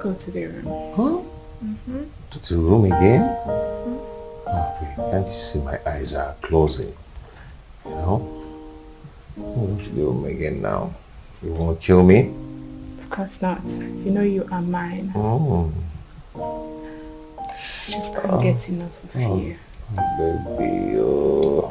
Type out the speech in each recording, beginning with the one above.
go to the room. Huh? To the room again? Oh, wait, can't you see my eyes are closing? You know? Go to the room again now. You won't kill me? Of course not. You know you are mine. Just can't get enough of you. Baby, oh.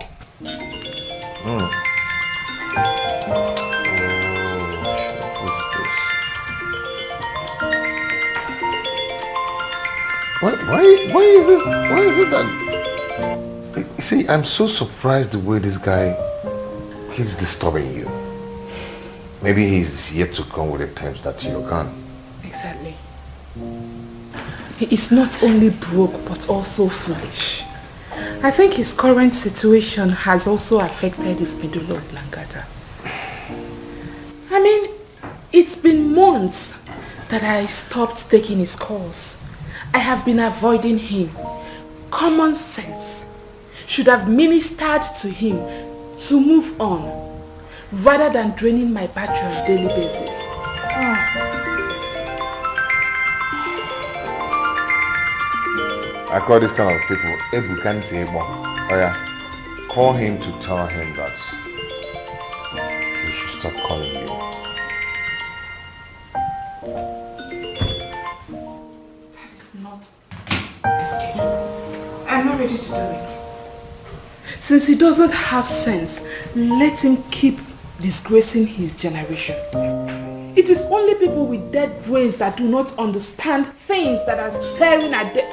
Why is this? Why is it that? See, I'm so surprised the way this guy keeps disturbing you. Maybe he's yet to come with the terms that you're gone. Exactly. He is not only broke but also foolish. I think his current situation has also affected his medulla oblongata. I mean, it's been months that I stopped taking his calls. I have been avoiding him. Common sense should have ministered to him to move on rather than draining my battery on a daily basis. I call this kind of people Ebukante. Oh yeah, call him to tell him that he should stop calling you. That is not his schedule. I'm not ready to do it. Since he doesn't have sense, let him keep disgracing his generation. It is only people with dead brains that do not understand things that are staring at them.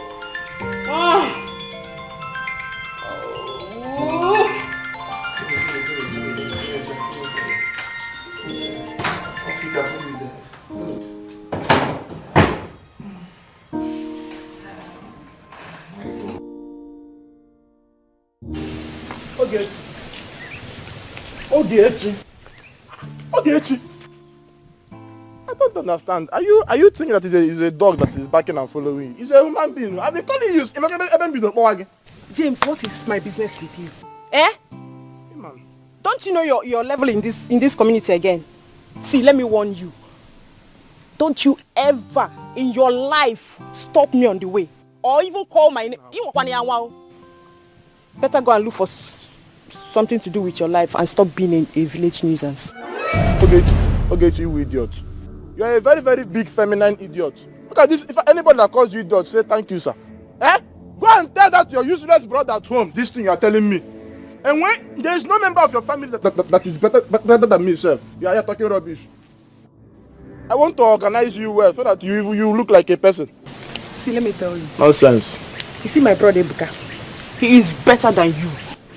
Ogechi. I don't understand. Are you thinking that he's a dog that is barking and following you? He's a human being. I've been calling you. James, what is my business with you? Eh? Hey, man. Don't you know your level in this community again? See, let me warn you. Don't you ever in your life stop me on the way or even call my name. Better go and look for something to do with your life and stop being a village nuisance. Ogechi, you idiot. You are a very, very big feminine idiot. Look at this. If anybody that calls you idiot, say thank you, sir. Eh? Go and tell that to your useless brother at home. This thing you are telling me. And when there is no member of your family that is better than me, sir, you are here talking rubbish. I want to organize you well so that you look like a person. See, let me tell you. Nonsense. You see my brother Ebuka? He is better than you.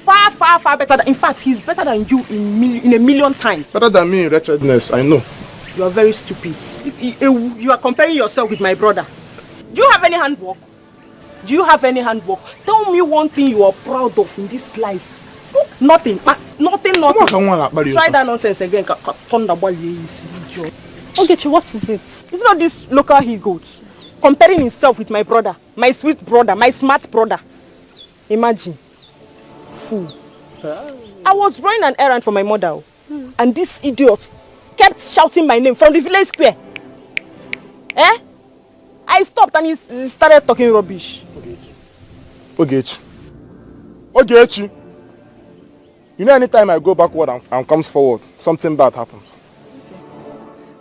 Far, far, far better than, in fact, he's better than you in a million times. Better than me in wretchedness, I know. You are very stupid. You are comparing yourself with my brother. Do you have any handwork? Tell me one thing you are proud of in this life. Nothing. Nothing. Try that nonsense again. Okay, what is it? It's not this local he-goat comparing himself with my brother, my sweet brother, my smart brother. Imagine. Fool. I was running an errand for my mother, and this idiot kept shouting my name from the village square. Eh? I stopped and he started talking rubbish. Ogechi. You know, anytime I go backward and comes forward, something bad happens.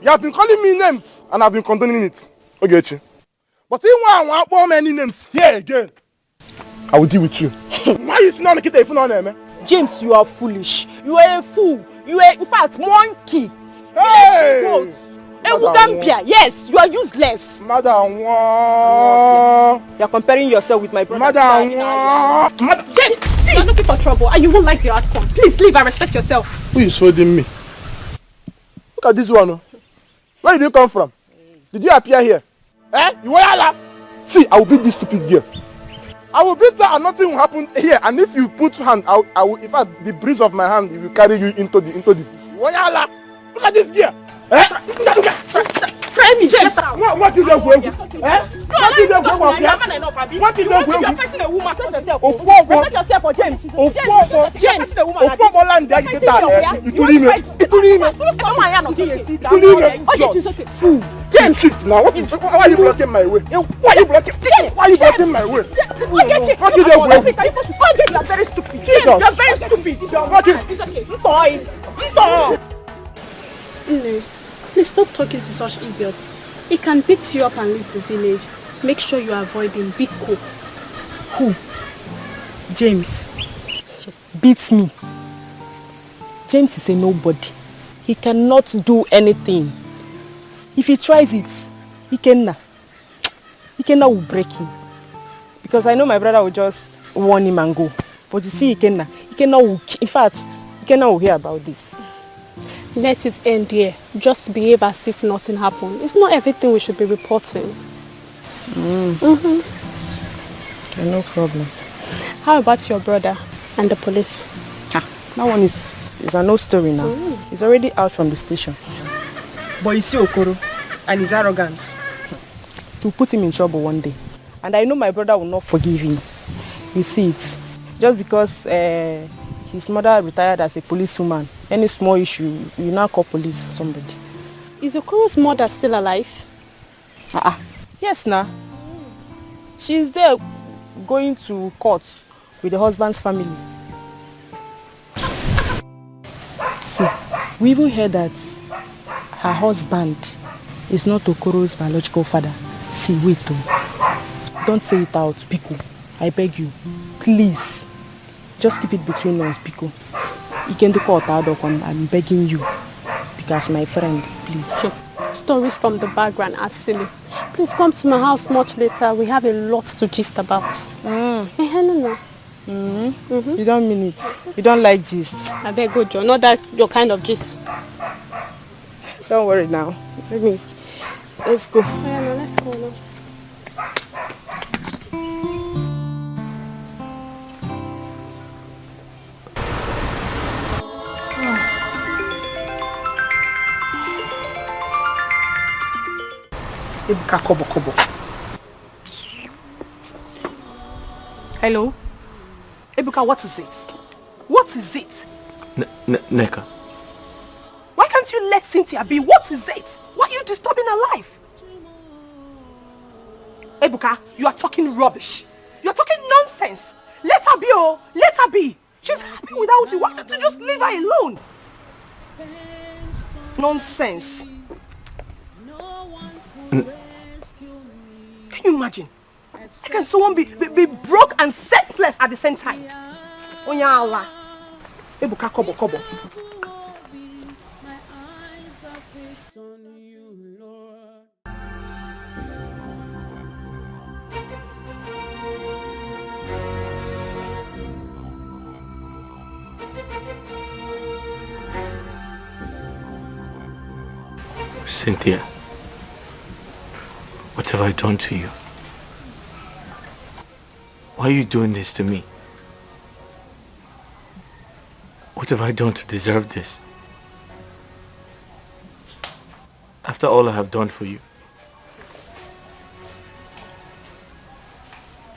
You have been calling me names and I've been condoning it. Ogechi. But if I want many names here again, I will deal with you. Why is not the phone? James, you are foolish. You are a fool. You are, in fact, monkey. Hey! Yes, you are useless. Madam, you are comparing yourself with my brother. James, see, you are looking for trouble and you won't like the outcome. Please leave and respect yourself. Who is holding me? Look at this one. Where did you come from? Did you appear here? Eh? You were. See, I will beat this stupid girl. I will beat her and nothing will happen here. And if you put hand, I will. In fact, the breeze of my hand will carry you into the. Look at this girl. Eh? Try me, James. What did you do? Eh? What did you do? What did you do? You are facing a woman. Respect yourself for James. James. Fool. James! Now, why are you blocking my way? Why are you blocking? Why are you blocking my way? How did you wait? You are very stupid. Jesus. You are very stupid. It's okay. No, please stop talking to such idiots. He can beat you up and leave the village. Make sure you avoid him. Be cool. Who? James. Beats me. James is a nobody. He cannot do anything. If he tries it, Ikenna will break him. Because I know my brother will just warn him and go. But you see Ikenna will, in fact, Ikenna will hear about this. Let it end here. Just behave as if nothing happened. It's not everything we should be reporting. Okay, no problem. How about your brother and the police? That one is an old story now. He's already out from the station. But you see Okoro and his arrogance. It will put him in trouble one day. And I know my brother will not forgive him. You see it. Just because his mother retired as a policewoman, any small issue, you now call police for somebody. Is Okoro's mother still alive? Yes, now. She's there going to court with the husband's family. See, we even heard that her husband is not Okoro's biological father. See, wait though. Don't say it out, Pico. I beg you. Please. Just keep it between us, Pico. You can do court, I'm begging you. Because my friend, please. Stories from the background are silly. Please come to my house much later. We have a lot to gist about. No. You don't mean it. You don't like gist. I beg go, Joe. Not that your kind of gist. Don't worry now. Let's go. Yeah, no, let's go now. Ebuka Kobo. Hello? Ebuka, what is it? What is it? Neka. Why can't you let Cynthia be? What is it? Why are you disturbing her life? Ebuka, you are talking rubbish. You are talking nonsense. Let her be, oh. Let her be. She's happy without you. Why don't you just leave her alone? Nonsense. Can you imagine? How can someone be broke and senseless at the same time? Onya Allah. Ebuka Kobo. Cynthia, what have I done to you? Why are you doing this to me? What have I done to deserve this? After all I have done for you.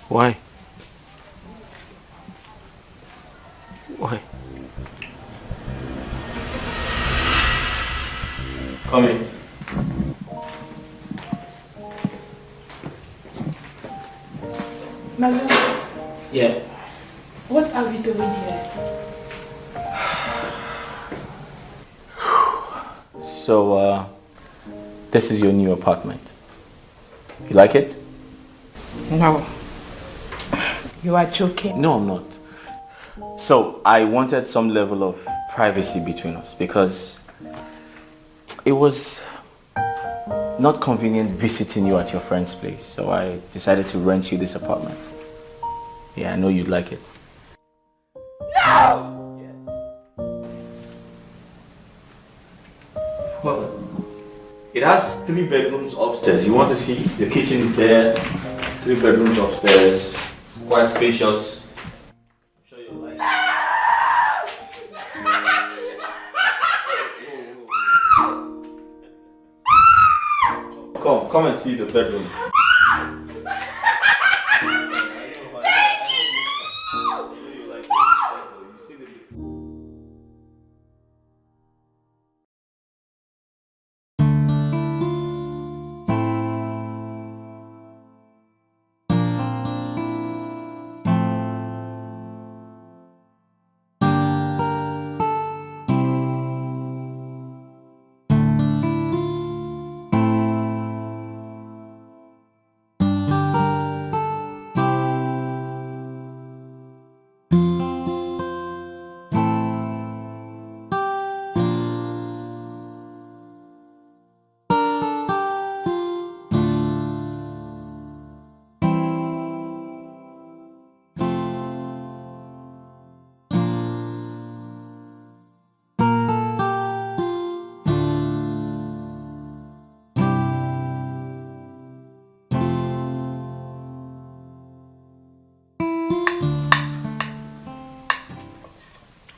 Why? Why? Come in. Malu, Yeah. what are we doing here? So, this is your new apartment. You like it? No. You are joking. No, I'm not. So, I wanted some level of privacy between us because it was not convenient visiting you at your friend's place. So I decided to rent you this apartment. Yeah, I know you'd like it. No! Well, it has 3 bedrooms upstairs. You want to see? The kitchen is there. 3 bedrooms upstairs. It's quite spacious. I'm sure you'll like it. Come and see the bedroom.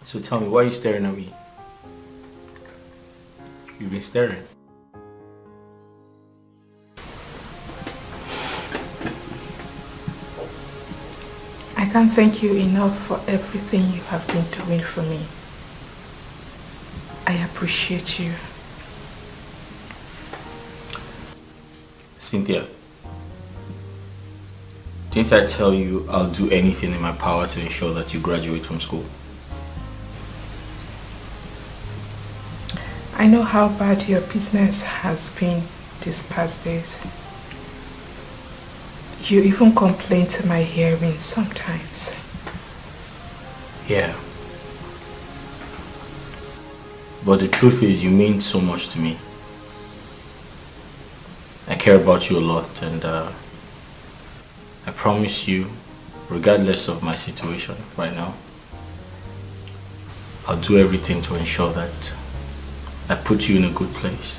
So tell me, why are you staring at me? You've been staring. I can't thank you enough for everything you have been doing for me. I appreciate you. Cynthia, didn't I tell you I'll do anything in my power to ensure that you graduate from school? I know how bad your business has been these past days. You even complain to my hearing sometimes. Yeah. But the truth is, you mean so much to me. I care about you a lot, and I promise you, regardless of my situation right now, I'll do everything to ensure that I put you in a good place.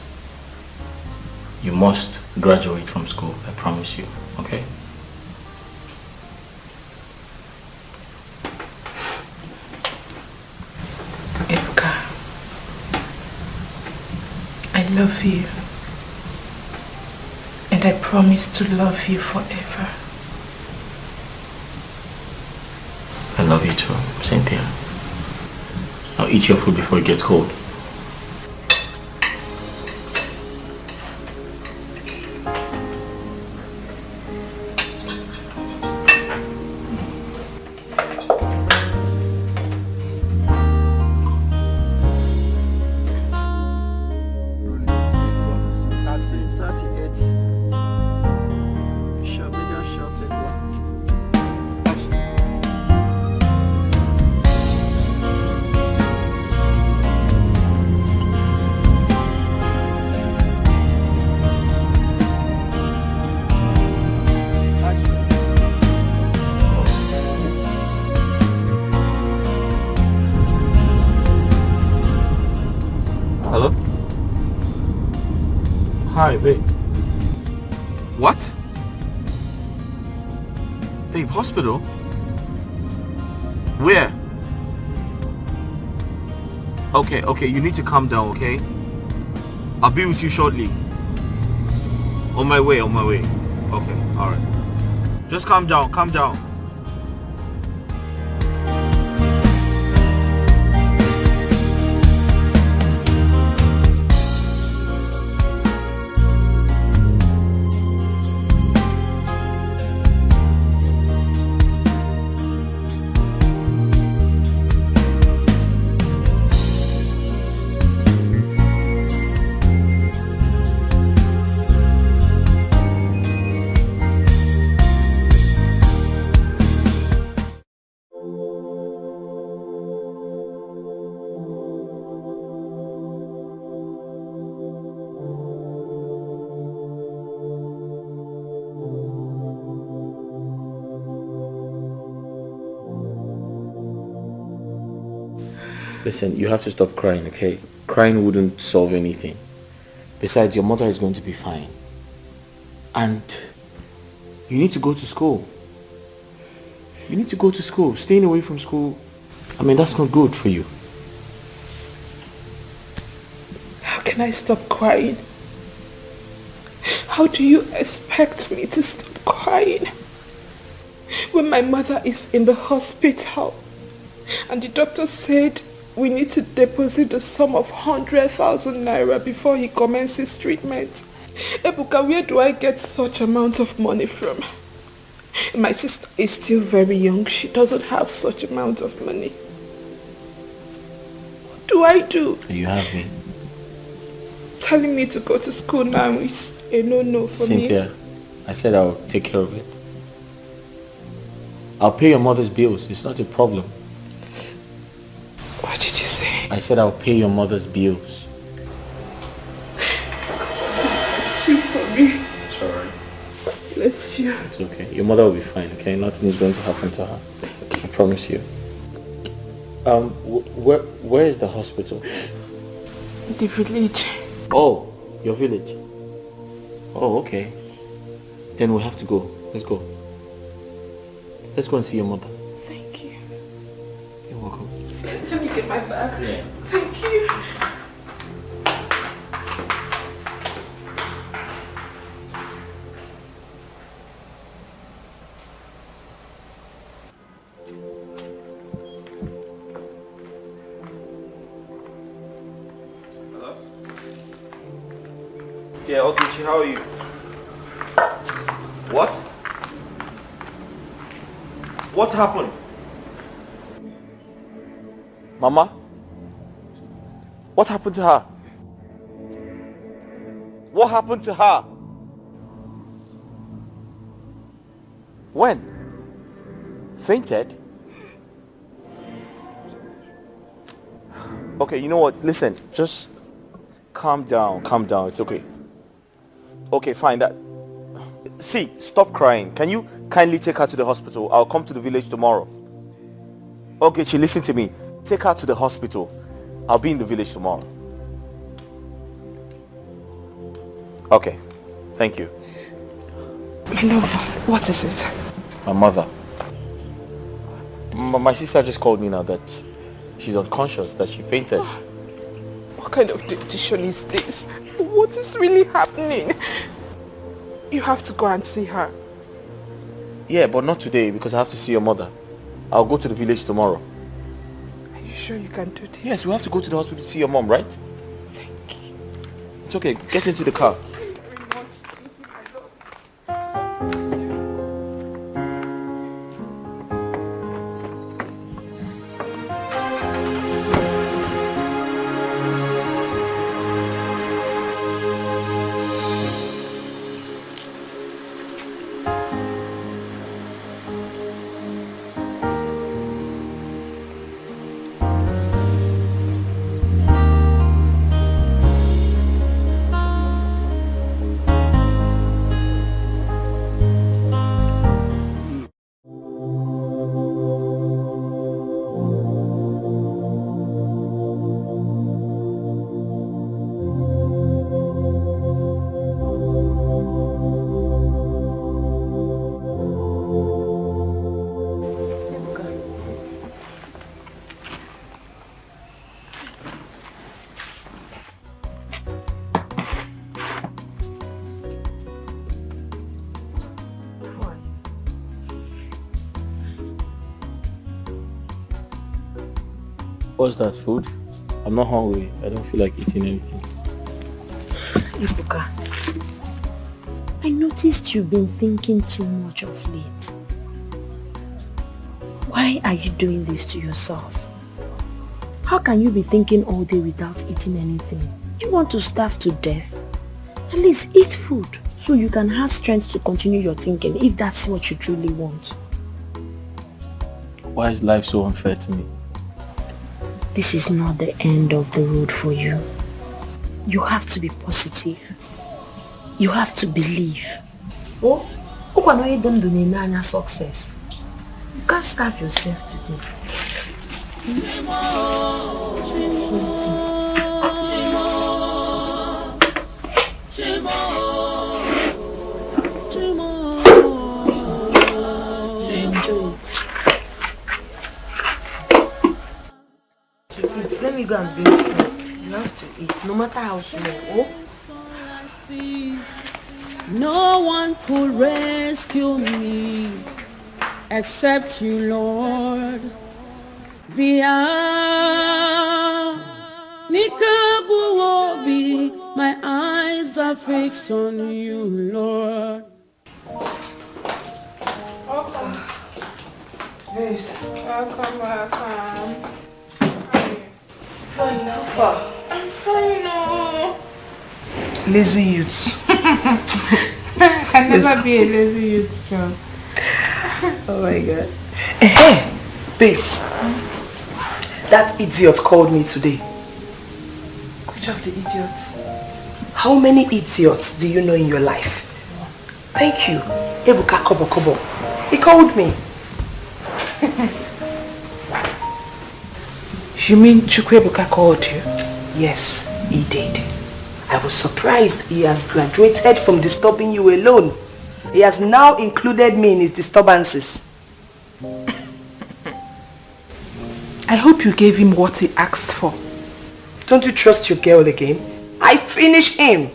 You must graduate from school, I promise you, okay? Ebuka, I love you. And I promise to love you forever. I love you too, Cynthia. Now eat your food before it gets cold. Hello? Hi, babe. What? Babe, hospital? Where? Okay, you need to calm down, okay? I'll be with you shortly. On my way. Okay, alright. Just calm down. Listen, you have to stop crying, okay? Crying wouldn't solve anything. Besides, your mother is going to be fine. And you need to go to school. Staying away from school, I mean, that's not good for you. How can I stop crying? How do you expect me to stop crying when my mother is in the hospital and the doctor said we need to deposit the sum of 100,000 naira before he commences treatment? Ebuka, where do I get such amount of money from? My sister is still very young. She doesn't have such amount of money. What do I do? You have me. Telling me to go to school now is a no-no for Cynthia, me. I said I'll take care of it. I'll pay your mother's bills. It's not a problem. What did you say? I said I'll pay your mother's bills. Bless you for me. It's alright. Bless you. It's okay. Your mother will be fine, okay? Nothing is going to happen to her. I promise you. Where is the hospital? The village. Oh, your village. Oh, okay. Then we have to go. Let's go. Let's go and see your mother. Thank you. You're welcome. Let me get get my bag. Yeah. Thank you. Yeah, Okonkwo, how are you? What? What happened? Mama? What happened to her? What happened to her? When? Fainted? Okay, you know what? Listen, just calm down, it's okay. Okay, fine. See, stop crying. Can you kindly take her to the hospital? I'll come to the village tomorrow. Okay, listen to me. Take her to the hospital. I'll be in the village tomorrow. Okay, thank you. My love, what is it? My mother. My sister just called me now that she's unconscious, that she fainted. What kind of decision is this? What is really happening? You have to go and see her. Yeah, but not today because I have to see your mother. I'll go to the village tomorrow. Are you sure you can do this? Yes, we have to go to the hospital to see your mom, right? Thank you. It's okay, get into the car. What's that, food? I'm not hungry. I don't feel like eating anything. Ibuka, I noticed you've been thinking too much of late. Why are you doing this to yourself? How can you be thinking all day without eating anything? You want to starve to death? At least eat food so you can have strength to continue your thinking if that's what you truly want. Why is life so unfair to me? This is not the end of the road for you. You have to be positive. You have to believe. Oh, success. You can't starve yourself today. Enjoy it. Let me go and bring spoon. You have to eat, no matter how small. Oh? No one could rescue me except you, Lord. My eyes are fixed on you, Lord. Welcome. Babes. Welcome. Fine, how far? I'm fine, oh. Lazy youth. I can never be a lazy youth, John. Oh my God. Hey, babes. That idiot called me today. Which of the idiots? How many idiots do you know in your life? Thank you. Ebuka Kobo. He called me. You mean Chukwebuka called you? Yes, he did. I was surprised he has graduated from disturbing you alone. He has now included me in his disturbances. I hope you gave him what he asked for. Don't you trust your girl again? I finish him.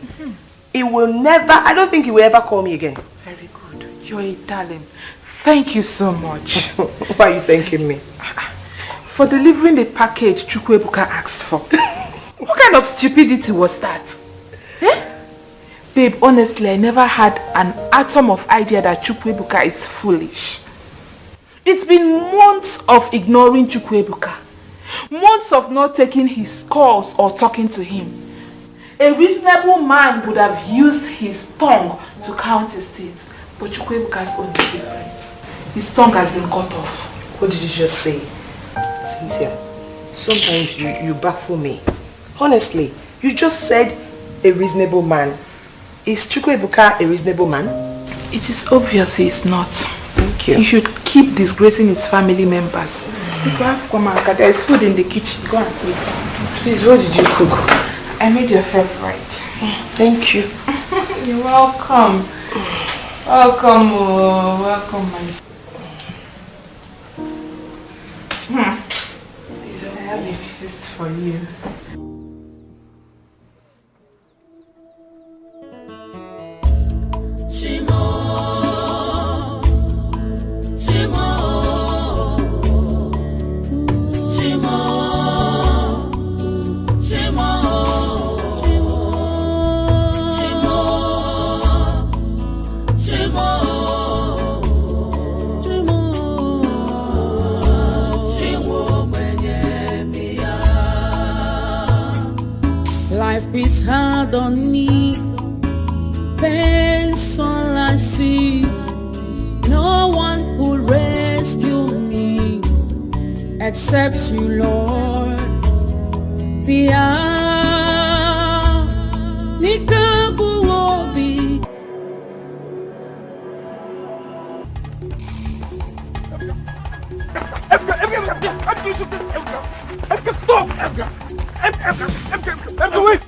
He will never, I don't think he will ever call me again. Very good. You're a darling. Thank you so much. Why are you thanking me? For delivering the package Chukwuebuka asked for. What kind of stupidity was that? Eh? Babe, honestly, I never had an atom of idea that Chukwuebuka is foolish. It's been months of ignoring Chukwuebuka. Months of not taking his calls or talking to him. A reasonable man would have used his tongue to count his teeth. But Chukwuebuka's own is different. His tongue has been cut off. What did you just say? Cynthia, sometimes you baffle me. Honestly, you just said a reasonable man. Is Chukwuebuka a reasonable man? It is obvious he is not. Thank you. He should keep disgracing his family members. There is food in the kitchen. Go and eat. Please, what did you cook? I made your favorite. Thank you. You're welcome. Welcome, welcome, my. I have a gist for you. Life is hard on me, pain's all I see. No one will rescue me except you, Lord. Pia, Nikabu Obi.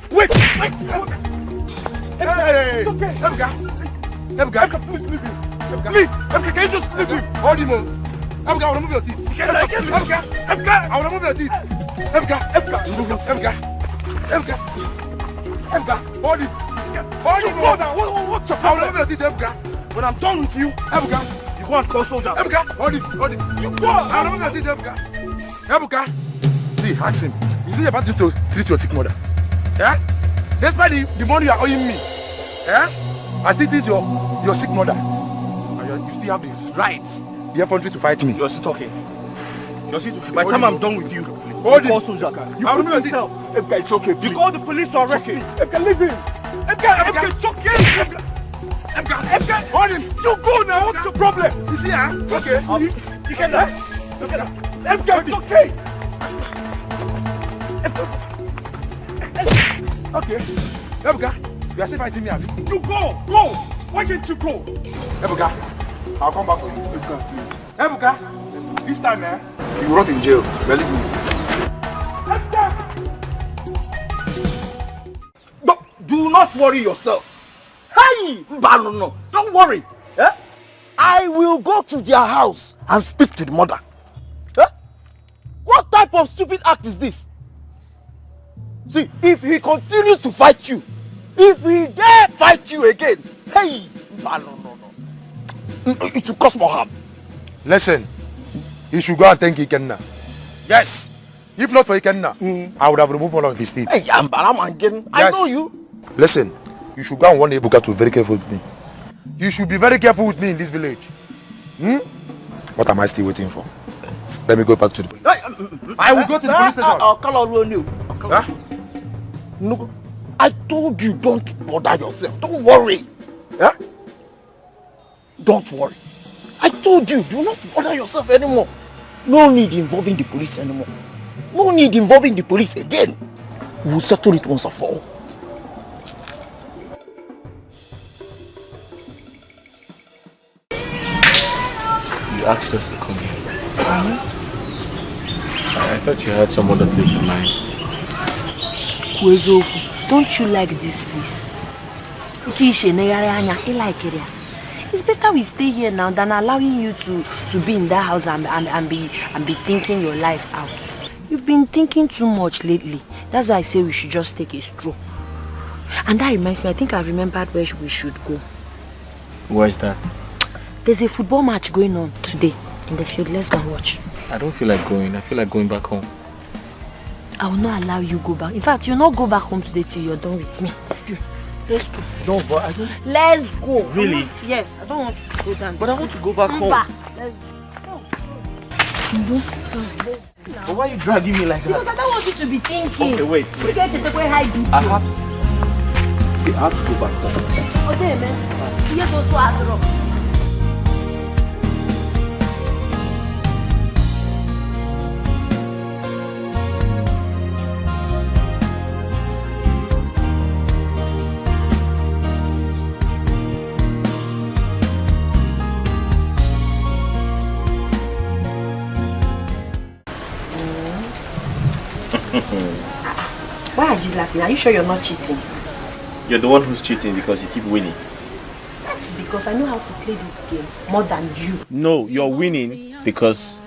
Wait! Emga, please, Emga, can you just leave me? Hold him on. Emga, I want to move your teeth. Emga, I want to move your teeth. Emga, hold him. Hold him. What's up? I want to move your teeth, Emga. When I'm done with you, Emga, you go and call soldiers. Emga, hold him. You go. I want to move your teeth, Emga. See, ask him. Is he about to treat your sick mother? Yeah? Despite the money you are owing me, yeah? I still think your sick mother. And you still have the right, the infantry to fight me. You're still talking. By the time I'm done with you, hold him. Call soldiers. You can't tell. Emka, it's okay. Please. You call the police to arrest me. Emka, leave him. Emka, it's okay. Emka, hold him. You go now. What's the problem? You see, okay. You can Emka, it's okay. Okay. Emka, you are still fighting me, Abby. You go! Why didn't you go? Emka, I'll come back for you. Let's go, please. Emka, this time, you rot in jail. Believe me. Emka! But do not worry yourself. Hey! No. Don't worry. I will go to their house and speak to the mother. What type of stupid act is this? See, if he continues to fight you, if he dare fight you again, hey, no. It will cause more harm. Listen, he should go and thank Ikenna. Yes. If not for Ikenna, I would have removed all of his teeth. Hey, I know you. Listen, you should go and warn Ebuka to be very careful with me. You should be very careful with me in this village. What am I still waiting for? Let me go back to the police. I will go to the police station. I'll call on you. No, I told you don't bother yourself. Don't worry. Don't worry. I told you, do not bother yourself anymore. No need involving the police anymore. No need involving the police again. We'll settle it once and for all. You asked us to come here. I thought you had some other place in mind. Don't you like this place? It's better we stay here now than allowing you to be in that house and be thinking your life out. You've been thinking too much lately. That's why I say we should just take a stroll. And that reminds me, I think I remembered where we should go. Where's that? There's a football match going on today in the field. Let's go and watch. I don't feel like going. I feel like going back home. I will not allow you go back. In fact, you'll not go back home today till you're done with me. Let's go. No, but I don't... Let's go. Really? Yes, I don't want you to go down. But I want to go back home. Let's go. But why are you dragging me like that? Because I don't want you to be thinking. Okay, wait. You get to take away high BP. I have to... See, I have to go back home. Okay, man. You have to go after all. Why are you laughing? Are you sure you're not cheating? You're the one who's cheating because you keep winning. That's because I know how to play this game more than you. No, you're winning because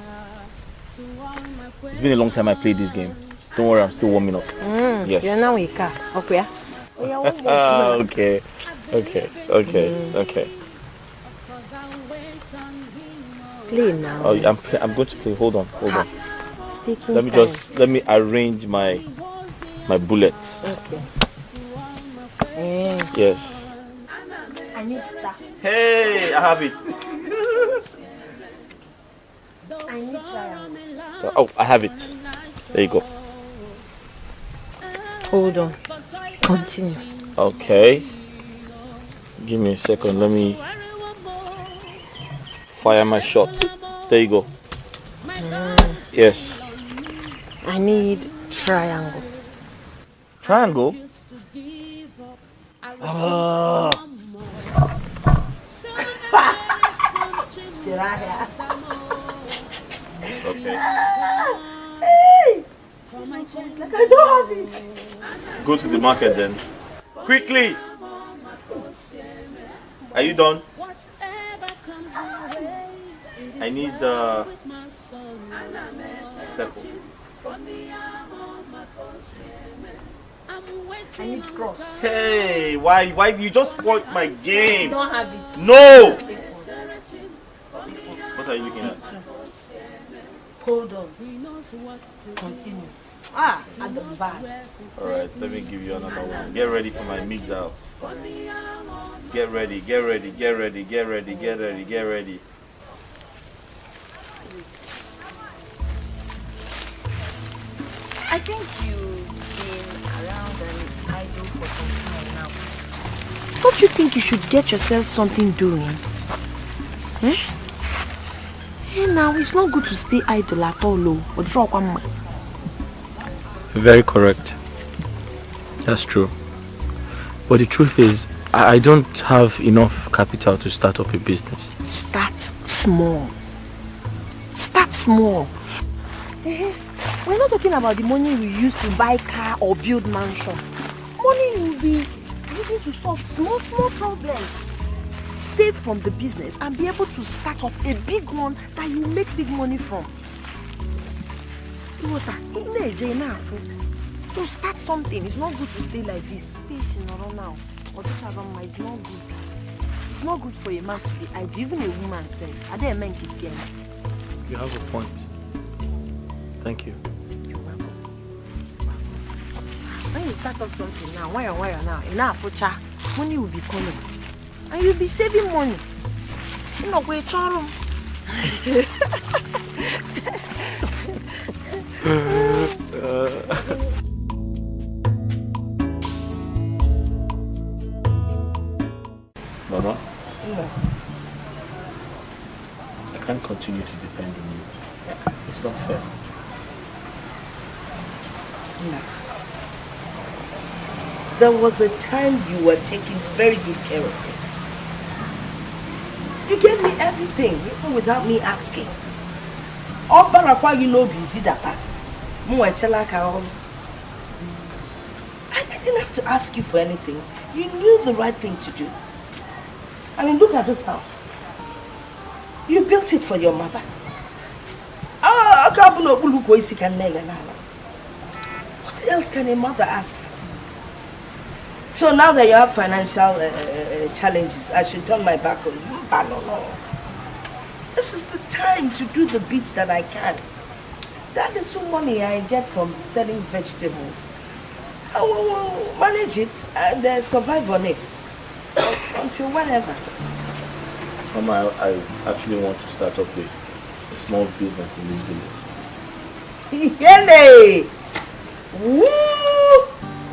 it's been a long time I played this game. Don't worry, I'm still warming up. Yes. You're now a car. Okay. Okay. Play now. Oh, I'm going to play. Hold on. Staking Let me arrange my bullets. Okay. Yes. I need star. Hey, I have it. I need triangle. Oh, I have it. There you go. Hold on. Continue. Okay. Give me a second. Let me fire my shot. There you go. Yes. I need triangle. Triangle? Okay. Hey! Like I don't have it. Go to the market then. Quickly! Are you done? I need the circle. I need cross. Hey, why you just spoiled my game? You don't have it. No! What are you looking at? Hold on. Continue. At the back. Alright, let me give you another one. Get ready for my mix out. Get ready. I think you've been around and idle for some time now. Don't you think you should get yourself something doing? Eh? Hey, now it's not good to stay idle at all. Very correct. That's true. But the truth is, I don't have enough capital to start up a business. Start small. Start small. We're not talking about the money we use to buy car or build mansion. Money you'll be using to solve small problems. Save from the business and be able to start up a big one that you make big money from. So start something. It's not good to stay like this. Space in around now. Or it's not good. It's not good for a man to be idle. Even a woman says. I didn't make it here. You have a point. Thank you. When you start up something now, why now? Enough for cha. Money will be coming. And you'll be saving money. You're not going to charm. Mama? Yeah. I can't continue to depend on you. It's not fair. No. There was a time you were taking very good care of me. You gave me everything, even without me asking. All barakwa you know busy that. I didn't have to ask you for anything. You knew the right thing to do. I mean, look at this house. You built it for your mother. What else can a mother ask? So now that you have financial challenges, I should turn my back on you? No. This is the time to do the bits that I can. That little money I get from selling vegetables, I will manage it and survive on it. Until whenever. Mama, I actually want to start up a small business in this village. Yele! Woo!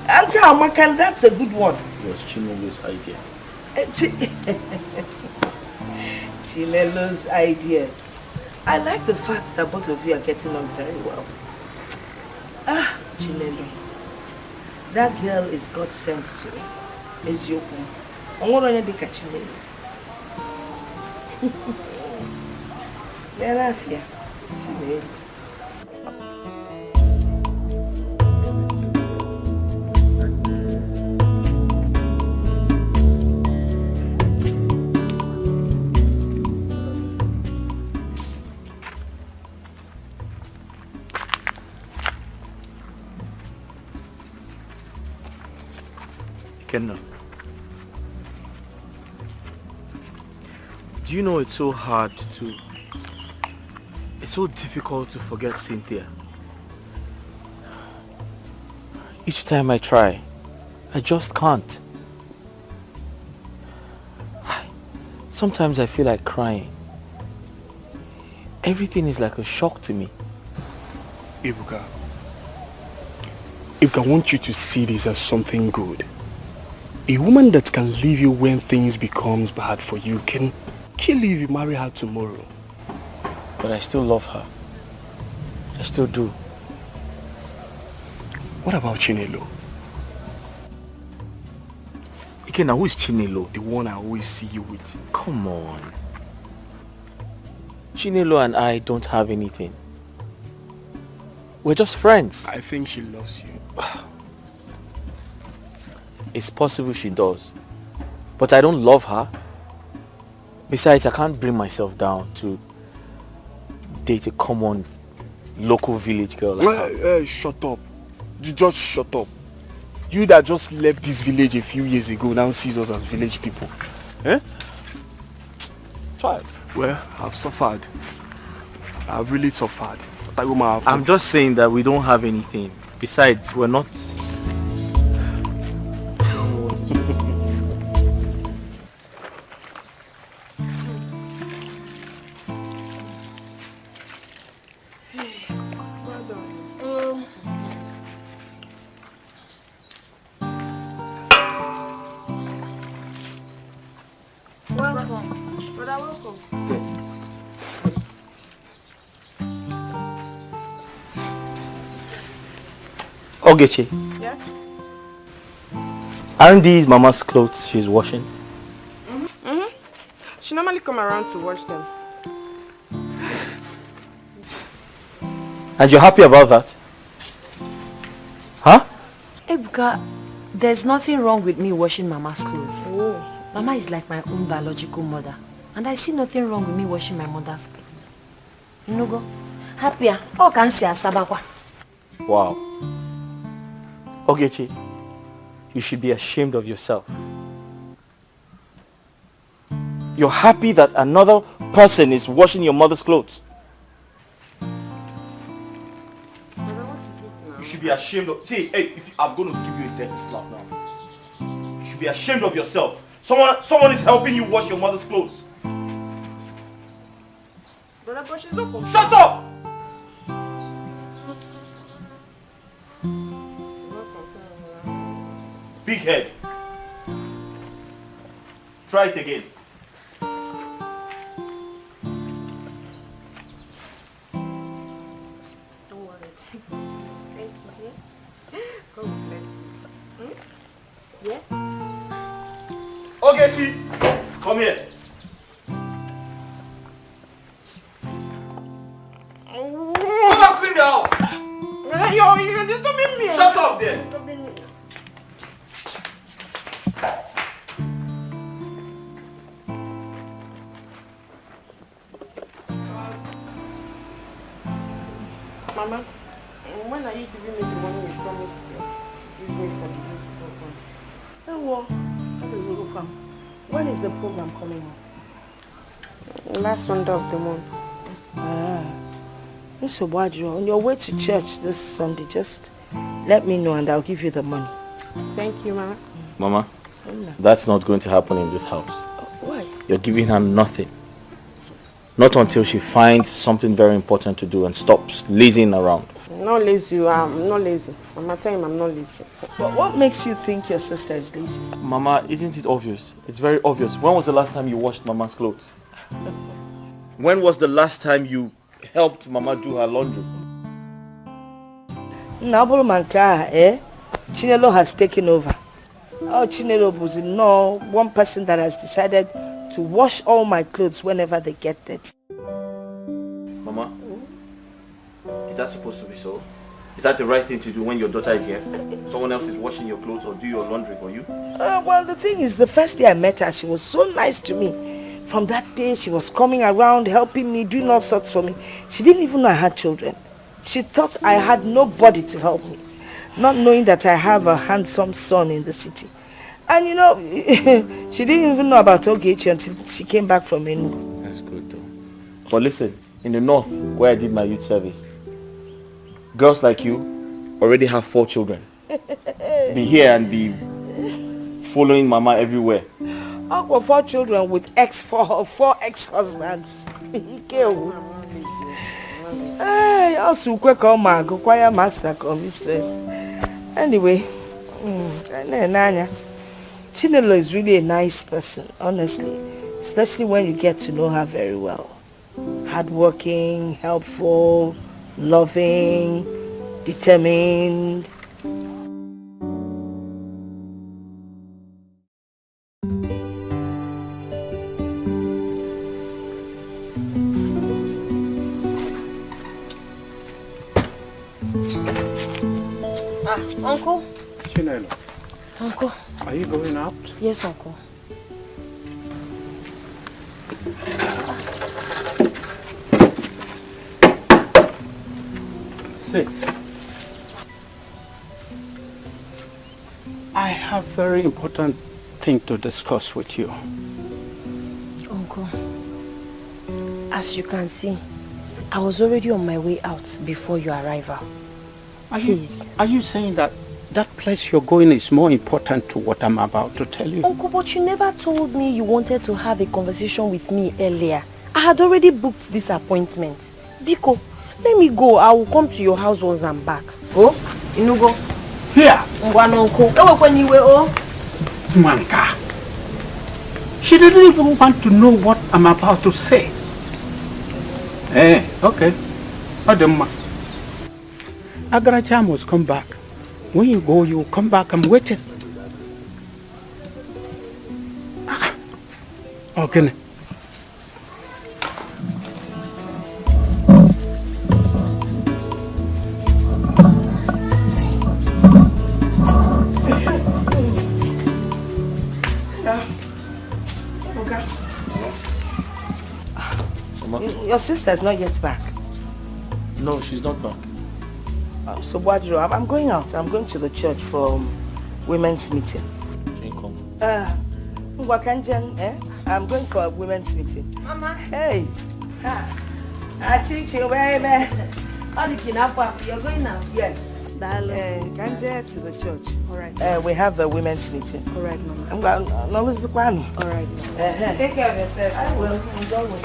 Uncle Amakan, that's a good one. It was Chinelo's idea. Chinelo's idea. I like the fact that both of you are getting on very well. Ah, Chinelo. That girl is God sent to me. Is Yoko. I'm going to catch Chinelo. Chinelo. Kenna, do you know it's so difficult to forget Cynthia? Each time I try, I just can't. Sometimes I feel like crying. Everything is like a shock to me. Ibuka, I want you to see this as something good. A woman that can leave you when things becomes bad for you can kill you if you marry her tomorrow. But I still love her. I still do. What about Chinelo? Ikenna, who is Chinelo? The one I always see you with. Come on. Chinelo and I don't have anything. We're just friends. I think she loves you. It's possible she does. But I don't love her. Besides, I can't bring myself down to date a common local village girl like her. Shut up. You just shut up. You that just left this village a few years ago now sees us as village people. Eh? Try. Well, I've suffered. I've really suffered. I'm just saying that we don't have anything. Besides, we're not... Ogechi. Yes? Aren't these Mama's clothes she's washing? She normally come around to wash them. And you're happy about that? Huh? Ebuka, there's nothing wrong with me washing Mama's clothes. Oh. Mama is like my own biological mother. And I see nothing wrong with me washing my mother's clothes. Nugo, happier. Oh, can see Asabakwa. Wow. Ogechi, you should be ashamed of yourself. You're happy that another person is washing your mother's clothes. You should be ashamed of... See, hey, I'm going to give you a dirty slap now. You should be ashamed of yourself. Someone is helping you wash your mother's clothes. Shut up! Big head. Try it again. Don't worry. Thank you. God bless you. Yeah? Ogechi, come here. Come on, clean the house. You're disturbing me. Shut up there. Disturbing me. when are you giving me the money you promised to give me for the youth program? Oh, well, that is over from. When is the program coming up? Last Sunday of the month. So on your way to church this Sunday, just let me know and I'll give you the money. Thank you, Mama. Mama, that's not going to happen in this house. Why? You're giving her nothing. Not until she finds something very important to do and stops lazing around. I'm not lazy, I'm not lazy. Mama, tell him I'm not lazy. But what makes you think your sister is lazy? Mama, isn't it obvious? It's very obvious. When was the last time you washed Mama's clothes? When was the last time you helped Mama do her laundry? Nabolo Manka, Chinelo has taken over. Oh, Chinelo was one person that has decided to wash all my clothes whenever they get dirty. Mama, is that supposed to be so? Is that the right thing to do when your daughter is here? Someone else is washing your clothes or do your laundry for you? Well, the thing is, the first day I met her, she was so nice to me. From that day, she was coming around, helping me, doing all sorts for me. She didn't even know I had children. She thought I had nobody to help me, not knowing that I have a handsome son in the city. And you know, she didn't even know about Ogechi until she came back from Enugu. That's good though. But listen, in the north, where I did my youth service, girls like you already have 4 children. Be here and be following Mama everywhere. I've got 4 children with four ex-husbands. Hey, also quick go choir master come mistress. Anyway, Chinelo is really a nice person, honestly. Especially when you get to know her very well. Hardworking, helpful, loving, determined. Uncle? Chinelo. Uncle? Are you going out? Yes, Uncle. Sit. I have very important thing to discuss with you. Uncle, as you can see, I was already on my way out before your arrival. Are you saying that that place you're going is more important to what I'm about to tell you? Uncle, but you never told me you wanted to have a conversation with me earlier. I had already booked this appointment. Biko, let me go. I will come to your house once I'm back. Oh, Inugo. Here. Uncle. Manka. She didn't even want to know what I'm about to say. Okay. Ademma. Agaracha must come back. When you go, you come back. I'm waiting. Okay. Your sister is not yet back. No, she's not back. So what do you do? I'm going out. I'm going to the church for women's meeting. I'm going for a women's meeting. Mama. Hey. Chichi, baby. You're going now? Yes. Kanje to the church. All right. We have the women's meeting. All right, Mama. I'm going. No, All right. Take care of yourself. I will. Don't worry.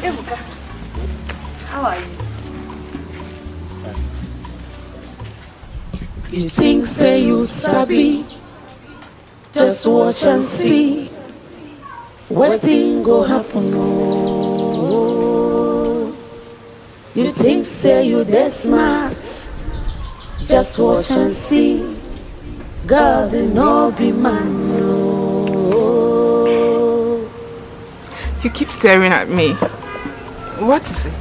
Ebuka, how are you? You think say you sabi, just watch and see what thing go happen. Oh, you think say you that smart, just watch and see God did not be man. Oh. You keep staring at me. What is it?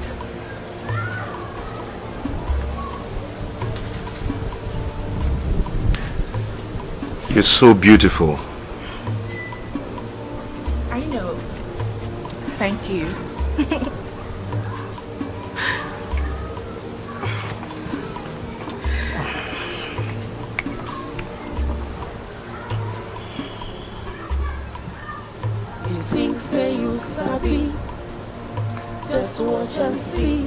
You're so beautiful. I know. Thank you. watch and see.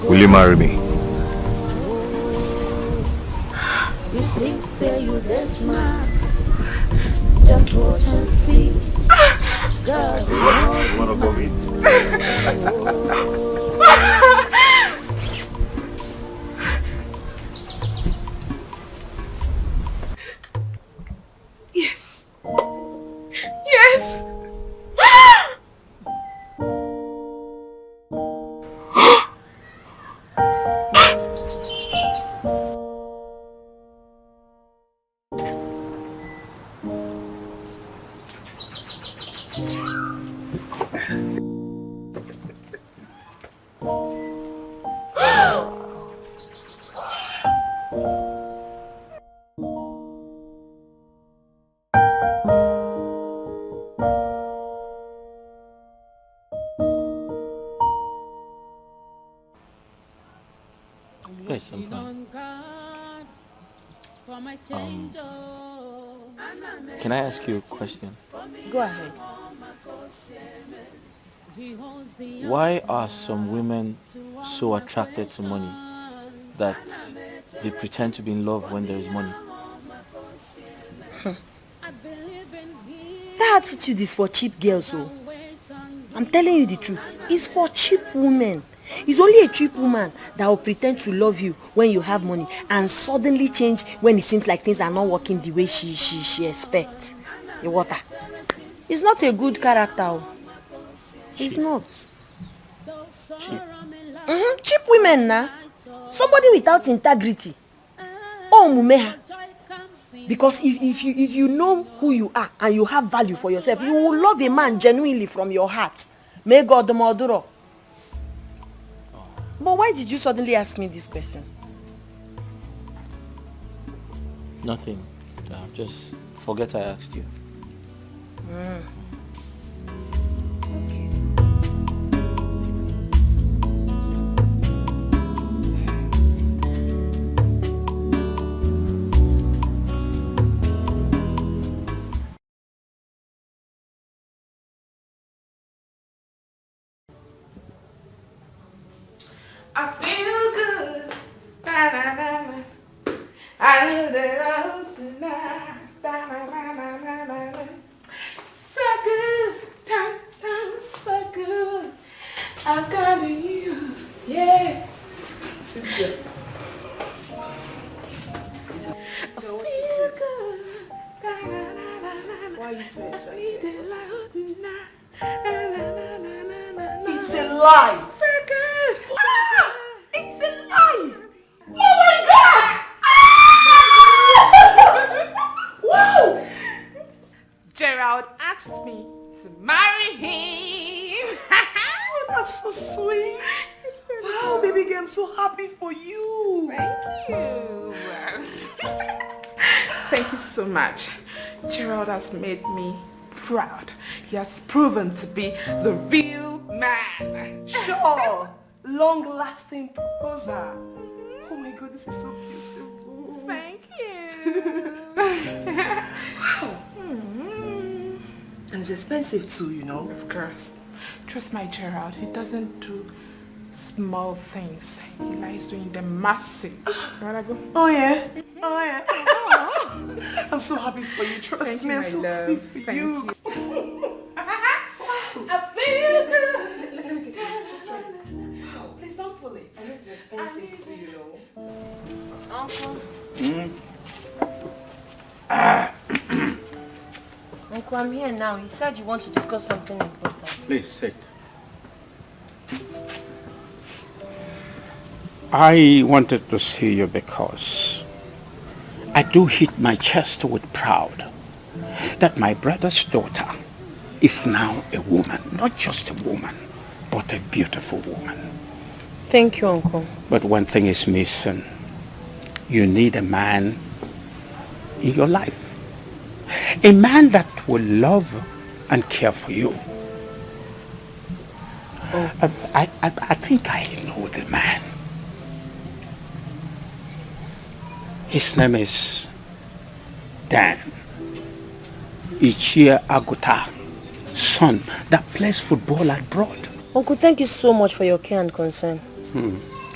Will you marry me? You think say you the smart. Just watch and see. God, You wanna go meet? Yes. Yes. Yes, I'm fine. Can I ask you a question? Go ahead. Why are some women so attracted to money that they pretend to be in love when there is money? That attitude is for cheap girls, oh. I'm telling you the truth. It's for cheap women. It's only a cheap woman that will pretend to love you when you have money and suddenly change when it seems like things are not working the way she expects. The water. It's not a good character. Oh. It's not. Cheap. Cheap women now. Somebody without integrity. Oh, mumeha. Because if you know who you are and you have value for yourself, you will love a man genuinely from your heart. May God the Maduro. But why did you suddenly ask me this question? Nothing. Just forget I asked you. Okay. I feel good. Na, na, na, na. I knew that I would tonight. Na, na, na, na, na, na, na. So good. So good. I got you. Yeah. Sit here. Feel good. Na, na, na, na, na. Why are you so excited? It's a lie. So good. It's a lie. Oh my God. Wow. Gerald asked me to marry him. Oh, that's so sweet. Wow, baby girl, I'm so happy for you. Thank you. Thank you so much. Gerald has made me proud. He has proven to be the real man. Sure. Long-lasting proposal. Oh my God, this is so beautiful. Thank you. Wow. And it's expensive too, you know. Of course. Trust my Gerald. He doesn't do small things. He likes doing them massive. You wanna go? Oh yeah. Oh yeah. I'm so happy for you. Trust Thank me, you, I'm my so love. happy for Thank you. I feel good. Let me take it. Just try it. Wow, please don't pull it. And this is expensive too, you know. Uncle. Uncle, I'm here now. You said you want to discuss something important. Please sit. I wanted to see you because I do hit my chest with pride that my brother's daughter is now a woman. Not just a woman, but a beautiful woman. Thank you, Uncle. But one thing is missing. You need a man in your life. A man that will love and care for you. Oh. I think I know the man. His name is Dan Ichie Aguta, son that plays football abroad. Uncle, thank you so much for your care and concern.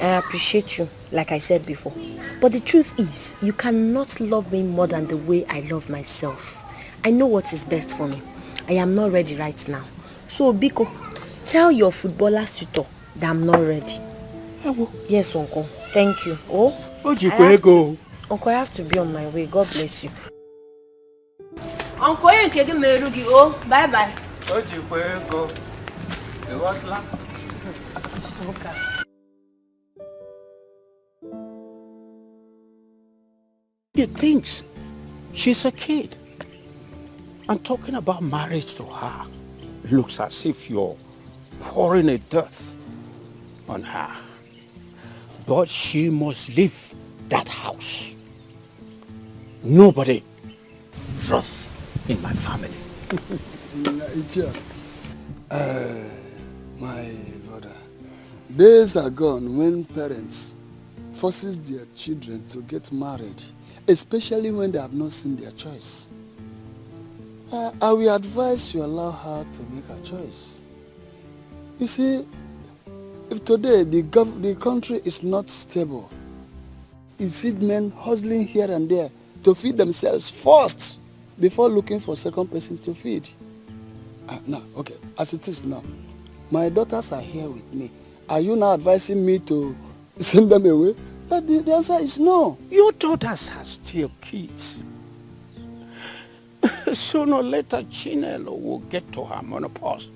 I appreciate you, like I said before. But the truth is, you cannot love me more than the way I love myself. I know what is best for me. I am not ready right now. So, Biko, tell your footballer suitor that I'm not ready. Yes, Uncle. Uncle, I have to be on my way. God bless you. Uncle, bye bye. He thinks she's a kid. And talking about marriage to her looks as if you're pouring a death on her. But she must leave that house. Nobody rough in my family. My brother, days are gone when parents forces their children to get married, especially when they have not seen their choice. I will advise you allow her to make her choice. You see, if today the country is not stable, you see men hustling here and there to feed themselves first before looking for second person to feed. Now, okay, as it is now, my daughters are here with me. Are you now advising me to send them away? But the answer is no. Your daughters are still kids. Sooner or later, Chinelo will get to her menopause.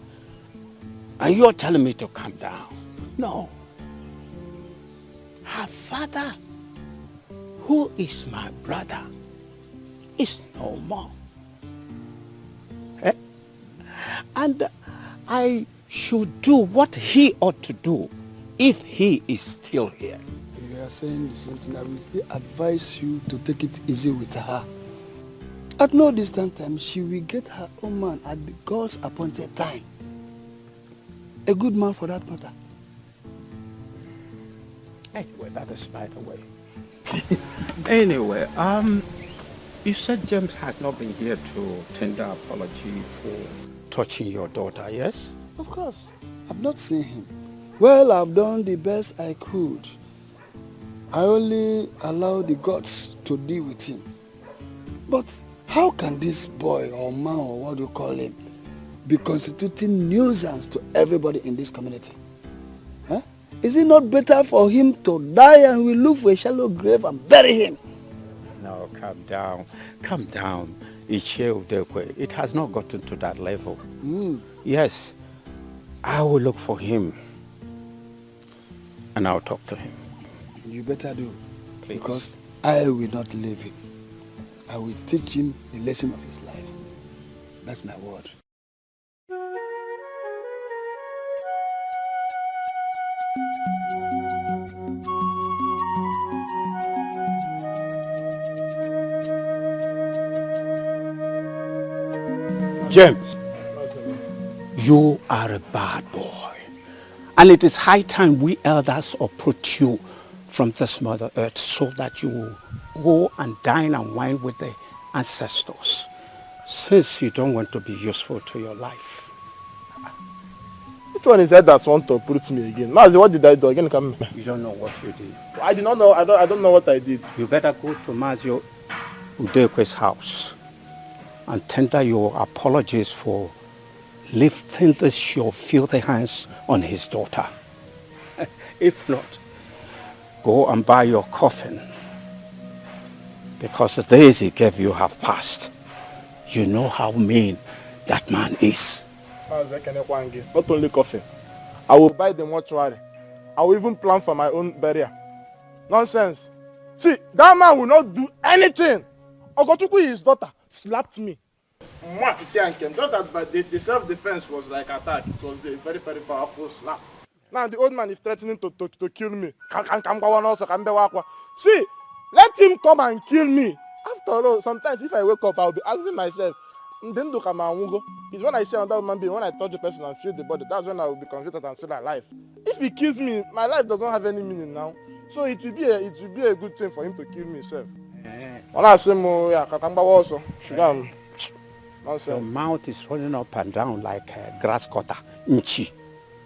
And you're telling me to calm down. No. Her father, who is my brother, is no more. And I should do what he ought to do if he is still here. You are saying the same thing. I will still advise you to take it easy with her. At no distant time, she will get her own man at the God's appointed time. A good man for that matter. Anyway, that is by the way. Anyway, you said James has not been here to tender apology for touching your daughter, yes? Of course. I've not seen him. Well, I've done the best I could. I only allow the gods to deal with him. But how can this boy or man or what you call him be constituting nuisance to everybody in this community? Huh? Is it not better for him to die and we look for a shallow grave and bury him? No, calm down. Calm down. It has not gotten to that level. Yes, I will look for him and I'll talk to him. You better do. Please. Because I will not leave him. I will teach him the lesson of his life. That's my word. James, you are a bad boy. And it is high time we elders uproot you from this Mother Earth so that you will go and dine and wine with the ancestors, since you don't want to be useful to your life. Which one is that that want to uproot me again? Mazi, what did I do again? Come. You don't know what you did. I did not know. I don't know what I did. You better go to Mazio Udekwe's house and tender your apologies for lifting your filthy hands on his daughter. If not, go and buy your coffin, because the days he gave you have passed. You know how mean that man is. Not only coffin, I will buy the mortuary. I will even plan for my own burial. Nonsense. See, that man will not do anything. Okonkwo, his daughter, slapped me. Just that the self-defense was like attack. It was a very, very powerful slap. Now the old man is threatening to kill me. See, let him come and kill me. After all, sometimes if I wake up, I'll be asking myself, it's when I see another human being, when I touch the person and feel the body, that's when I will be convicted and still alive. If he kills me, my life doesn't have any meaning now. So it will be a good thing for him to kill me himself. When I say your mouth is running up and down like a grass cutter. Nchi.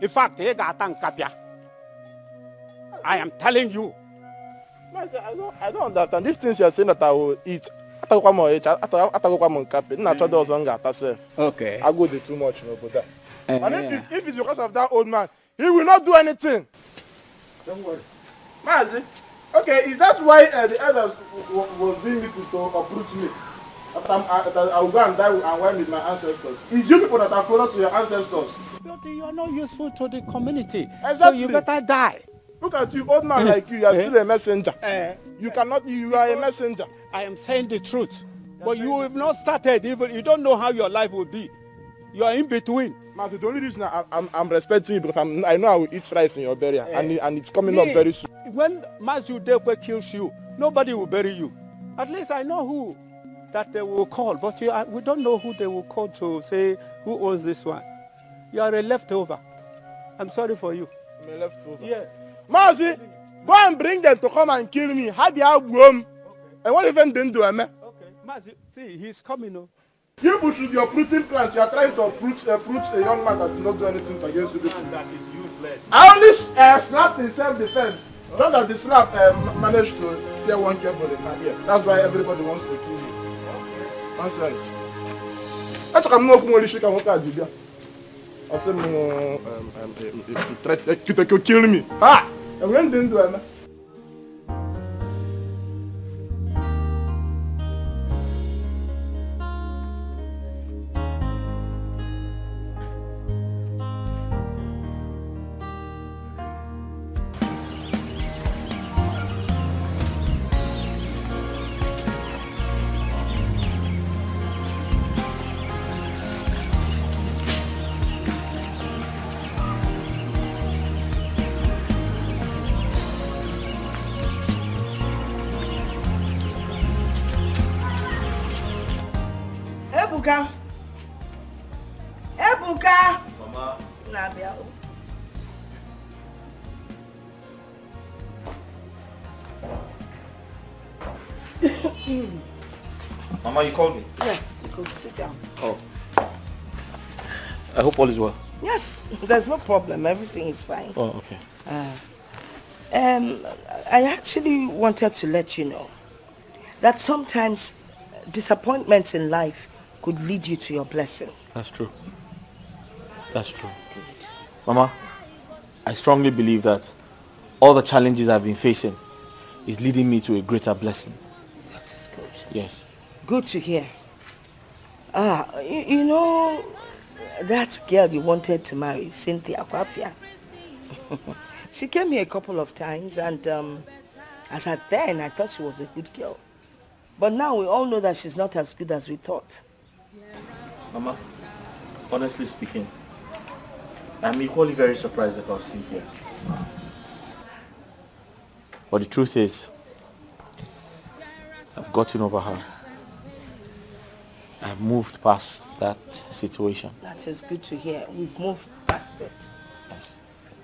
In fact, I am telling you. I don't understand. These things you are saying that I will eat. Okay. I go there too much, but that. And if it's because of that old man, he will not do anything. Don't worry. Mazi, okay, is that why the elders was being people to uproot me? I will go and die and wipe with my ancestors. It's you people that are closer to your ancestors. But you are not useful to the community. Exactly. So you better die. Look at you, old man like you are still a messenger. You are a messenger. I am saying the truth. But you have not started even, you don't know how your life will be. You are in between. Man, the only reason I'm respecting you because I know I will eat rice in your burial and it's coming up very soon. When Mazu Dekwe kills you, nobody will bury you. At least I know who that they will call, but we don't know who they will call to say who owns this one. You are a leftover. I'm sorry for you. I'm a leftover? Yes. Mazi, go and bring them to come and kill me. How do you roam? And what even didn't do, man? Okay, Mazi, see, he's coming. Oh. You should be uprooting plants. You are trying to uproot a young man that did not do anything against you. That is useless. I only slapped in self-defense. Not that the slap managed to tear one cable in my ear. That's why everybody wants to kill me. Nonsense. That's why I'm not going to shake a water. I said, you tried to kill me. Ah! And when didn't do it, man? Ebuka. Mama. Nabia. Mama, you called me? Yes, go sit down. Oh. I hope all is well. Yes, there's no problem. Everything is fine. Oh, okay. I actually wanted to let you know that sometimes disappointments in life could lead you to your blessing. That's true. That's true. Good. Mama, I strongly believe that all the challenges I've been facing is leading me to a greater blessing. That is good. Yes. Good to hear. You know, that girl you wanted to marry, Cynthia Kwafia. She came here a couple of times and as at then I thought she was a good girl. But now we all know that she's not as good as we thought. Mama, honestly speaking, I'm equally very surprised about Cynthia. But the truth is, I've gotten over her. I've moved past that situation. That is good to hear. We've moved past it. Yes.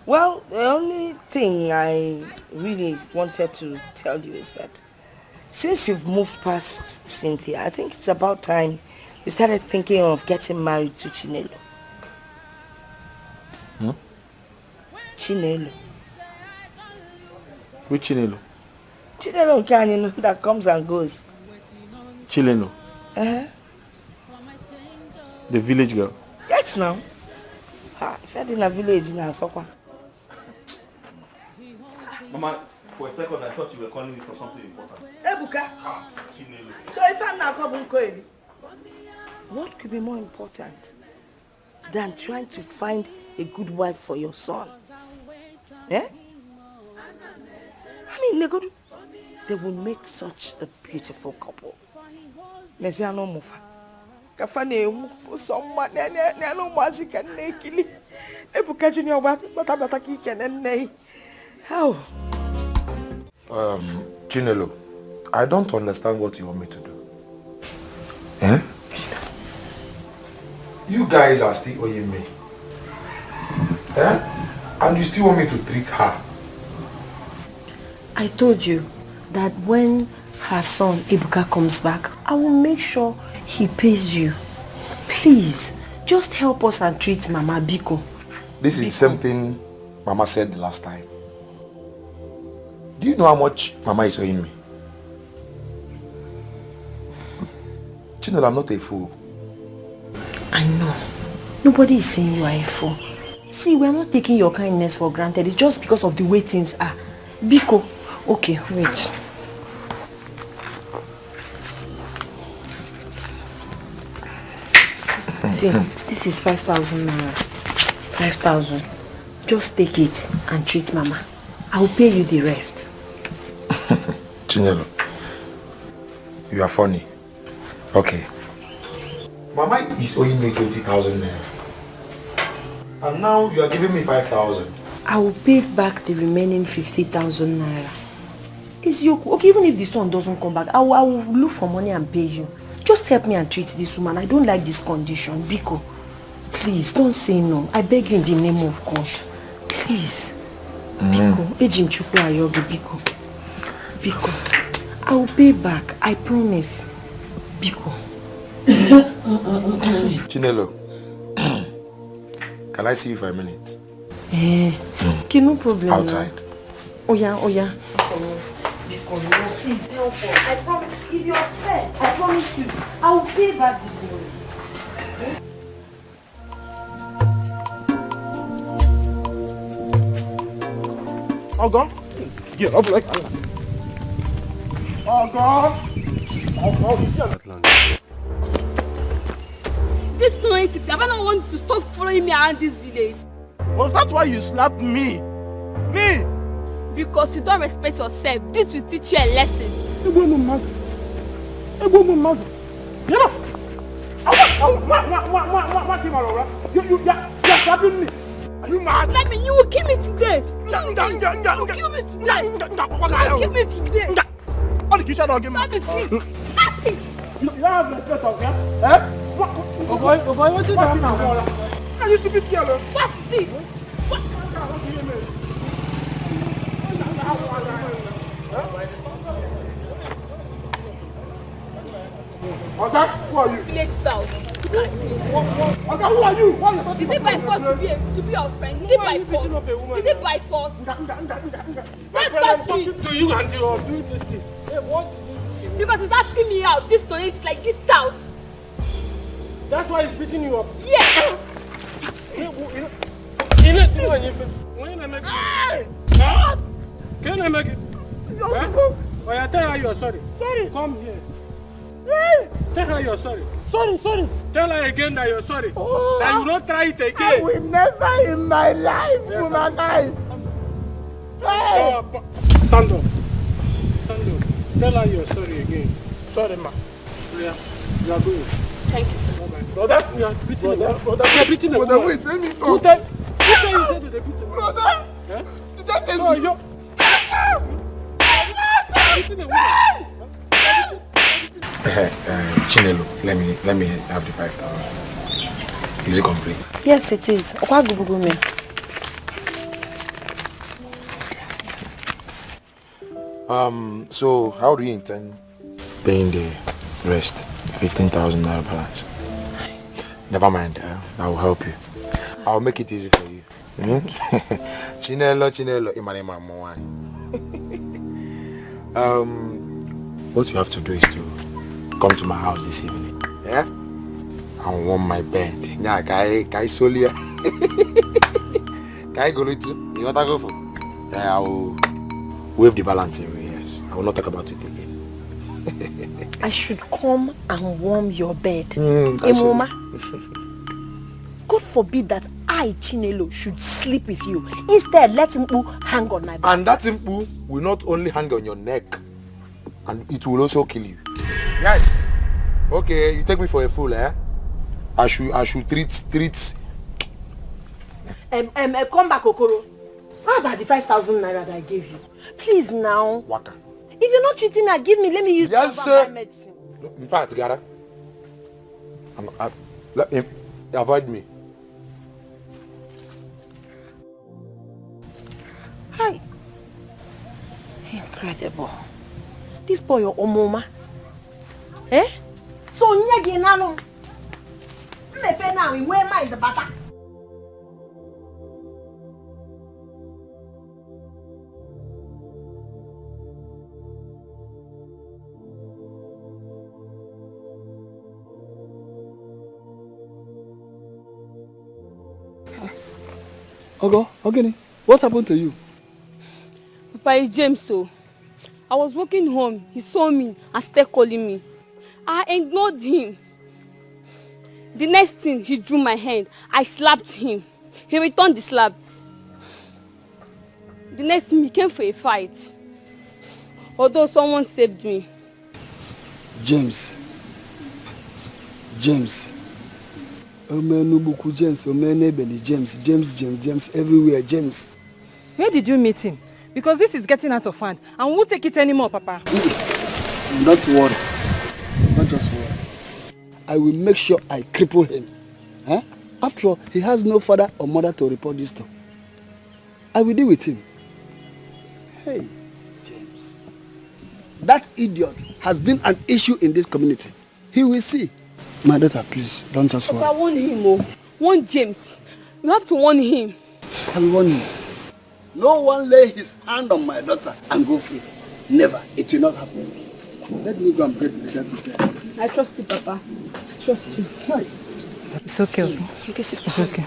Well, the only thing I really wanted to tell you is that since you've moved past Cynthia, I think it's about time you started thinking of getting married to Chinelo. Hmm? Chinelo. Which Chinelo? Chinelo Canyon that comes and goes. Chinelo? Uh-huh. The village girl? Yes, now. If you're in a village in Asokwa. Mama, for a second I thought you were calling me for something important. Ebuka. Chinelo. So if I'm not coming, what could be more important than trying to find a good wife for your son? Eh? I mean, they will make such a beautiful couple. Mesiano Mufa. Kafane someone no mazi can nekili. Ebuka Junior Batabata can nay. How? Chinelo, I don't understand what you want me to do. Eh? You guys are still owing me. Eh? And you still want me to treat her. I told you that when her son Ibuka comes back, I will make sure he pays you. Please, just help us and treat Mama Biko. This is the same thing Mama said the last time. Do you know how much Mama is owing me? Chinelo, I'm not a fool. I know. Nobody is saying you are a fool. See, we are not taking your kindness for granted. It's just because of the way things are. Biko. Okay, wait. See, this is 5,000 naira. 5,000. Just take it and treat Mama. I will pay you the rest. Chinelo, you are funny. Okay. Mama is owing me 20,000 naira. And now you are giving me 5,000. I will pay back the remaining 50,000 naira. It's your... Okay, even if the son doesn't come back, I will look for money and pay you. Just help me and treat this woman. I don't like this condition. Biko, please, don't say no. I beg you in the name of God. Please. Biko, Ejim Chukwu Ayobi, Biko. Biko, I will pay back. I promise. Biko. Chinelo, can I see you for a minute? Okay, no problem. Outside. Oh yeah. Biko, no, please help us. I promise. If you are fair, I promise you, I will pay back this money. Ogon? Yeah, I'll be like... Ogon! This noisy, I don't want to stop following me around this village. Was that why you slapped me? Me? Because you don't respect yourself. This will teach you a lesson. You're slapping me. Are you mad? Let me, you will kill me today. You will kill me today. You will kill me today. What did you say? Stop it. Stop it. You don't have respect of her? Eh? Oh boy, what did you do now? Are you stupid girl? What is it? What? Okay, who are you? Village spouse. Okay, who are you? Is it by force to be your friend? Is it by force? Is it by force? Don't touch me. To you and you are doing this thing. Hey, what did you do? Because he's asking me out. This tonight is like this out. That's why he's beating you up. Yes. Can I make it? Oh, yeah, tell her you're sorry. Sorry. Come here. Tell her you're sorry. Sorry. Tell her again that you're sorry. Oh, that you don't try it again. I will never in my life womanize. Hey. Stand up. Tell her you're sorry again. Sorry, ma. Yeah, you are good. Thank you. Brother, you are beating a woman. Brother, wait, let me talk. Who tell you said to the beating? Brother, did I tell you? You're beating a woman. Chinelo, let me have the 5,000. Is it complete? Yes, it is. Okay. So how do you intend paying the rest? 15,000 naira balance. Never mind, I will help you. I'll make it easy for you. Chinelo, Imanema Mwani. What you have to do is to come to my house this evening. Yeah? I'll warm my bed. Yeah, kai solia. Kai go to you want to go for? Yeah, I will waive the balance away, yes. I will not talk about it again. I should come and warm your bed. Emoma. God forbid that I, Chinelo, should sleep with you. Instead, let Mpu hang on my back. And that Mpu will not only hang on your neck, and it will also kill you. Yes. Okay, you take me for a fool, eh? I should treat. Come back, Okoro. How about the 5,000 naira that I gave you? Please now. Waka. If you're not treating her, give me. Let me use my medicine. In fact, Gara, avoid me. Hi. Incredible. This boy, your Omoma. Eh? So nyagi nalo. Mepe na we mind the butter. Ogini, what happened to you? Papa, it's James, so I was walking home. He saw me and started calling me. I ignored him. The next thing, he drew my hand. I slapped him. He returned the slap. The next thing, he came for a fight. Although someone saved me. James. Omenubuku James, Omenebeni James, everywhere James. Where did you meet him? Because this is getting out of hand and we won't take it anymore, Papa. Not worry. Not just worry. I will make sure I cripple him. Huh? After all, he has no father or mother to report this to. I will deal with him. Hey, James. That idiot has been an issue in this community. He will see. My daughter, please, don't just worry. Papa, warn him, oh. Warn James. You have to warn him. I will warn him. No one lay his hand on my daughter and go free. Never. It will not happen. Let me go and get myself prepared. I trust you, Papa. I trust you. Hi. It's okay, okay? Okay, sister. It's okay.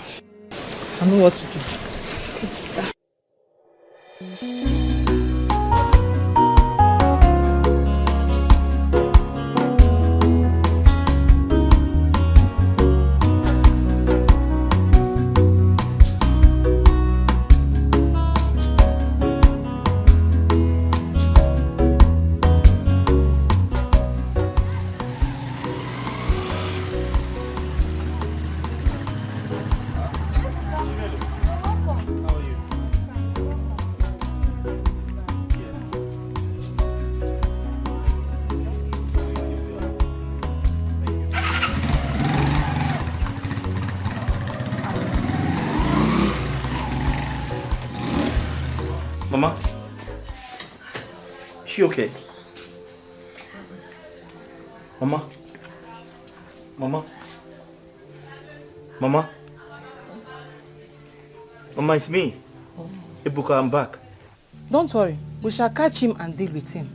I know what to do. Okay, sister. Mama? Is she okay? Mama? Mama? Mama? Mama, it's me. Ebuka, I'm back. Don't worry. We shall catch him and deal with him.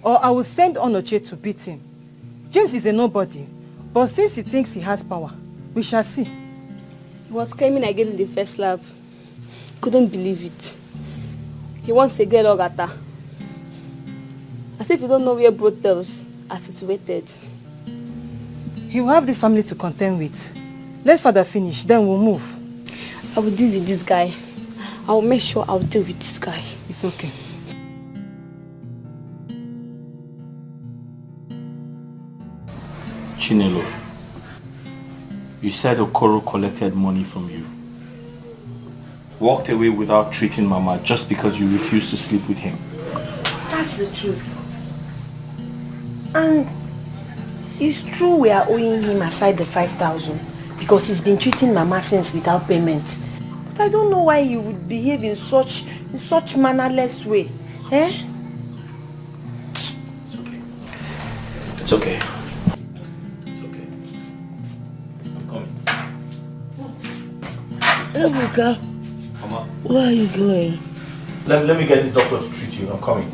Or I will send Onoche to beat him. James is a nobody. But since he thinks he has power, we shall see. He was claiming I gave him the first slap. Couldn't believe it. He wants a girl Ogata. As if you don't know where brothels are situated. He will have this family to contend with. Let's father finish, then we'll move. I will deal with this guy. I will make sure I will deal with this guy. It's okay. Chinelo, you said Okoro collected money from you. Walked away without treating Mama just because you refused to sleep with him. That's the truth. And it's true we are owing him aside the 5,000 because he's been treating Mama since without payment. But I don't know why he would behave in such mannerless way. Eh? It's okay. It's okay. It's okay. I'm coming. Ebuka, Mama, where are you going? let me get the doctor to treat you. I'm coming.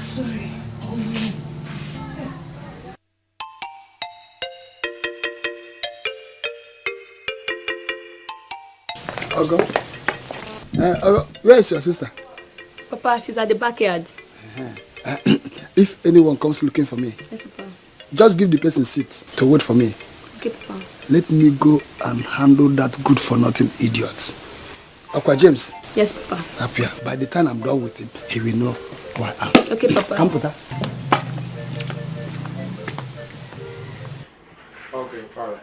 Sorry. Ogo. Where is your sister? Papa, she's at the backyard. If anyone comes looking for me, Yes, Papa. just give the person seat to wait for me. Okay, Papa. Let me go and handle that good-for-nothing idiot. Aqua James. Yes, Papa. Apia. By the time I'm done with him, he will know who I am. Okay, Papa. Come, Puta. Okay, all right.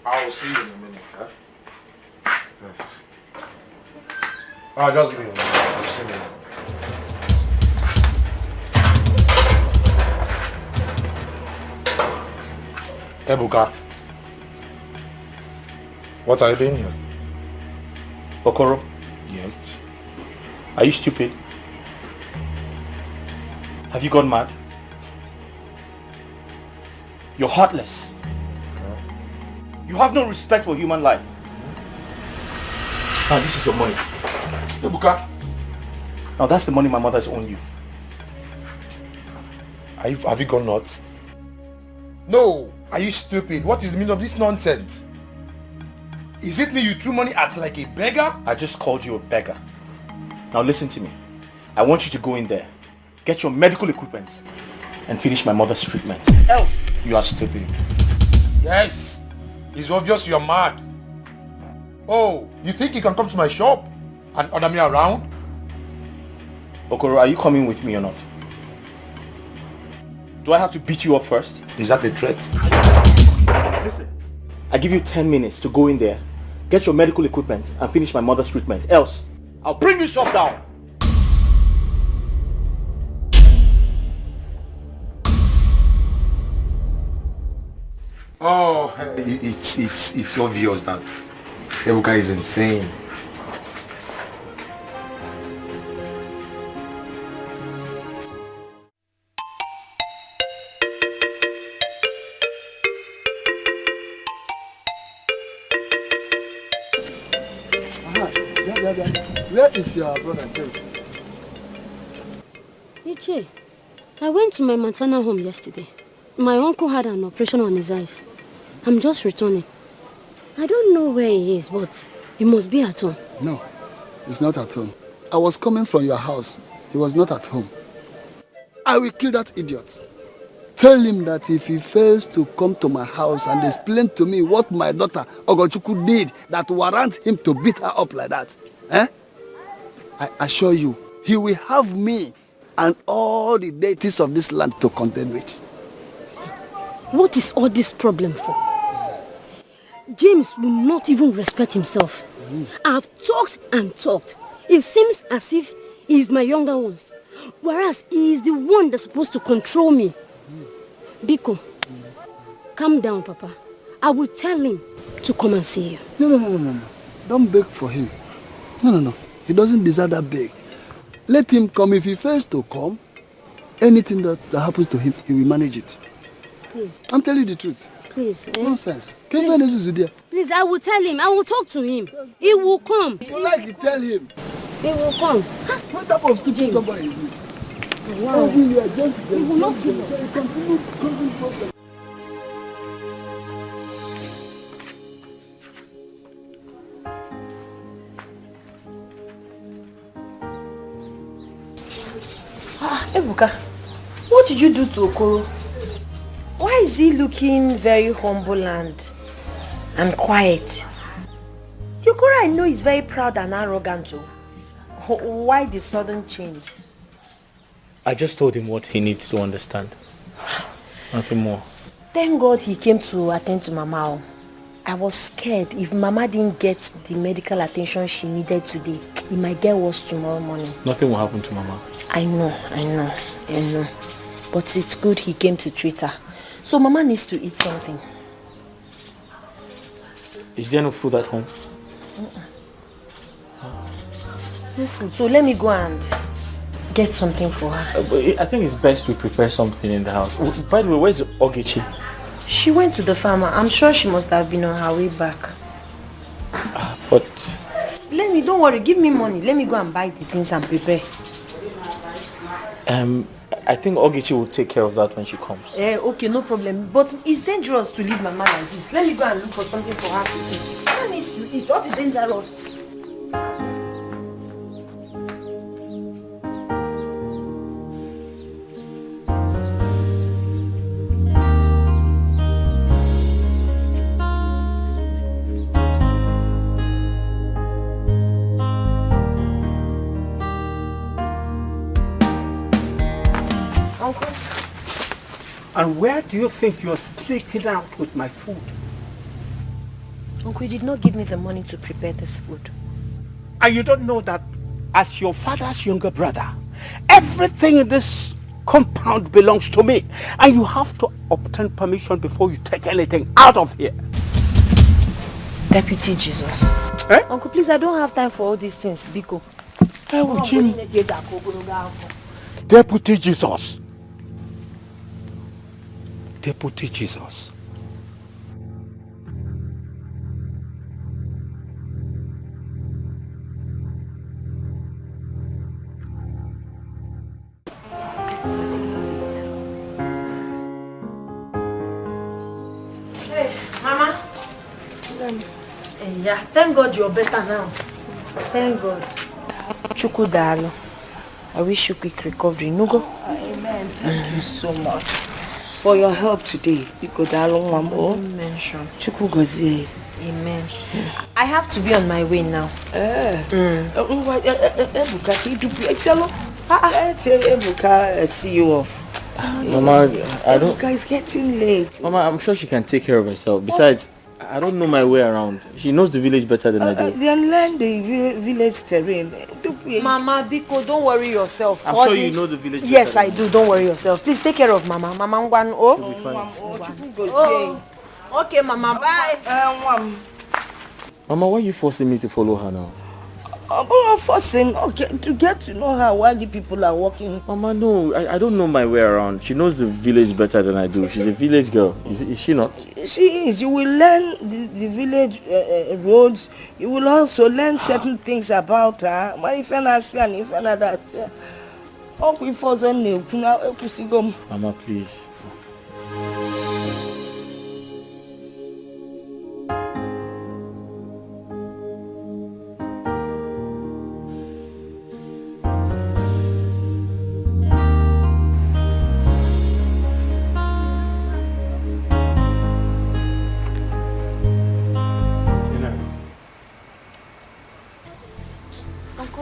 I'll see you in a minute, huh? Just give me a minute. I'll see you. Ebuka, what are you doing here? Okoro, Yes. are you stupid? Have you gone mad? You're heartless. You have no respect for human life. Now this is your money. Ebuka. Now that's the money my mother's owed you. Have you gone nuts? No! Are you stupid? What is the meaning of this nonsense? Is it me you threw money at like a beggar? I just called you a beggar. Now listen to me. I want you to go in there, get your medical equipment, and finish my mother's treatment. Else, you are stupid. Yes! It's obvious you're mad. Oh, you think you can come to my shop and order me around? Okoro, are you coming with me or not? Do I have to beat you up first? Is that a threat? Listen, I give you 10 minutes to go in there, get your medical equipment, and finish my mother's treatment. Else, I'll bring this shop down. Oh, it's obvious that Ebuka is insane. Where is your brother James? Iche, I went to my maternal home yesterday. My uncle had an operation on his eyes. I'm just returning. I don't know where he is, but he must be at home. No, he's not at home. I was coming from your house. He was not at home. I will kill that idiot. Tell him that if he fails to come to my house and explain to me what my daughter Okonkwo did that warrants him to beat her up like that, I assure you, he will have me and all the deities of this land to contend with. What is all this problem for? James will not even respect himself. I've talked and talked. It seems as if he is my younger ones, whereas he is the one that's supposed to control me. Biko, calm down, Papa. I will tell him to come and see you. No. Don't beg for him. No. He doesn't deserve that beg. Let him come. If he fails to come, anything that happens to him, he will manage it. Please. I'm telling you the truth. Please. Nonsense. Please, I will tell him. I will talk to him. He will come. If you like it, tell him. He will come. What type of stupid somebody is this? Wow. He will not kill us. Ebuka, what did you do to Okoro? Why is he looking very humble and quiet? The Okoro I know is very proud and arrogant too. Why the sudden change? I just told him what he needs to understand. Nothing more. Thank God he came to attend to Mama. I was scared if Mama didn't get the medical attention she needed today, it might get worse tomorrow morning. Nothing will happen to Mama. I know. But it's good he came to treat her. So Mama needs to eat something. Is there no food at home? No food. So let me go and get something for her. I think it's best we prepare something in the house. By the way, where's Ogechi? She went to the farmer. I'm sure she must have been on her way back. But... Don't worry, give me money. Let me go and buy the things and prepare. I think Ogechi will take care of that when she comes. Okay, no problem. But it's dangerous to leave Mama like this. Let me go and look for something for her to eat. Mama needs to eat. What is dangerous? And where do you think you're sneaking out with my food? Uncle, you did not give me the money to prepare this food. And you don't know that as your father's younger brother, everything in this compound belongs to me. And you have to obtain permission before you take anything out of here. Deputy Jesus. Eh? Uncle, please, I don't have time for all these things, Biko. Oh, Jim. Deputy Jesus. Deputy Jesus. Hey, Mama. Yeah, thank God you're better now. Thank God. Chukudalo. I wish you quick recovery, Nugo. Amen. Thank you so much for your help today. Mention. Chukugozie. Amen. I have to be on my way now. Ebuka, see you off. Mama, I don't... Ebuka is getting late. Mama, I'm sure she can take care of herself. Besides, I don't know my way around. She knows the village better than I do. Then learn the village terrain. Mama, Biko, don't worry yourself. I'm sure you know the village better. Yes, I do. Don't worry yourself. Please take care of Mama. Mama, She'll be fine. Okay, Mama, bye. Mama, why are you forcing me to follow her now? I'm forcing to get to know her while the people are walking. Mama, no, I don't know my way around. She knows the village better than I do. She's a village girl. Is she not? She is. You will learn the village roads. You will also learn certain things about her. Mama, please.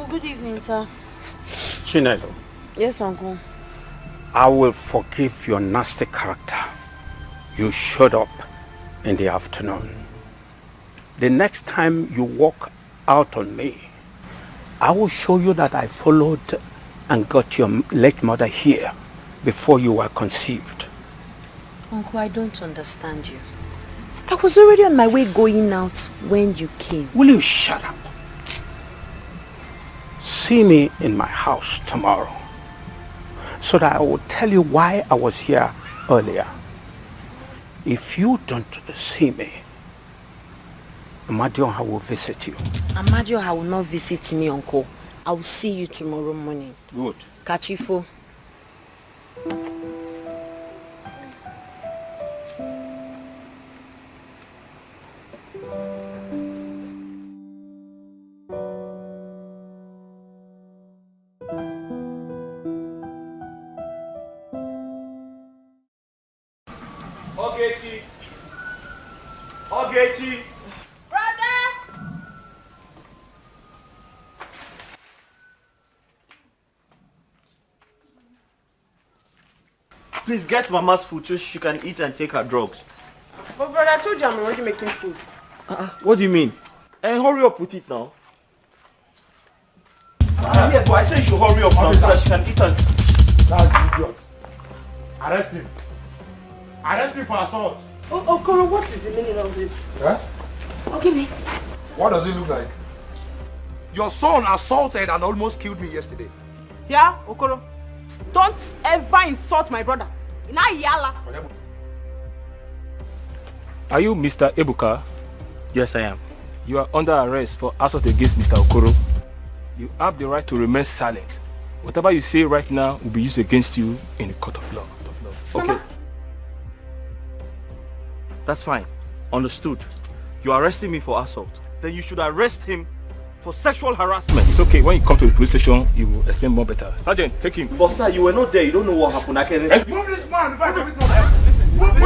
Good evening, sir. Chinelo. Yes, Uncle. I will forgive your nasty character. You showed up in the afternoon. The next time you walk out on me, I will show you that I followed and got your late mother here before you were conceived. Uncle, I don't understand you. I was already on my way going out when you came. Will you shut up? See me in my house tomorrow so that I will tell you why I was here earlier. If you don't see me, Amadioha will visit you. Amadioha will not visit me, Uncle. I will see you tomorrow morning. Good. Kachifo. Ogechi. Brother! Please get Mama's food so she can eat and take her drugs. But brother, I told you I'm already making food. What do you mean? Hurry up with it now. Yeah, but I said you should hurry up now so that she can eat and... That's idiot. Arrest him. Arrest him for assault. Oh, Okoro, what is the meaning of this? Huh? Okay, me. What does it look like? Your son assaulted and almost killed me yesterday. Yeah, Okoro. Don't ever insult my brother. Are you Mr. Ebuka? Yes, I am. You are under arrest for assault against Mr. Okoro. You have the right to remain silent. Whatever you say right now will be used against you in the court of law. Okay. That's fine. Understood. You're arresting me for assault. Then you should arrest him for sexual harassment. It's okay. When you come to the police station, you will explain more better. Sergeant, take him. But sir, you were not there. You don't know what happened. I can... Move this man if I can with no listen. Move it.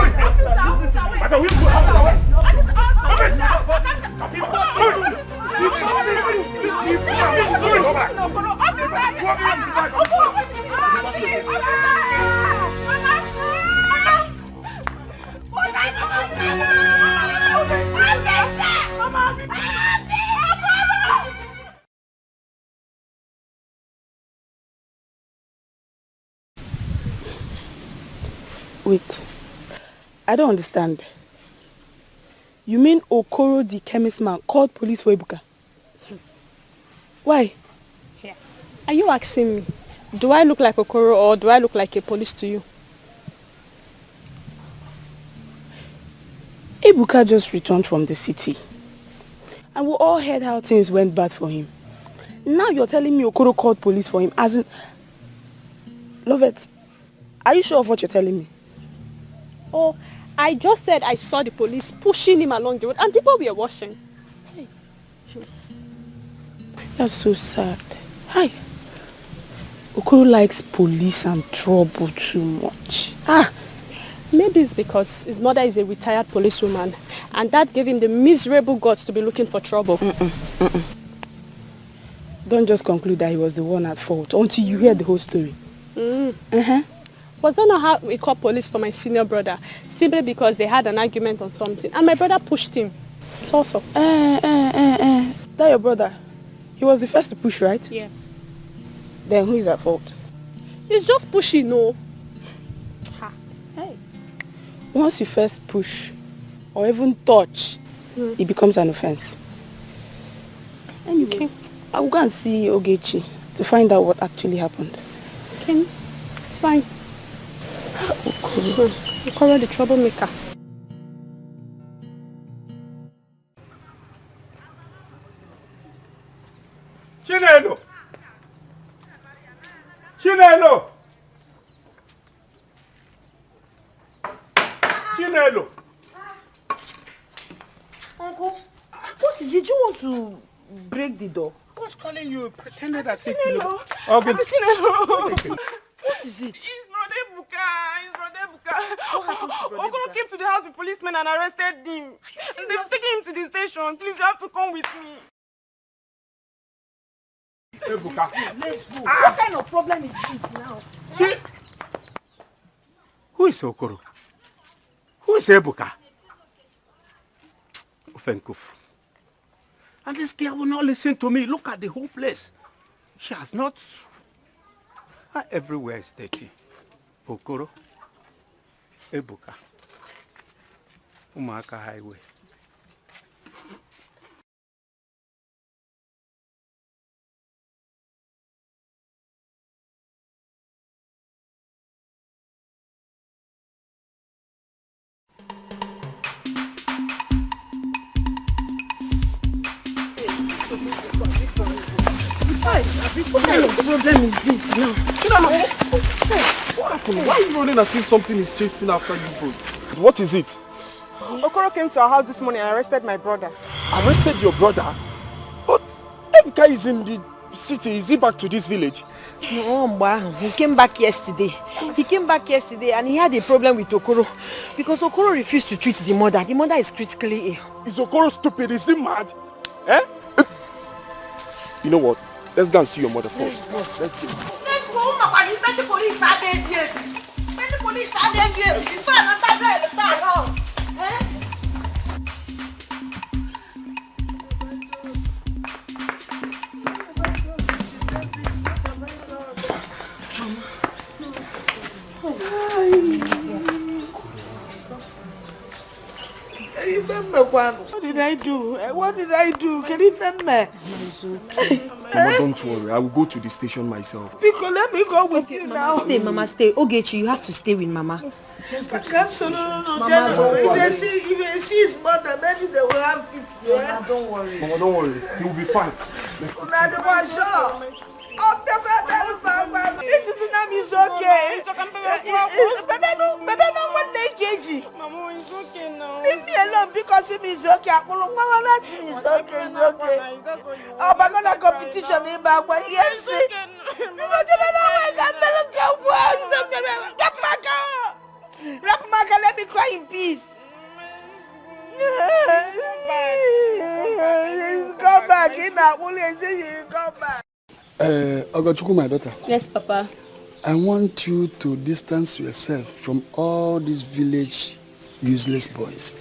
Wait, I don't understand. You mean Okoro the chemist man called police for Ebuka? Why? Yeah. Are you asking me? Do I look like Okoro or do I look like a police to you? Ebuka just returned from the city. And we all heard how things went bad for him. Now you're telling me Okoro called police for him, as in... Lovett, are you sure of what you're telling me? Oh, I just said I saw the police pushing him along the road and people were watching. Hey. That's so sad. Hi. Okoro likes police and trouble too much. Maybe it's because his mother is a retired policewoman and that gave him the miserable guts to be looking for trouble. Don't just conclude that he was the one at fault until you hear the whole story. Was that not how we called police for my senior brother? Simply because they had an argument on something and my brother pushed him. It's also. That your brother? He was the first to push, right? Yes. Then who is at fault? He's just pushing, no. Hey. Once you first push or even touch, it becomes an offense. Anyway, I will go and see Ogechi to find out what actually happened. Okay, it's fine. Okoro the troublemaker. Chinelo! Chinelo! Chinelo! Uncle, what is it? You want to break the door? Who's calling you? Pretended as if Chinelo. you know. Okay. Chinelo. What is it? It's not Ebuka. It's not Ebuka. Okoro came to the house with policemen and arrested him. They've taken him to the station. Please, you have to come with me. Ebuka. Let's go. What kind of problem is this now? See? Who is Okoro? Who is Ebuka? Okonkwo. And this girl will not listen to me. Look at the whole place. She has not... Everywhere is dirty. Okoro. Ebuka. Umaka Highway. What kind of problem is this now? What happened? Why are you running as if something is chasing after you both? What is it? Okoro came to our house this morning and arrested my brother. Arrested your brother? But Ebuka is in the city. Is he back to this village? No, he came back yesterday. And he had a problem with Okoro because Okoro refused to treat the mother. The mother is critically ill. Is Okoro stupid? Is he mad? Eh? You know what? Let's go and see your mother first. Let's go. Let's go, Mama. When the police are there, before another day, let's start. What did I do? Can you defend me? Mama, don't worry. I will go to the station myself. Because let me go with you now. Mama, stay. Ogechi, you have to stay with Mama. I can't If they see his mother, maybe they will have it. Yeah? Mama, don't worry. Mama, don't worry. He will be fine. This is okay. Baby, no one day, KG. Mama, it's okay now. Leave me alone because it is okay. It's okay. Oh, but not a competition in back when yes. Because you don't know Rapmaka, let me cry in peace. Come back in that will say you come back. Ogochukwu, my daughter. Yes, Papa. I want you to distance yourself from all these village useless boys.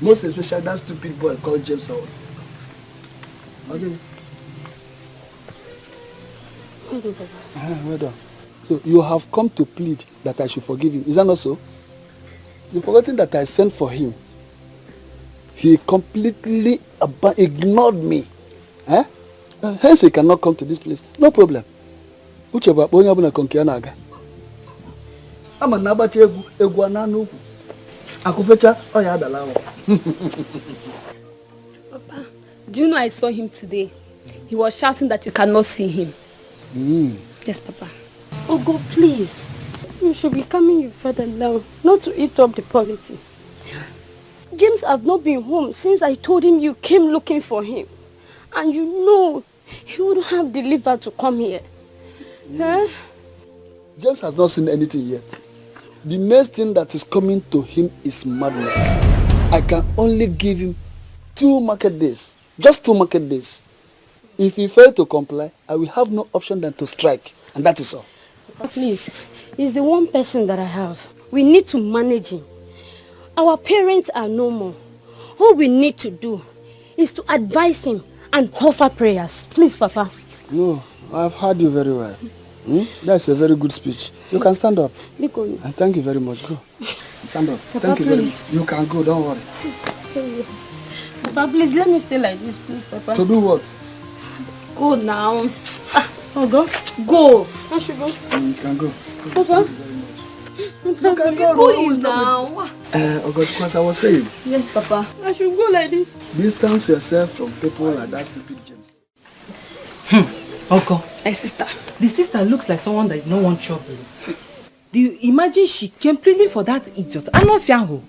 Most especially that stupid boy called James Howard. Okay. Well done. So you have come to plead that I should forgive him. Is that not so? You've forgotten that I sent for him. He completely ignored me. Eh? Hence he cannot come to this place. No problem. Ucheba bonya buna konkianaga. Ama nabati egwu ananu. Akufecha, oh yeah, the law. Papa, do you know I saw him today? He was shouting that you cannot see him. Yes, Papa. Oh God, please. You should be calming your father down, not to eat up the policy. James have not been home since I told him you came looking for him. And you know, he wouldn't have the liver to come here. Huh? James has not seen anything yet. The next thing that is coming to him is madness. I can only give him 2 market days. Just 2 market days. If he fails to comply, I will have no option than to strike. And that is all. Please, he's the one person that I have. We need to manage him. Our parents are no more. All we need to do is to advise him and offer prayers. Please, Papa. No, I've heard you very well. That's a very good speech. You can stand up. And thank you very much. Go. Stand up. Papa, thank you very please. much. You can go, don't worry. Papa, please let me stay like this, please, Papa. To do what? Go now. Oh, go. Go. I should go. You can go. Papa. You can go. Go in now. Oh God, because I was saying. Yes, Papa. I should go like this. Distance yourself from people like that stupid James. Uncle. My sister. The sister looks like someone that is no one trouble. Do you imagine she came pleading for that idiot? I'm not Fiango.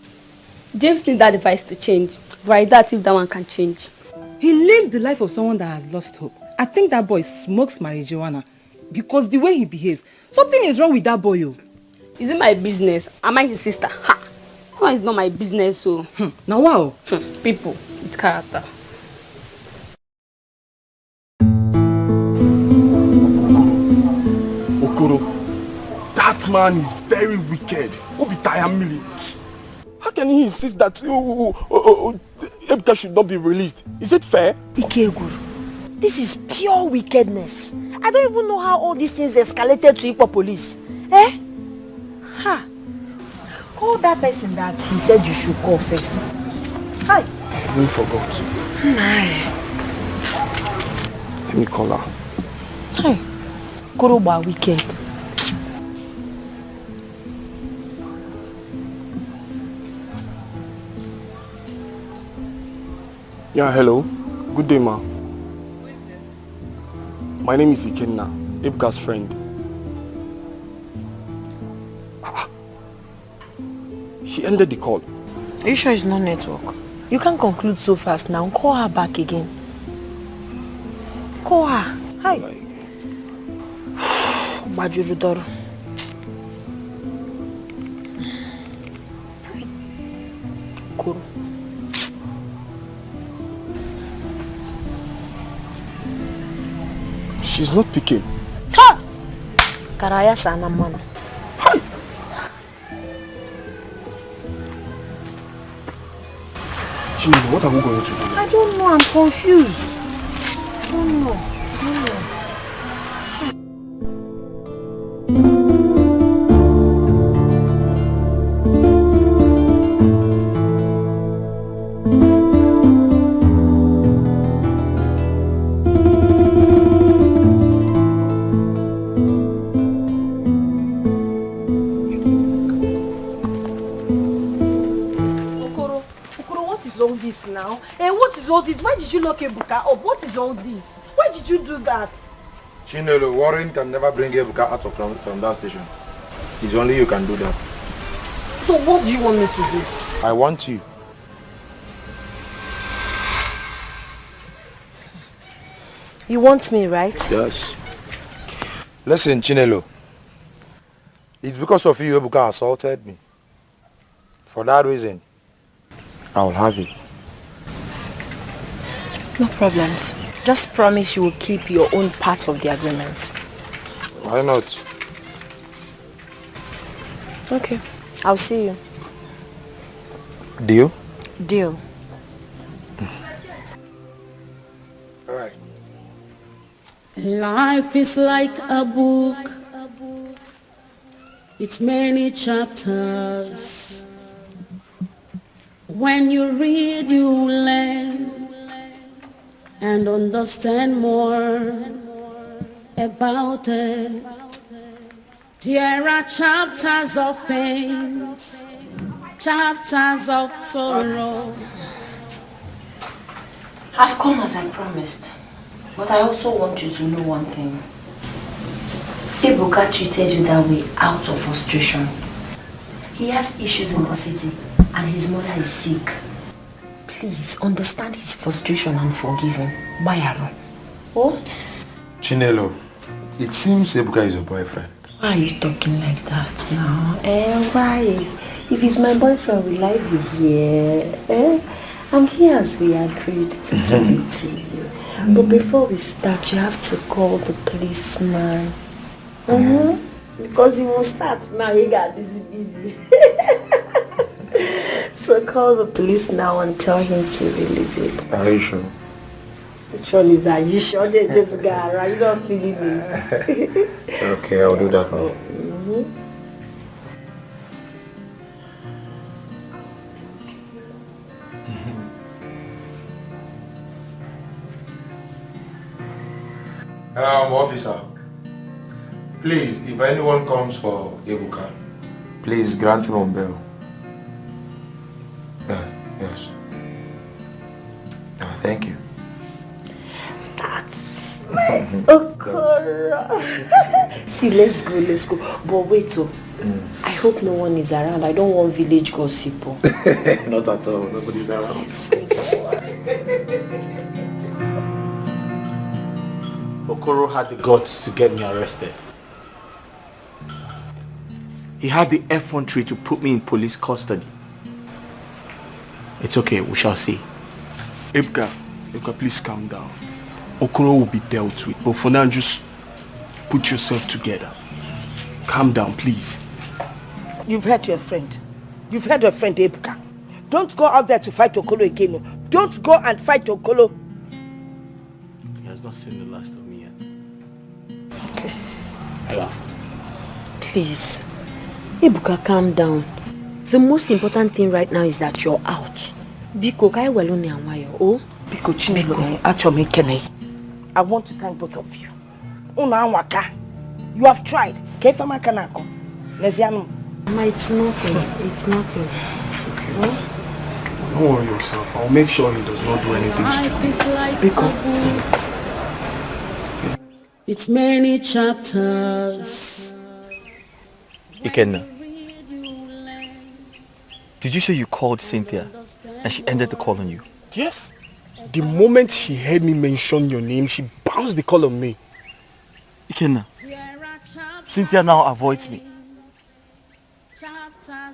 James needs that device to change. But I doubt if that one can change. He lives the life of someone that has lost hope. I think that boy smokes marijuana because the way he behaves. Something is wrong with that boy. Oh. Is it my business? Am I his sister? Ha! No, it's not my business. So. Now wow. People with character. Okoro, that man is very wicked. Obitayamili. How can he insist that Ebuka should not be released? Is it fair? Ikeguru, this is pure wickedness. I don't even know how all these things escalated to Ikpo police. Eh? Ha! Call that person that he said you should call first. Hi. I even forgot. Let me call her. Hi. Koroba wicked. Yeah, hello. Good day, ma. My name is Ikenna, Ebuka's friend. She ended the call. Are you sure it's not network? You can't conclude so fast now. Call her back again. Call her. Hi. Bajurudoro. Kuru. She's not picking. Ha! Karaya sana mana. Hi. Chino, what are we going to do? I don't know. I'm confused. I don't know. Now, and what is all this? Why did you lock Ebuka up? What is all this? Why did you do that? Chinelo, Warren can never bring Ebuka out from that station. It's only you can do that. So what do you want me to do? I want you. You want me, right? Yes. Listen, Chinelo. It's because of you Ebuka assaulted me. For that reason, I will have it. No problems. Just promise you will keep your own part of the agreement. Why not? Okay. I'll see you. Deal? Deal. All right. Life is like a book. It's many chapters. When you read, you learn and understand more about it. There are chapters of pains, chapters of sorrow. I've come as I promised, but I also want you to know one thing. Ebuka treated you that way out of frustration. He has issues in the city and his mother is sick. Please understand his frustration and forgive him. Bayaro. Oh? Chinelo, it seems Ebuka is your boyfriend. Why are you talking like that now? Why? If he's my boyfriend, will I be here? I'm here as we agreed to give it to you. But before we start, you have to call the policeman. Because he will start now, he got busy. So call the police now and tell him to release it. Are you sure? Which one is are you sure? They just got around. You're not feeling it. Okay, I'll do that now. Officer, please, if anyone comes for Ebuka, please grant him on bail. Yes. Thank you. That's my Okoro. See, let's go. But wait, I hope no one is around. I don't want village gossip. Not at all. Nobody's around. Okoro had the guts to get me arrested. He had the effrontery to put me in police custody. It's okay, we shall see. Ebuka, please calm down. Okoro will be dealt with, but for now, just put yourself together. Calm down, please. You've heard your friend. You've heard your friend Ebuka. Don't go out there to fight Okoro again. Don't go and fight Okoro. He has not seen the last of me yet. Okay. Ella. Please. Ebuka, calm down. The most important thing right now is that you're out. Biko, kai welone anwayo. Oh? Biko, Chinelo, Achome Kene. I want to thank both of you. Una anwaka. You have tried. Kefama kanako. Neziano. Ma, it's nothing. It's nothing. It's okay. Don't worry yourself. I'll make sure he does not do anything stupid. Biko. It's many chapters. Ikenna, did you say you called Cynthia and she ended the call on you? Yes. The moment she heard me mention your name, she bounced the call on me. Ikenna, Cynthia now avoids me.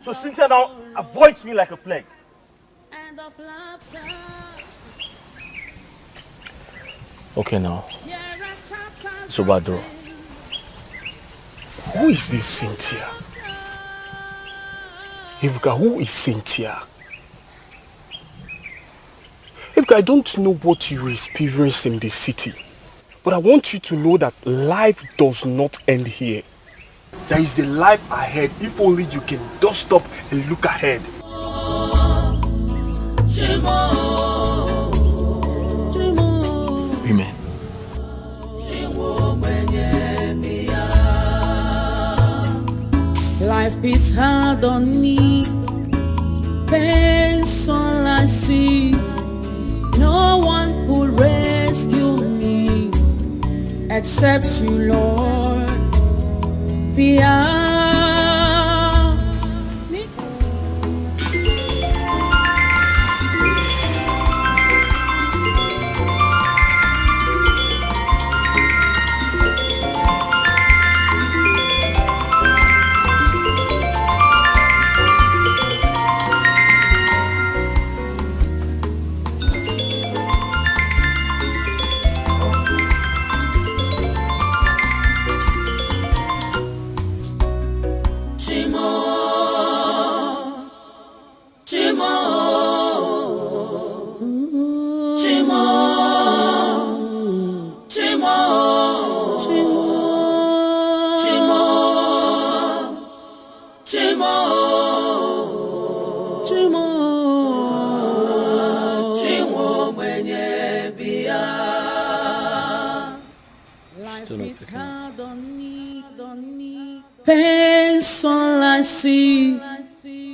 So Cynthia now avoids me like a plague. Okay now. Sobado. Who is this Cynthia? Ebuka, who is Cynthia? Ebuka, I don't know what you experience in the city, but I want you to know that life does not end here. There is a life ahead if only you can dust up and look ahead. Women. Life is hard on me, pain's all I see. No one will rescue me except you, Lord. Beyond pain's all I see.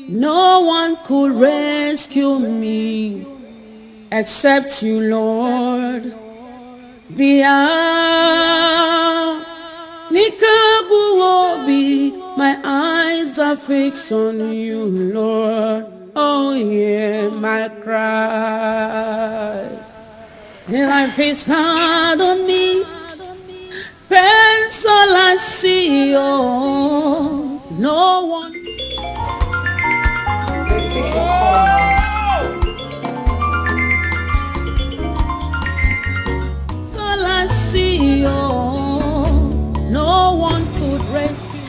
No one could rescue me except you, Lord. Bia Nikabuobi, my eyes are fixed on you, Lord. Oh yeah, my cry. Life is hard on me. Pain's all I see. Oh, no one. All I see. Oh, no one could rescue.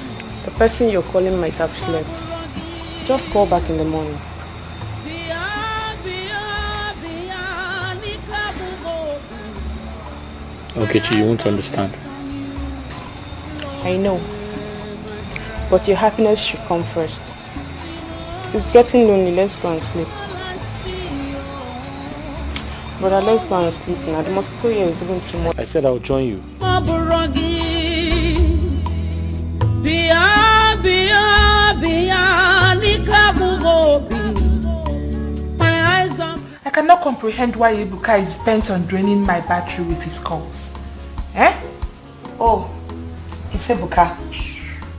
The person you're calling might have slept. Just call back in the morning. Okay, you won't understand. I know. But your happiness should come first. It's getting lonely. Let's go and sleep. Brother, let's go and sleep now. The mosquito here is even too much. I said I'll join you. I cannot comprehend why Ebuka is bent on draining my battery with his calls. Eh? Oh, it's Ebuka.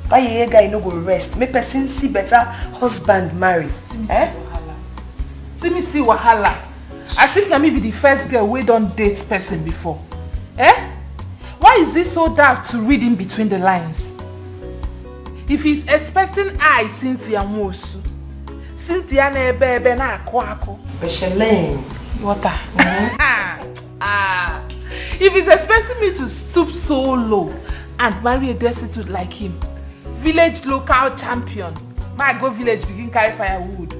Why you guy no go rest? Make person see better husband marry. See me see wahala. As if na me be the first girl we don't date person before. Eh? Why is he so daft to read in between the lines? If he's expecting I, Cynthia Mosu, Cynthia na ebe na ako. Bechelin. Water. If he's expecting me to stoop so low and marry a destitute like him, village local champion, my go village begin carry firewood.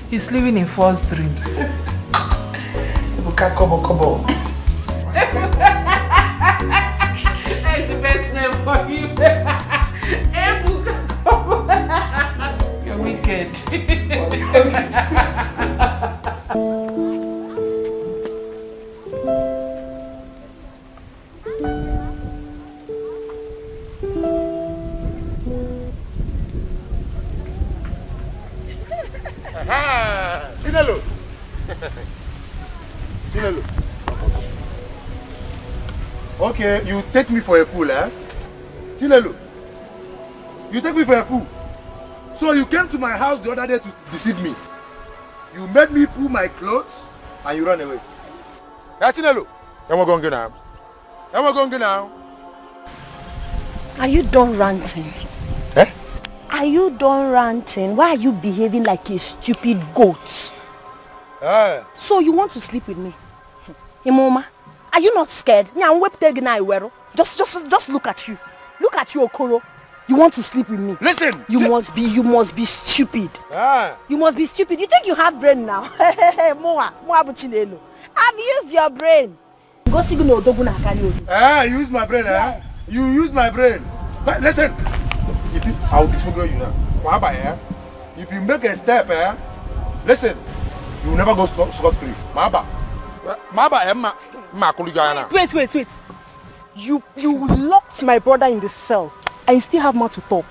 He's living in false dreams. Ebuka Kobo. That's the best name for you. Ebuka Kobo. You're wicked. Chinelo. Chinelo. Okay, you take me for a fool, eh? Chinelo. You take me for a fool. So you came to my house the other day to deceive me. You made me pull my clothes and you ran away. Yeah, Chinelo. Then we're going now. Are you done ranting? Eh? Are you done ranting? Why are you behaving like a stupid goat? So you want to sleep with me? Imoma, are you not scared? Just look at you. Look at you, Okoro. You want to sleep with me? Listen! You must be stupid. You must be stupid. You think you have brain now? Moa Buchinelo. I've used your brain. Go signal Doguna Kanyo. You use my brain, yes. You use my brain. But listen, I will disfigure you now. If you make a step, listen, you will never go scot-free. Wait. You locked my brother in the cell and you still have mouth to talk.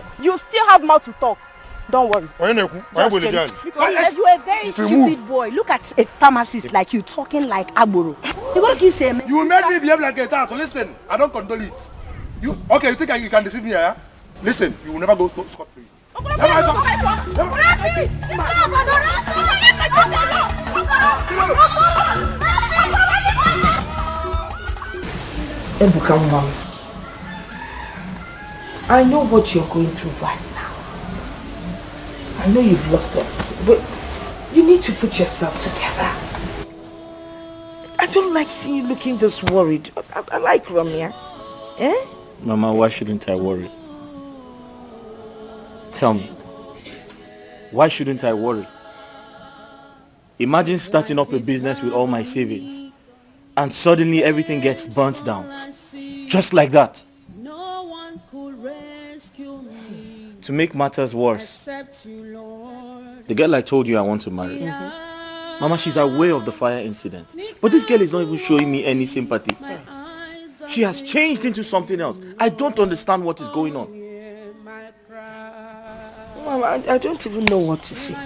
Don't worry. Because you're a very stupid boy. Look at a pharmacist like you talking like Aburo. You gotta kiss him. You made me behave like a tat. Listen, I don't condole it. You think you can deceive me, eh? Listen, you will never go scot-free. Ebuka Mom, I know what you're going through right now. I know you've lost everything, but you need to put yourself together. I don't like seeing you looking this worried. I like Ramya. Eh? Mama, why shouldn't I worry? Tell me, why shouldn't I worry? Imagine starting up a business with all my savings and suddenly everything gets burnt down. Just like that. To make matters worse, the girl I told you I want to marry, Mama, she's aware of the fire incident. But this girl is not even showing me any sympathy. She has changed into something else. I don't understand what is going on. Mom, I don't even know what to say.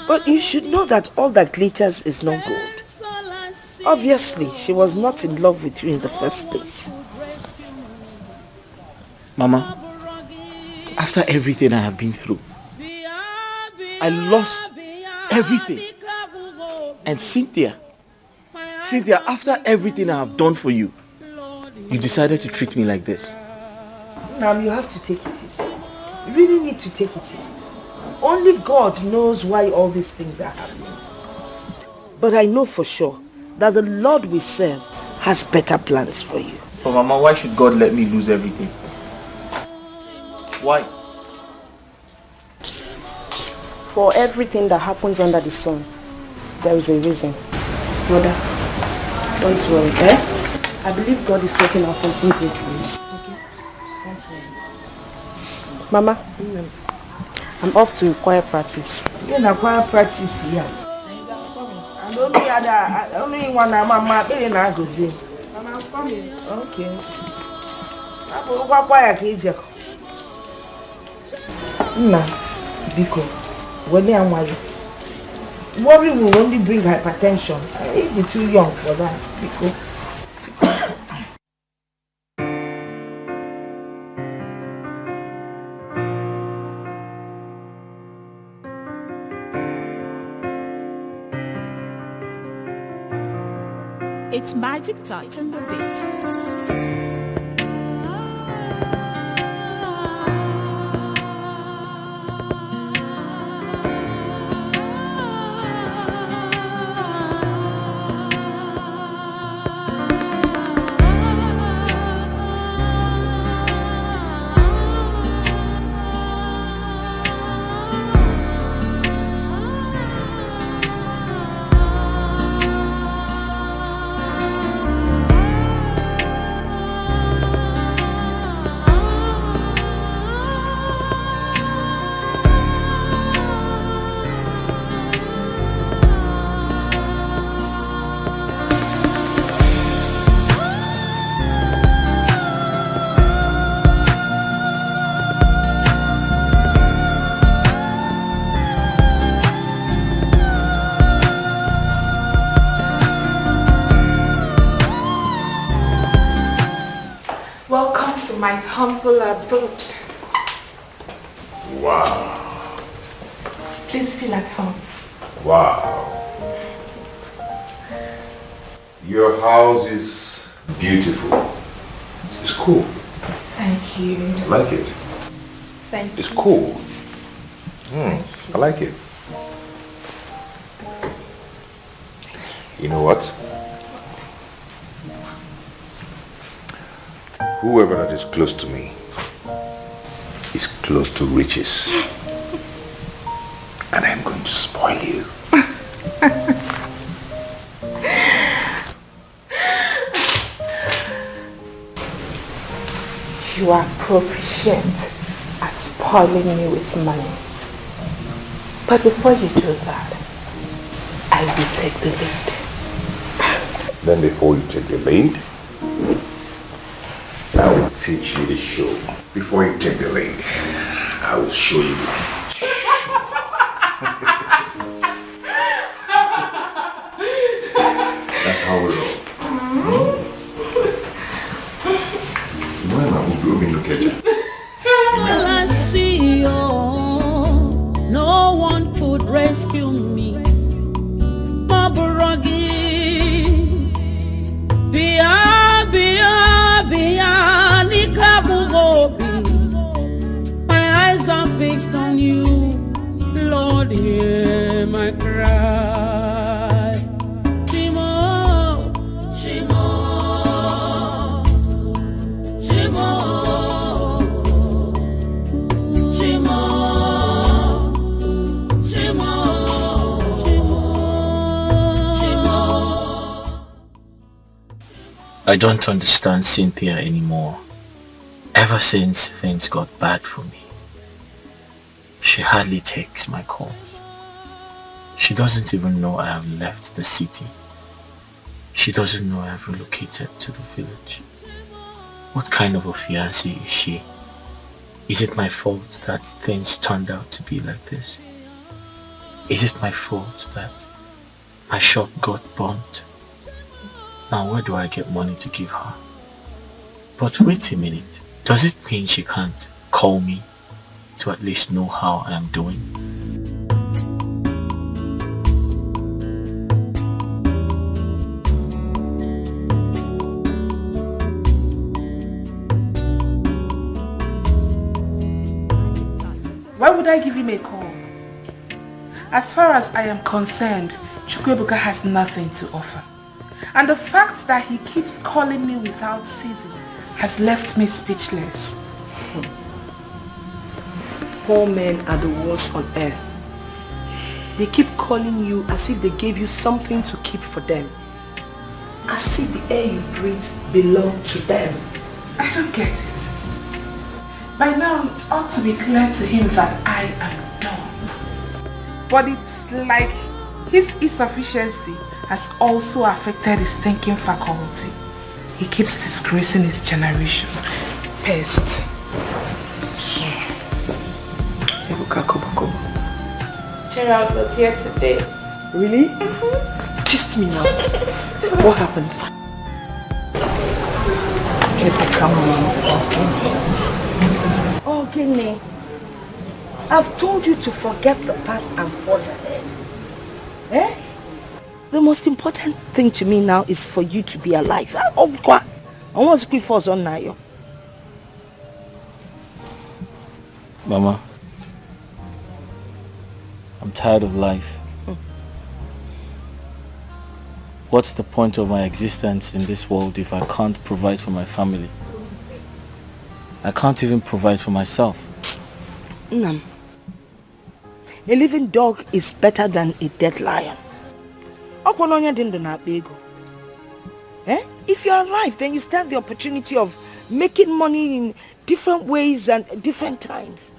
But you should know that all that glitters is not gold. Obviously, she was not in love with you in the first place. Mama, after everything I have been through, I lost everything. And Cynthia, after everything I have done for you, you decided to treat me like this. Now you have to take it easy. You really need to take it easy. Only God knows why all these things are happening. But I know for sure that the Lord we serve has better plans for you. But Mama, why should God let me lose everything? Why? For everything that happens under the sun, there is a reason. Mother, don't worry, eh? I believe God is working on something great for you. Okay? Don't worry. Mama, I'm off to choir practice. You're in a choir practice here. And only one Mama, very not go see. Mama, I'm coming. Okay. I'm going to choir KJ. Nah, Biko, when they are worried. Worry will only bring hypertension. If you're too young for that, Biko. It's magic touch on the beat. Welcome to my humble abode. Wow. Please feel at home. Wow. Your house is beautiful. It's cool. Thank you. I like it. Thank you. It's cool. I like it. You know what? Whoever that is close to me is close to riches. And I'm going to spoil you. You are proficient at spoiling me with money. But before you do that, I will take the lead. Then before you take the lead, I will teach you the show. Before you take the lead, I will show you. That's how we roll. All I see, no one could rescue me. Maburogi, Bia, Nikabugobi. My eyes are fixed on you, Lord, hear my cry. Shimo, Shimo, Shimo. I don't understand Cynthia anymore. Ever since things got bad for me, she hardly takes my call. She doesn't even know I have left the city. She doesn't know I have relocated to the village. What kind of a fiancé is she? Is it my fault that things turned out to be like this? Is it my fault that my shop got burnt? Now where do I get money to give her? But wait a minute. Does it mean she can't call me to at least know how I am doing? Why would I give him a call? As far as I am concerned, Chukwuebuka has nothing to offer. And the fact that he keeps calling me without ceasing has left me speechless. Poor men are the worst on earth. They keep calling you as if they gave you something to keep for them. As if the air you breathe belonged to them. I don't get it. By now it ought to be clear to him that I am done. But it's like his insufficiency has also affected his thinking faculty. He keeps disgracing his generation. Pest. Gerald was here today. Really? Just me now. What happened? Oh, Gini. I've told you to forget the past and forge ahead. Eh? The most important thing to me now is for you to be alive. I want to speak for us on now. Mama, I'm tired of life. What's the point of my existence in this world if I can't provide for my family? I can't even provide for myself. Nam, a living dog is better than a dead lion. If you're alive, then you stand the opportunity of making money in different ways and different times.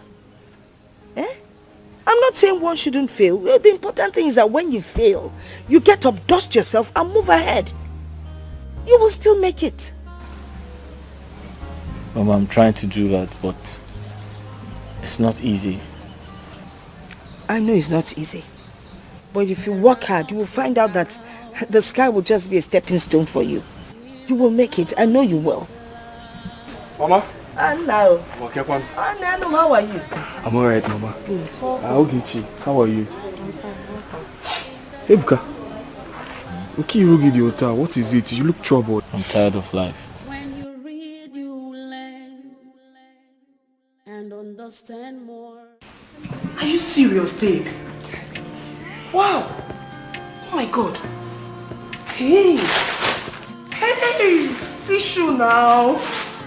I'm not saying one shouldn't fail. The important thing is that when you fail, you get up, dust yourself and move ahead. You will still make it. Mama, I'm trying to do that, but it's not easy. I know it's not easy. But if you work hard, you will find out that the sky will just be a stepping stone for you. You will make it. I know you will. Mama? Hello. How are you? I'm alright, Mama. Good. Ogechi, how are you? Ebuka. Okay, Rugi the hotel. What is it? You look troubled. I'm tired of life. When you read, you learn and understand more. Are you serious, babe? Wow. Oh my God. Hey. Hey. See shoe now.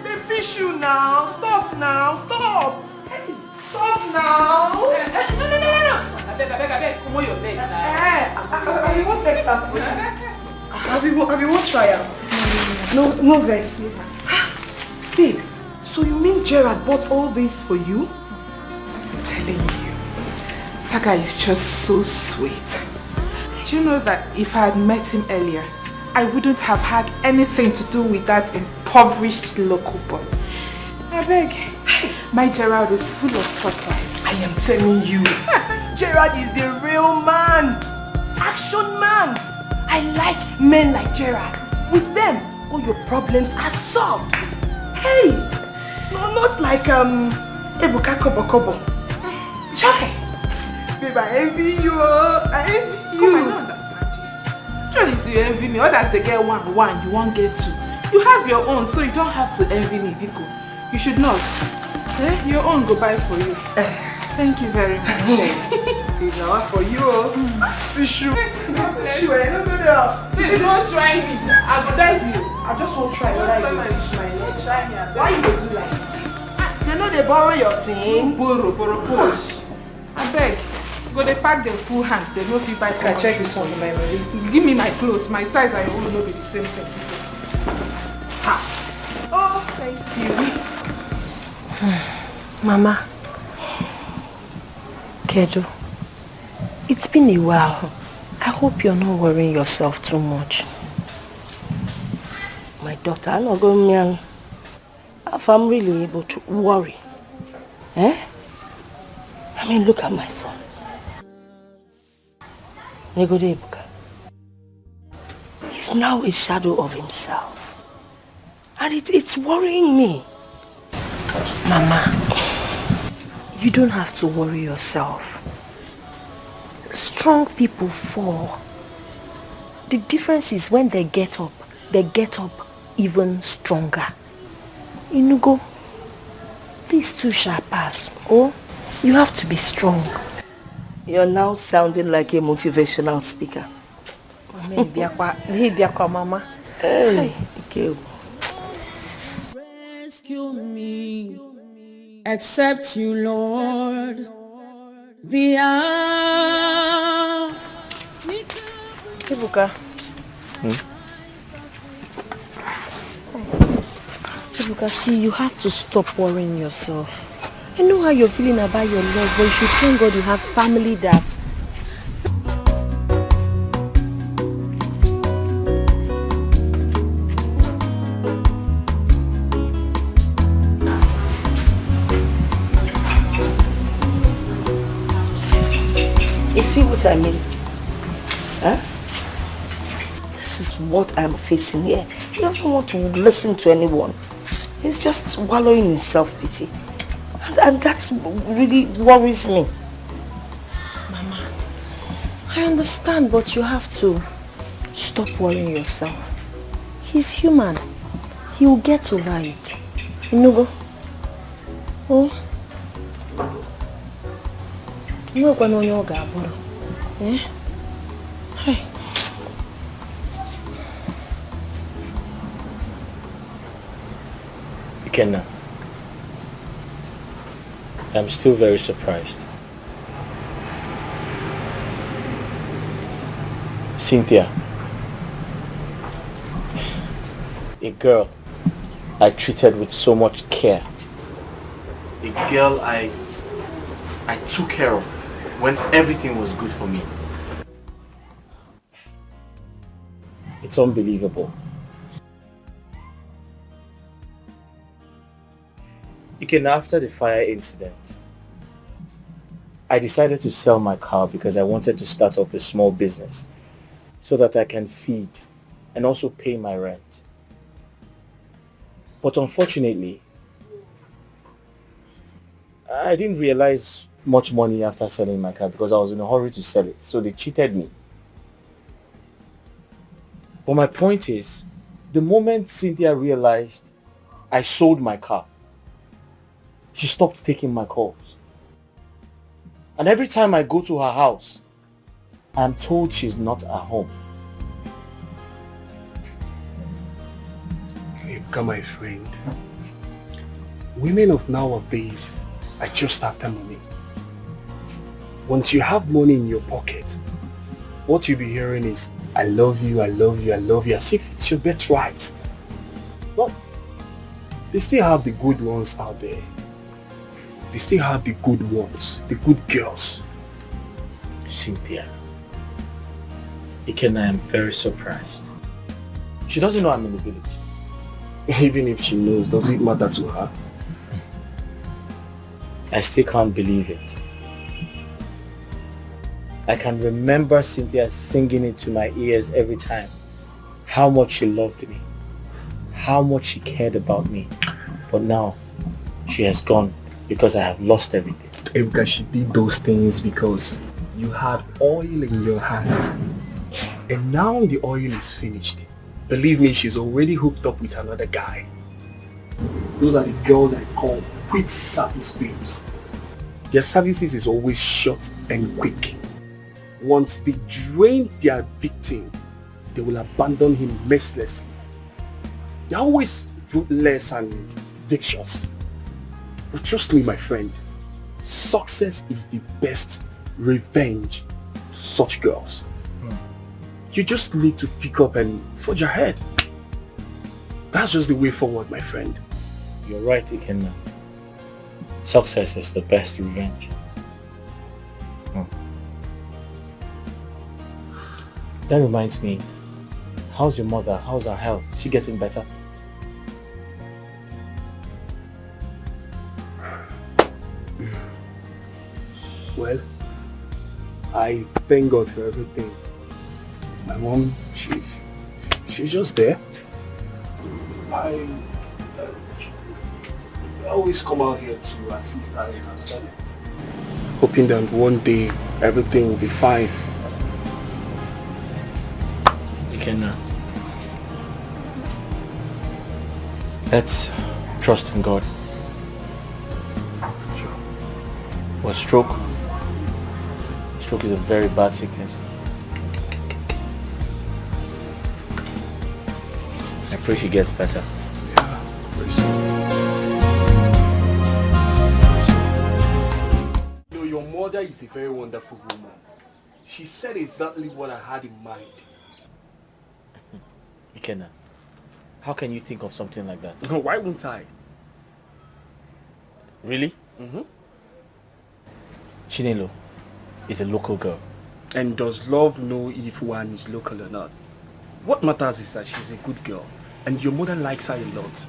Babe, see shoe now. Stop now. Stop. Hey. Stop now. No. I beg. Come on your leg. I will want extra. I will want try out. No vex. Babe, so you mean Gerard bought all this for you? I'm telling you. That guy is just so sweet. Do you know that if I had met him earlier, I wouldn't have had anything to do with that impoverished local boy. I beg, my Gerald is full of surprise. I am telling you, Gerard is the real man. Action man. I like men like Gerard. With them, all your problems are solved. Hey, no, not like Ebuka Kobo. Chai. Babe, I envy you. I envy you. Come, I don't understand you. Sure is you envy me. Others they get one, you won't get two. You have your own, so you don't have to envy me, Biko. You should not. Your own go buy for you. Thank you very much. It's not for you. See you. Please don't try me. I will dive you. I just won't try. Try me. Why you do like this? You know they borrow your thing. Borrow. I beg. Go they pack them full hand. They no fit buy. I check this one for my money. Give me my clothes. My size and your own will be the same thing. Oh, thank you. Mama. Kejo, it's been a while. I hope you're not worrying yourself too much. My daughter, I'm not going to if I'm really able to worry. Eh? I mean, look at my son. Negode Ebuka. He's now a shadow of himself. And it's worrying me. Mama, you don't have to worry yourself. Strong people fall. The difference is when they get up even stronger. Inugo, these two shall pass. Oh, you have to be strong. You're now sounding like a motivational speaker. Mama. Hey, okay. Rescue me, accept you, Lord. Beyond. Ibuka. Ibuka, see, you have to stop worrying yourself. I know how you're feeling about your loss, but you should thank God you have family that... You see what I mean? Huh? This is what I'm facing here. He doesn't want to listen to anyone. He's just wallowing in self-pity. And that really worries me. Mama, I understand, but you have to stop worrying yourself. He's human. He will get over it. Inugo. Oh. No one on your gaboro. Eh? Hey. Ikenna, I'm still very surprised. Cynthia, a girl I treated with so much care. A girl I took care of when everything was good for me. It's unbelievable. Again, after the fire incident, I decided to sell my car because I wanted to start up a small business so that I can feed and also pay my rent. But unfortunately, I didn't realize much money after selling my car because I was in a hurry to sell it. So they cheated me. But my point is, the moment Cynthia realized I sold my car, she stopped taking my calls. And every time I go to her house, I'm told she's not at home. Ebuka, my friend, women of nowadays are just after money. Once you have money in your pocket, what you'll be hearing is, I love you, I love you, I love you, as if it's your birthright. But they still have the good ones out there. They still have the good ones, the good girls. Cynthia, Ikenna, I am very surprised. She doesn't know I'm in the village. Even if she knows, does it matter to her? I still can't believe it. I can remember Cynthia singing into my ears every time how much she loved me, how much she cared about me. But now, she has gone because I have lost everything. Ebuka, she did those things because you had oil in your hands. And now the oil is finished. Believe me, she's already hooked up with another guy. Those are the girls I call quick service babes. Their services is always short and quick. Once they drain their victim, they will abandon him mercilessly. They're always ruthless and vicious. But trust me, my friend, success is the best revenge to such girls. You just need to pick up and forge ahead. That's just the way forward, my friend. You're right, Ikenna. Success is the best revenge. That reminds me, how's your mother? How's her health? Is she getting better? I thank God for everything. My mom, she's just there. I always come out here to assist her in her study, hoping that one day everything will be fine. Ikenna, let's trust in God. Sure. But stroke is a very bad sickness. I pray she gets better. Yeah, very soon. You know, your mother is a very wonderful woman. She said exactly what I had in mind. Ikenna, how can you think of something like that? Why wouldn't I? Really? Mm-hmm. Chinelo is a local girl. And does love know if one is local or not? What matters is that she's a good girl, and your mother likes her a lot.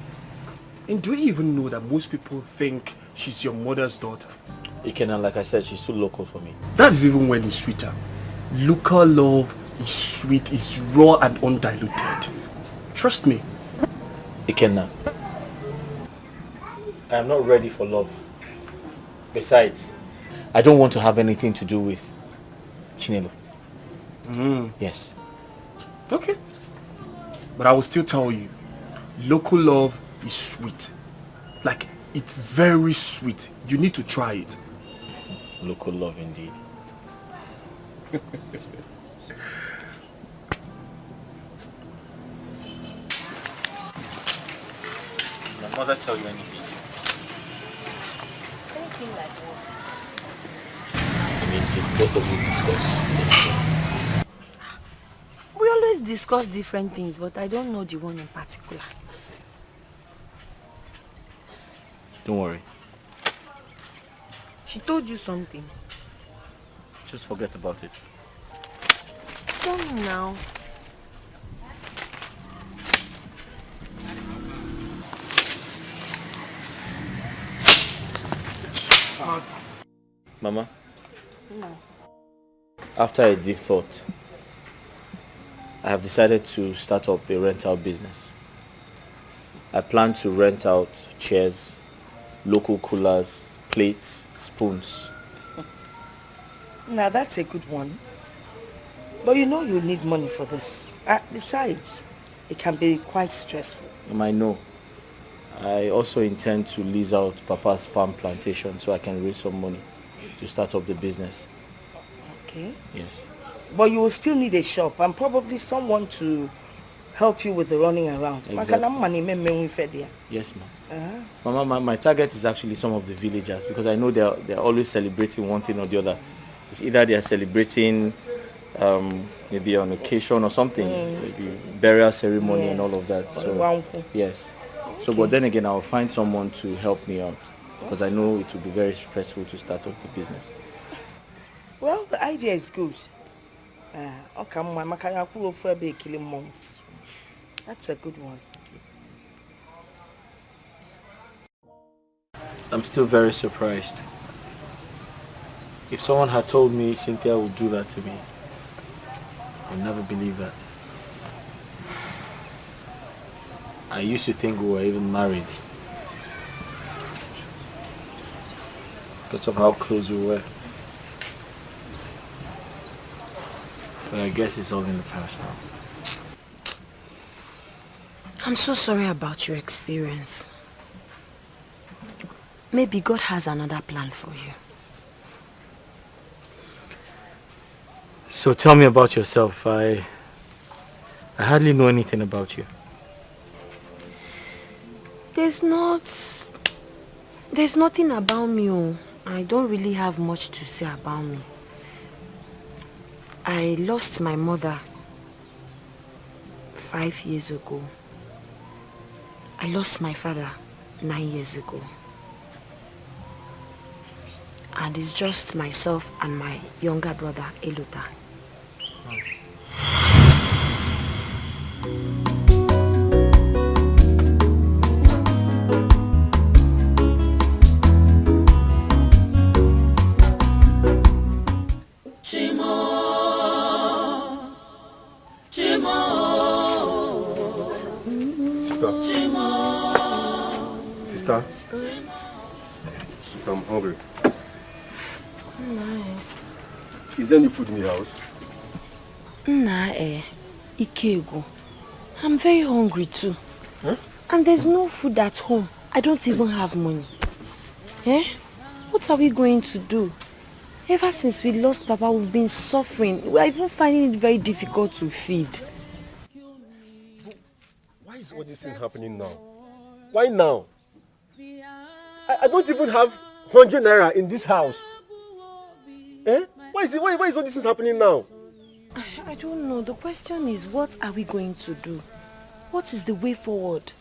And do you even know that most people think she's your mother's daughter? Ikenna, like I said, she's too local for me. That is even when it's sweeter. Local love is sweet, is raw and undiluted. Trust me. Ikenna, I am not ready for love. Besides, I don't want to have anything to do with Chinelo. Yes. Okay. But I will still tell you, local love is sweet. Like, it's very sweet. You need to try it. Local love indeed. Did my mother tell you anything? Anything like what? I mean, did both of you discuss? We always discuss different things, but I don't know the one in particular. Don't worry. She told you something. Just forget about it. Tell me now. Mama, No. after a deep thought, I have decided to start up a rental business. I plan to rent out chairs, local coolers, plates, spoons. Now that's a good one. But you know you need money for this. Besides, it can be quite stressful. I know. I also intend to lease out Papa's palm plantation so I can raise some money to start up the business. Okay. Yes. But you will still need a shop and probably someone to help you with the running around. Exactly. Yes, ma'am. Mama, my target is actually some of the villagers because I know they're always celebrating one thing or the other. It's either they are celebrating maybe an occasion or something, maybe burial ceremony and all of that. So yes. So, but then again, I'll find someone to help me out because I know it will be very stressful to start up the business. Well, the idea is good. That's a good one. I'm still very surprised. If someone had told me Cynthia would do that to me, I would never believe that. I used to think we were even married because of how close we were. But I guess it's all in the past now. I'm so sorry about your experience. Maybe God has another plan for you. So tell me about yourself. I hardly know anything about you. There's nothing about me. Oh. I don't really have much to say about me. I lost my mother 5 years ago. I lost my father 9 years ago. And it's just myself and my younger brother, Eluta. Chimo Sister, I'm hungry. Is there any food in the house? Ikego. I'm very hungry too. Huh? And there's no food at home. I don't even have money. What are we going to do? Ever since we lost Papa, we've been suffering. We're even finding it very difficult to feed. Why is all this thing happening now? Why now? I don't even have 100 naira in this house. Why is all this thing happening now? I don't know. The question is, what are we going to do? What is the way forward?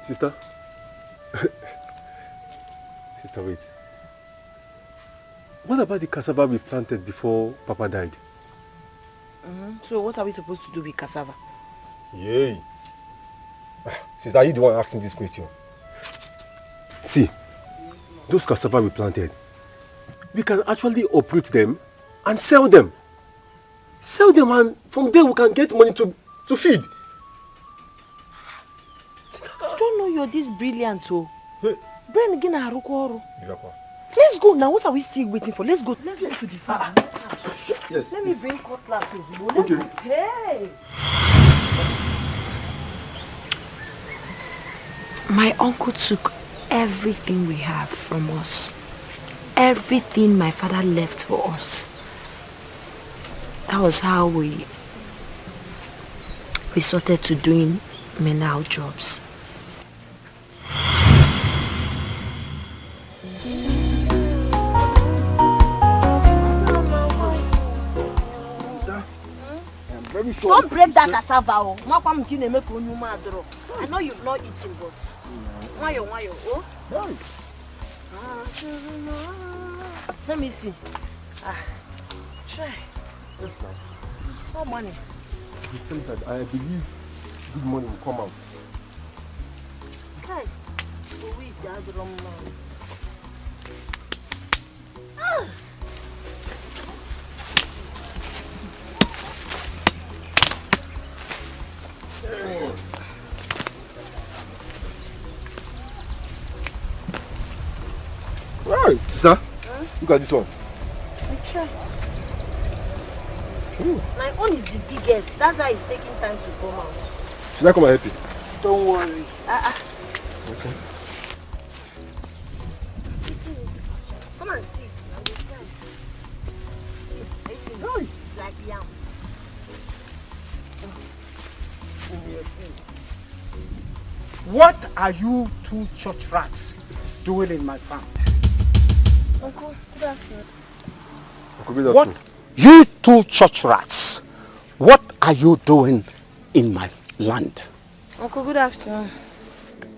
Sister? Sister, wait. What about the cassava we planted before Papa died? So what are we supposed to do with cassava? Yay! Sister, are you the one asking this question? See, those cassava we planted, we can actually uproot them and sell them. Sell them, and from there we can get money to feed. I don't know you're this brilliant, oh. Hey. Let's go now. What are we still waiting for? Let's go. Let's get to the farm. Yes. Let me bring cutlass. Okay. Hey. My uncle took everything we have from us. Everything my father left for us. That was how we resorted to doing menial jobs. Very sure. Don't break that cassava. I know you've not eaten, but why? Oh? Let me see. Try. Yes, sir. What money? It seems that I believe good money will come out. Okay. We gather them now. Right, sister. Look at this one. Okay. My own is the biggest. That's why it's taking time to come out. Should I come and help you? Don't worry. Okay. Come and see. It's like yam. What are you two church rats doing in my farm? Uncle, good afternoon. What? You two church rats, what are you doing in my land? Uncle, good afternoon.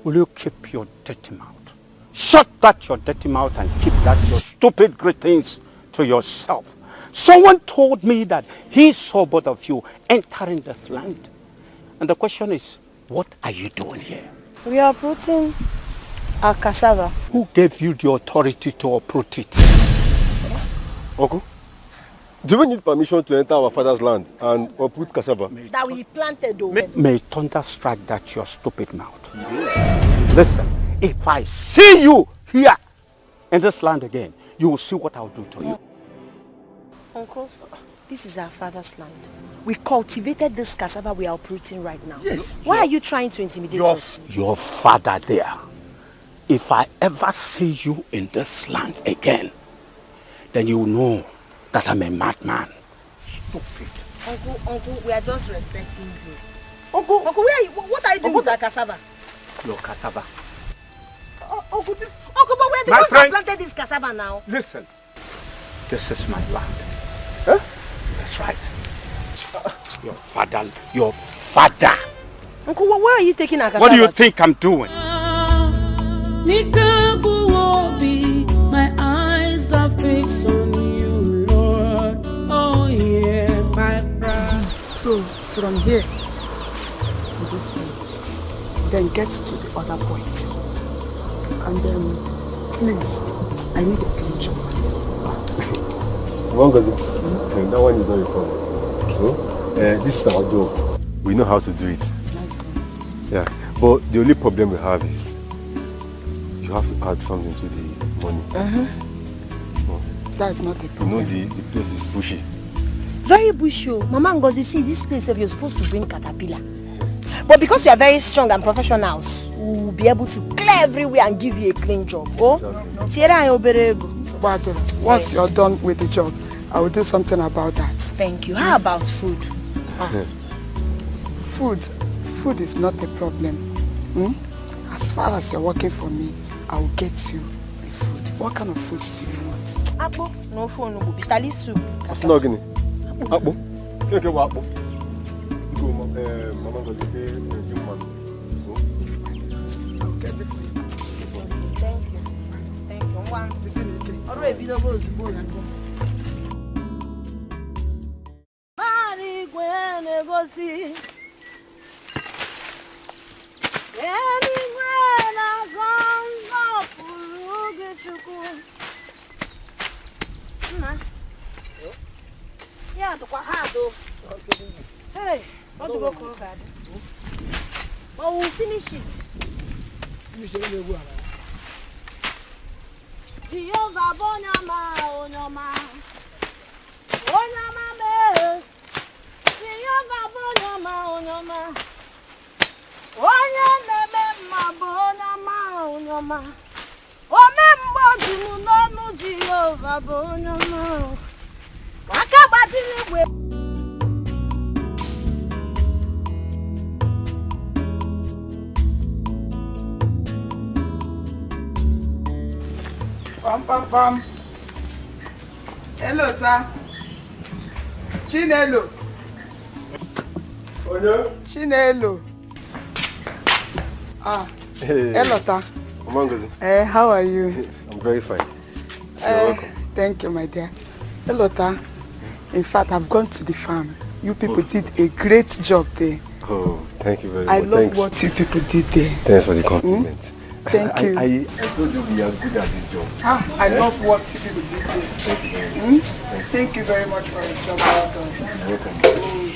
Will you keep your dirty mouth? Shut that your dirty mouth and keep that your stupid greetings to yourself. Someone told me that he saw both of you entering this land. And the question is, what are you doing here? We are uprooting our cassava. Who gave you the authority to uproot it? Uncle, do we need permission to enter our father's land and uproot cassava? That we planted over. May thunder strike that your stupid mouth. Listen, if I see you here in this land again, you will see what I'll do to you. Uncle, this is our father's land. We cultivated this cassava we are uprooting right now. Yes. Why are you trying to intimidate us? Your father there. If I ever see you in this land again, then you will know that I'm a madman. Stupid. Uncle, we are just respecting you. Uncle, where are you? What are you doing with that cassava? Your cassava. Uncle, but we're the My ones that friend. planted this cassava now. Listen, this is my land. Huh? That's right. Your father. Uncle, where are you taking our cassava? What do you think I'm doing? My eyes are fixed on you, Lord. Oh yeah, my bride. So, from here to this point, then get to the other point. And then, please, I need a clean That one is not a problem. This is our job. We know how to do it. Nice one. Yeah, but the only problem we have is you have to add something to the money. That's not a You problem. know the place is bushy. Very bushy. Mama Ngozi, see this place if you're supposed to bring caterpillar. But because you are very strong and professionals, we will be able to clear everywhere and give you a clean job. Oh, Once you're done with the job, I will do something about that. Thank you. How about food? Food is not a problem. As far as you're working for me, I will get you the food. What kind of food do you want? Apple, no phone, no bitter leaf soup. What's not going to? Apple. Okay, what apple? Go, Mama goes to pay you man. I'll get it for you. Thank you. Thank you. One. Alright, video goes to bowl and go. Yeah, to go hard though. Hey, what to go call that? But we'll finish it. Jehovah Bonyama, Onyama. Onyama me. Jehovah Bonyama, Onyama. Onyama Bonyama, Onyama. Omembo Junu Jehovah Bonyama. Wakabati ni we. Pam. Hello, ta. Chinelo. Chinelo. Hey. Hello, ta. Omangozi. How are you? I'm very fine. You're welcome. Thank you, my dear. Hello, ta. In fact, I've gone to the farm. You people did a great job there. Oh, thank you very much. I love what you people did there. Thanks for the compliment. Thank you. I told you we are good at this job. I love what you people did there. Thank you very much. Thank you very much for the job well done. You're welcome.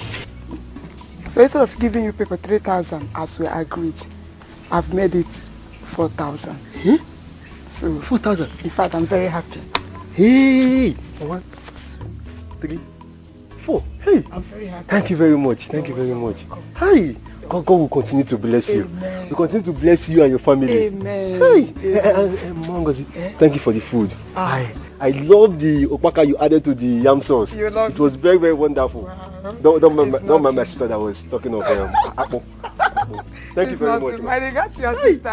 So instead of giving you people 3,000 as we agreed, I've made it 4,000. So 4,000? In fact, I'm very happy. Hey! 1, 2, 3, 4. Hey! I'm very happy. Thank you very much. Thank you very much. Hi! God will continue to bless you. Amen. We continue to bless you and your family. Amen. Hey! Mangozi, thank you for the food. I love the okpaka you added to the yam sauce. It was very, very wonderful. Wow. Don't mind my sister that was talking of apple. Thank you very much. My regards to your sister.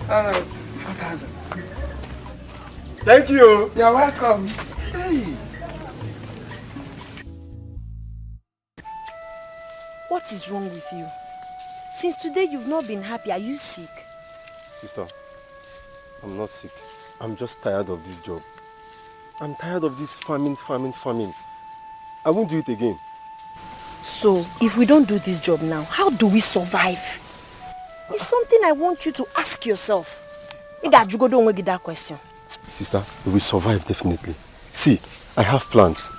All right. 4,000. Thank you. You're welcome. Hey. What is wrong with you? Since today you've not been happy. Are you sick? Sister, I'm not sick. I'm just tired of this job. I'm tired of this farming. I won't do it again. So, if we don't do this job now, how do we survive? It's something I want you to ask yourself. You got that question. Sister, we will survive definitely. See, I have plans.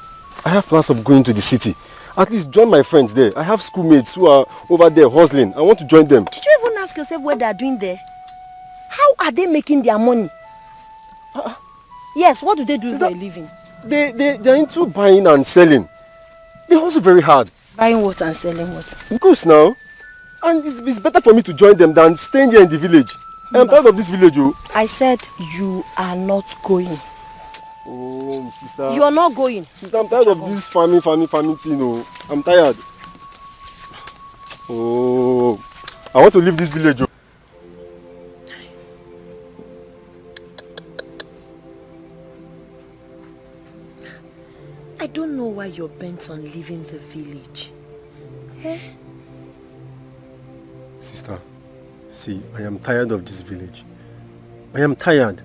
I have plans of going to the city. At least join my friends there. I have schoolmates who are over there hustling. I want to join them. Did you even ask yourself what they are doing there? How are they making their money? Yes, what do they do for a living? They're into buying and selling. They hustle very hard. Buying what and selling what? Goods now. And it's better for me to join them than staying here in the village. I'm tired of this village, oh. I said you are not going. Oh, sister. You are not going. Sister, I'm tired of this farming thing, oh. I'm tired. Oh, I want to leave this village, oh. I don't know why you're bent on leaving the village. Eh? Sister, see, I am tired of this village. I am tired.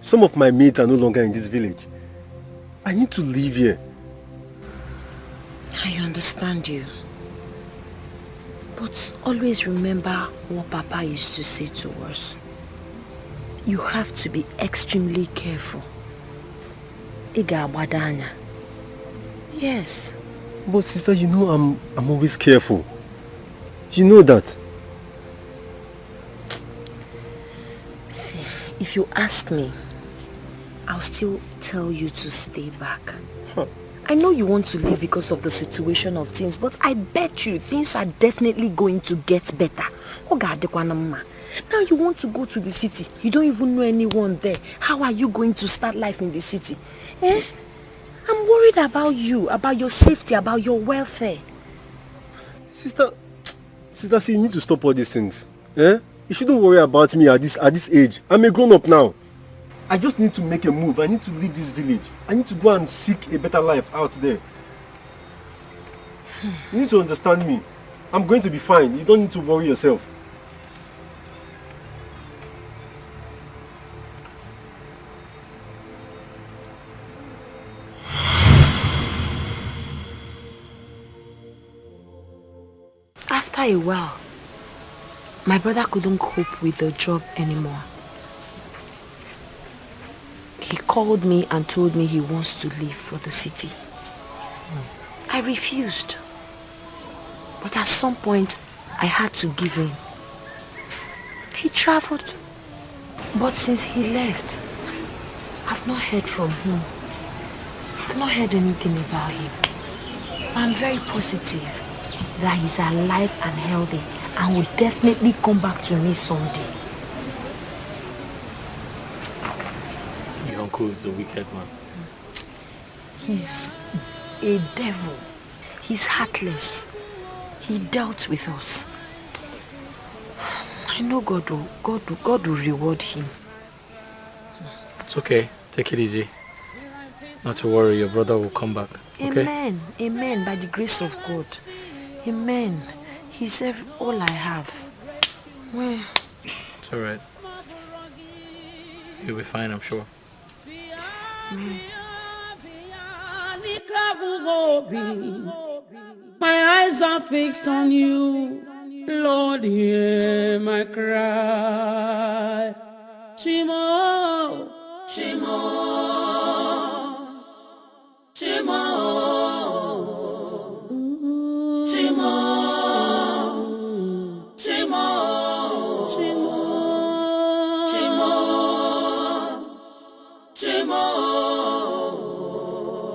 Some of my mates are no longer in this village. I need to leave here. I understand you. But always remember what Papa used to say to us. You have to be extremely careful. Iga Badanya. Yes. But sister, you know I'm always careful. You know that. See, if you ask me, I'll still tell you to stay back. Huh. I know you want to leave because of the situation of things, but I bet you things are definitely going to get better. Now you want to go to the city. You don't even know anyone there. How are you going to start life in the city? Eh? I'm worried about you, about your safety, about your welfare. Sister, see, you need to stop all these things. Eh? You shouldn't worry about me at this age. I'm a grown-up now. I just need to make a move. I need to leave this village. I need to go and seek a better life out there. You need to understand me. I'm going to be fine. You don't need to worry yourself. After a while, my brother couldn't cope with the job anymore. He called me and told me he wants to leave for the city. I refused. But at some point, I had to give in. He traveled. But since he left, I've not heard from him. I've not heard anything about him. I'm very positive that he's alive and healthy and will definitely come back to me someday. Your uncle is a wicked man. He's a devil. He's heartless. He dealt with us. I know God will reward him. It's okay. Take it easy. Not to worry, your brother will come back. Okay? Amen. Amen. By the grace of God. Amen. He's all I have. Well, it's alright. You'll be fine, I'm sure. My eyes are fixed on you. Lord, hear my cry. Shimo, Shimo, Shimo, Shimo, Shimo, Shimo, Shimo,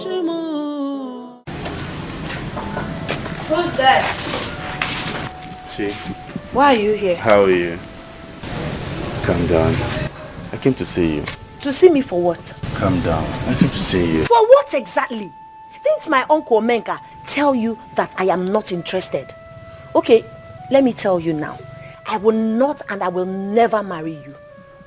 Shimo. Who's that? Chi. Why are you here? How are you? Calm down. I came to see you. to see me for what? Calm down. I came to see you. For what exactly? Didn't my uncle Menka tell you that I am not interested? Okay, let me tell you now. I will not and I will never marry you.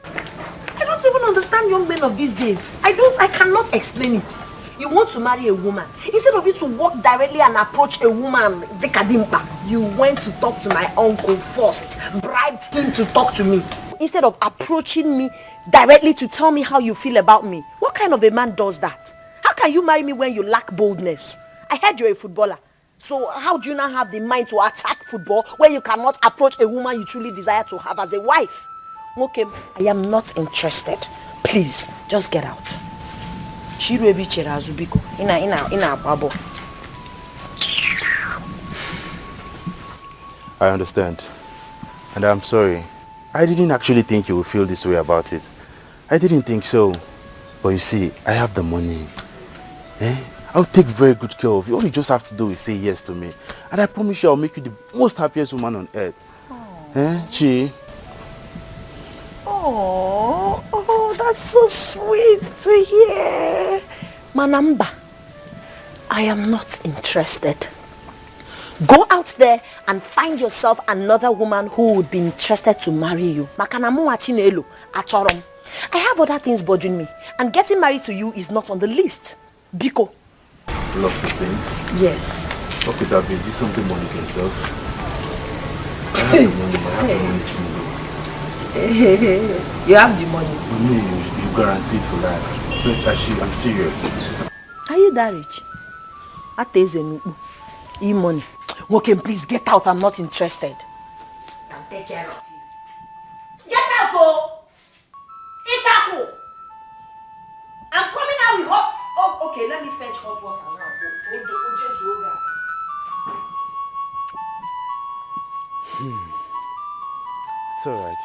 I don't even understand young men of these days. I cannot explain it. You want to marry a woman. Instead of you to walk directly and approach a woman, Dekadimpa, you went to talk to my uncle first, bribed him to talk to me. Instead of approaching me directly to tell me how you feel about me. What kind of a man does that? How can you marry me when you lack boldness? I heard you're a footballer. So how do you now have the mind to attack football when you cannot approach a woman you truly desire to have as a wife? Okay, I am not interested. Please, just get out. I understand. And I'm sorry. I didn't actually think you would feel this way about it. I didn't think so. But you see, I have the money. I'll take very good care of you. All you just have to do is say yes to me. And I promise you I'll make you the most happiest woman on earth. Chi? Oh, that's so sweet to hear. Manamba, I am not interested. Go out there and find yourself another woman who would be interested to marry you. I have other things bothering me, and getting married to you is not on the list. Biko. Lots of things? Yes. What could that be? Is it something money can solve? I have the money, but I have the money to You have the money. With me, you guaranteed for that. But actually, I'm serious. Are you that rich? E-money. Okay, please get out. I'm not interested. I'll take care of you. Get out, oh! Itaku! I'm coming out with hot Oh, okay, let me fetch hot water now. It's all right.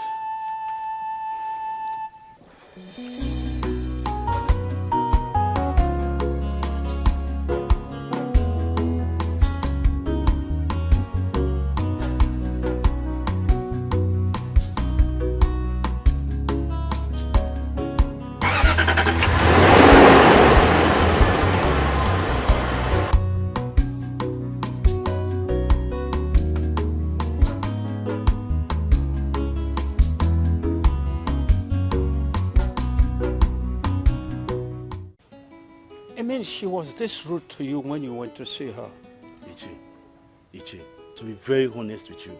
I mean, she was this rude to you when you went to see her. Ichi, to be very honest with you,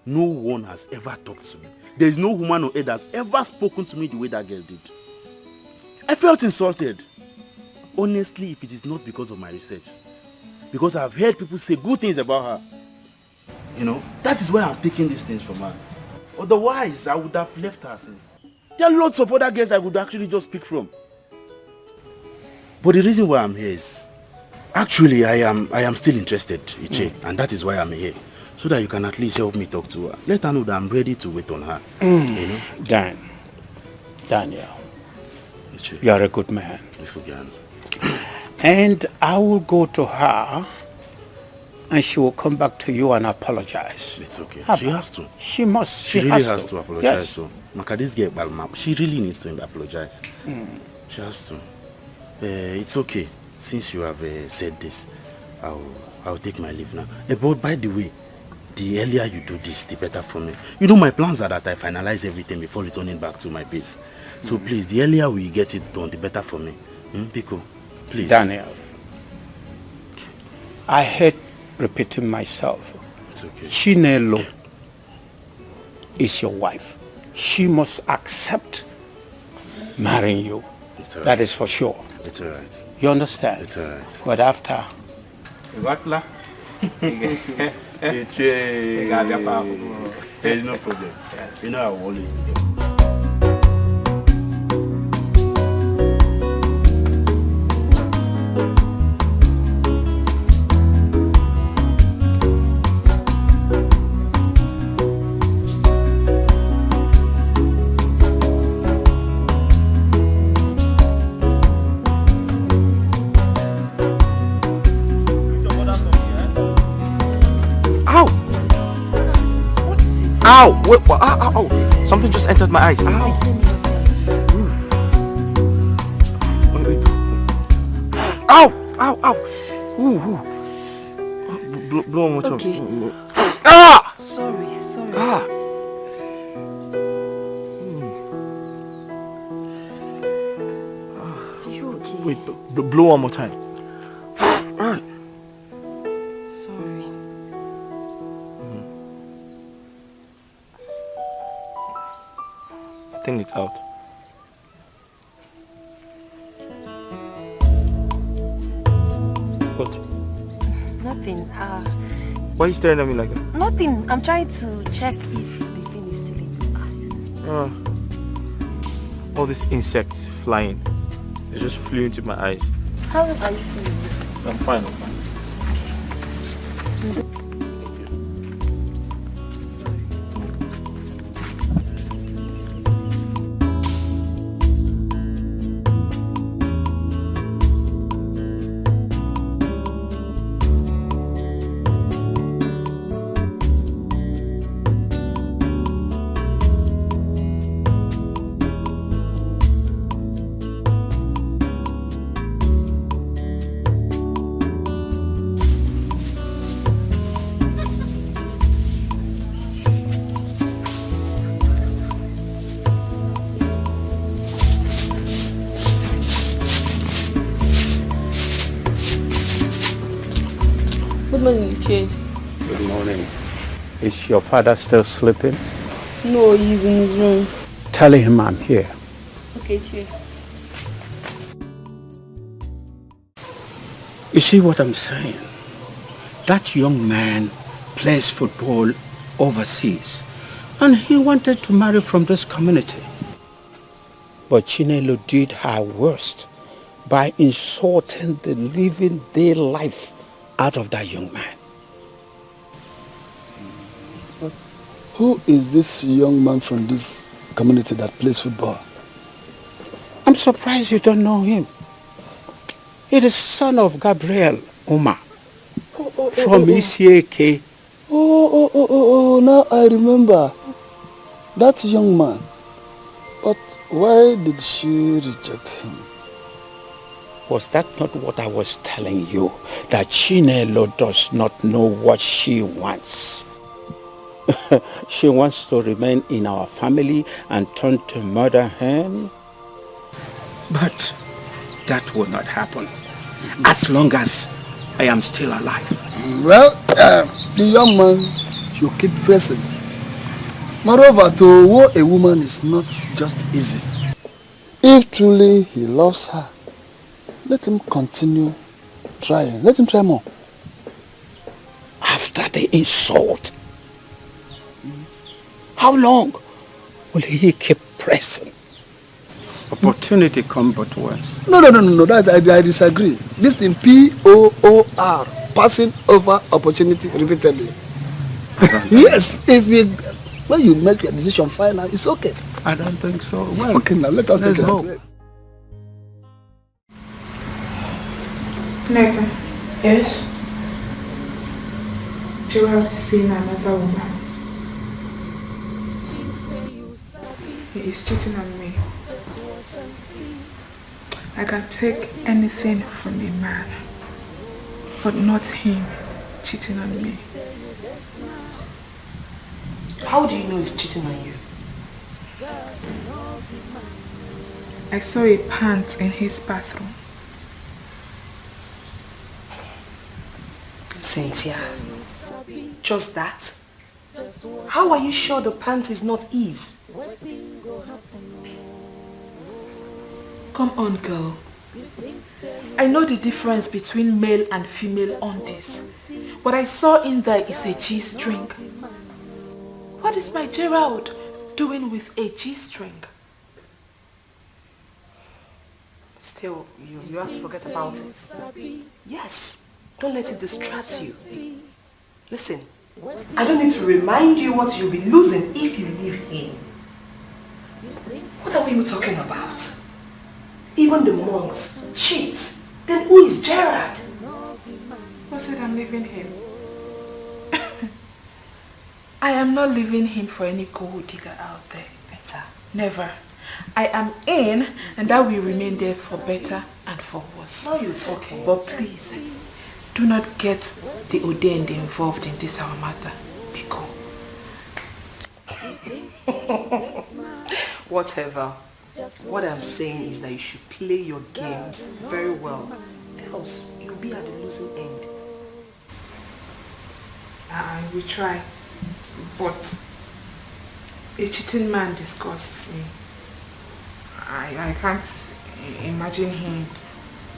no one has ever talked to me. There is no woman on earth that's ever spoken to me the way that girl did. I felt insulted. Honestly, if it is not because of my research. Because I've heard people say good things about her. You know, that is why I'm picking these things from her. Otherwise, I would have left her since. There are lots of other girls I would actually just pick from. But the reason why I'm here is, actually, I am still interested, Ichi, and that is why I'm here. So that you can at least help me talk to her. Let her know that I'm ready to wait on her. You know? Daniel, Ichi, you are a good man. Again. And I will go to her and she will come back to you and apologize. It's okay. How She about- has to. She must. She really has to apologize. Yes. So, Maka, this girl, she really needs to apologize. She has to. It's okay. Since you have said this, I'll take my leave now. But by the way, the earlier you do this, the better for me. You know, my plans are that I finalize everything before returning back to my base. So please, the earlier we get it done, the better for me. Pico, please. Daniel, I hate repeating myself. It's okay. Chinelo is your wife. She must accept marrying you. It's all right. That is for sure. It's all right. You understand? It's all right. But after... There is no problem. Yes. You know I will always be there. Ow! Wait, ow, ow, ow. Something just entered my eyes. Ow! Ow! Ow! Ow! Ooh! Blow one more time. Okay. Ah! Sorry. Ah! You okay? Wait, blow one more time. Ah! Sorry. I think it's out. What? Nothing. Why are you staring at me like that? Nothing. I'm trying to check if the thing is still in your eyes. All these insects flying. They just flew into my eyes. How are you feeling? I'm fine. Good morning, Che. Good morning. Is your father still sleeping? No, he's in his room. Tell him I'm here. Okay, Che. You see what I'm saying? That young man plays football overseas and he wanted to marry from this community. But Chinelo did her worst by insulting the living day life out of that young man. But who is this young man from this community that plays football? I'm surprised you don't know him. He is son of Gabriel Uma from Isieke. Oh, now I remember. That young man. But why did she reject him? Was that not what I was telling you? That Chinelo does not know what she wants. She wants to remain in our family and turn to mother hen. But that will not happen as long as I am still alive. Well, the young man should keep pressing. Moreover, to woo a woman is not just easy. If truly he loves her, let him continue trying. Let him try more. After the insult, how long will he keep pressing? Opportunity come but once. No, that I disagree. This thing P-O-O-R, passing over opportunity repeatedly. Yes, when you make your decision final, it's okay. I don't think so. Well, okay, now let us take it. Neka. Yes? Gerald is seeing another woman. He is cheating on me. I can take anything from a man, but not him cheating on me. How do you know he's cheating on you? I saw a pant in his bathroom. Cynthia, just that? How are you sure the pants is not his? Come on, girl. I know the difference between male and female undies. What I saw in there is a G-string. What is my Gerald doing with a G-string? Still, you have to forget about it. Yes, don't let it distract you. Listen, I don't need to remind you what you'll be losing if you leave him. What are we even talking about? Even the monks cheat. Then who is Gerard? Who said I'm leaving him? I am not leaving him for any gold digger out there. Better. Never. I am in, and that will remain there for better and for worse. Now you're talking. But please, do not get the ordained involved in this our matter. Biko. Whatever. What I'm saying is that you should play your games very well. Else, you'll be at the losing end. I will try. But a cheating man disgusts me. I can't imagine him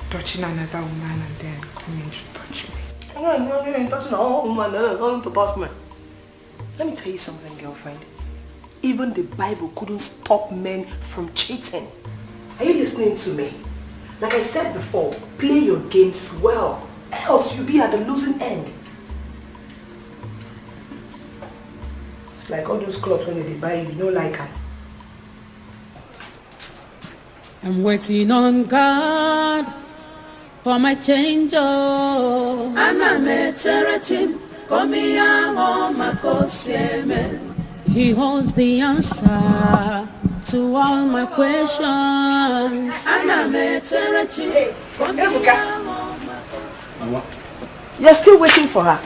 touching another woman and then coming to touch me. Touching a woman, then coming to touch me. Let me tell you something, girlfriend. Even the Bible couldn't stop men from cheating. Are you listening to me? Like I said before, play your games well. Else you'll be at the losing end. It's like all those clothes when they buy you don't like them. I'm waiting on God for my change. Oh, He holds the answer to all my questions. Hey, you're still waiting for her?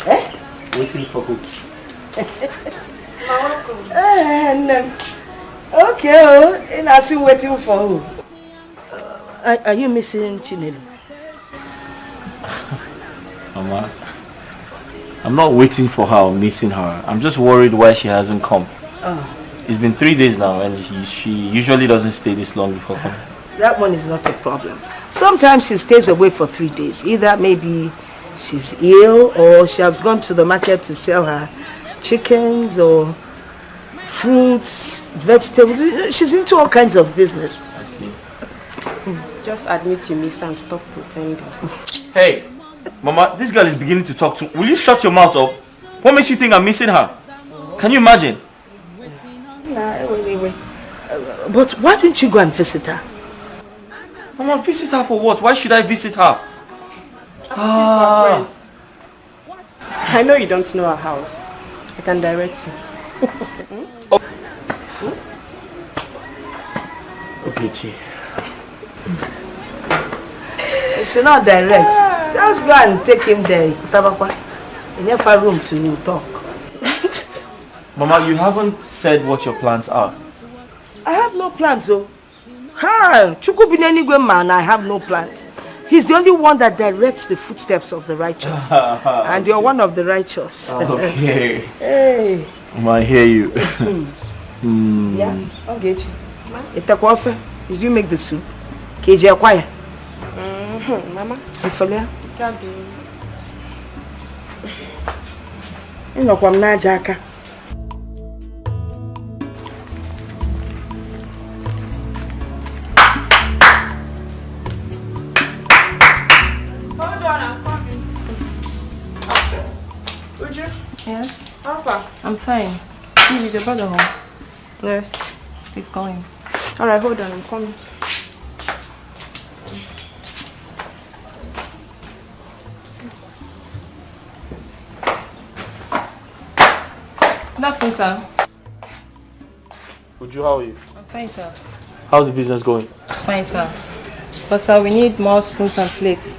Eh? Waiting for who? Okay, and I'm still waiting for who? Are you missing Chinelo? Mama, I'm not waiting for her or missing her. I'm just worried why she hasn't come. Oh. It's been 3 days now and she usually doesn't stay this long before coming. That one is not a problem. Sometimes she stays away for 3 days. Either maybe she's ill or she has gone to the market to sell her chickens or fruits, vegetables. She's into all kinds of business. I see. Just admit you miss and stop pretending. Hey, Mama, this girl is beginning to talk to. Will you shut your mouth up? What makes you think I'm missing her? Can you imagine? Nah, wait. But why don't you go and visit her? Mama, visit her for what? Why should I visit her? I know you don't know her house. I can direct you. Okay, It's not direct. Just go and take him there. In your room to talk. Mama, you haven't said what your plans are. I have no plans, though. Ha! Chukubinenigwe man, I have no plans. He's the only one that directs the footsteps of the righteous. And you're one of the righteous. Okay. Hey. Mama, I hear you. Yeah, I'll get you. Itakofe, did you make the soup? KJ acquire. Mama. Sifolia. Inokwa mnaja aka. Hold on, I'm coming. Uju? Yes? How far? I'm fine. Is your brother home? Yes. He's going. Alright, hold on, I'm coming. Good afternoon, sir. Uju, how are you? I'm fine, sir. How's the business going? Fine, sir. But sir, we need more spoons and plates.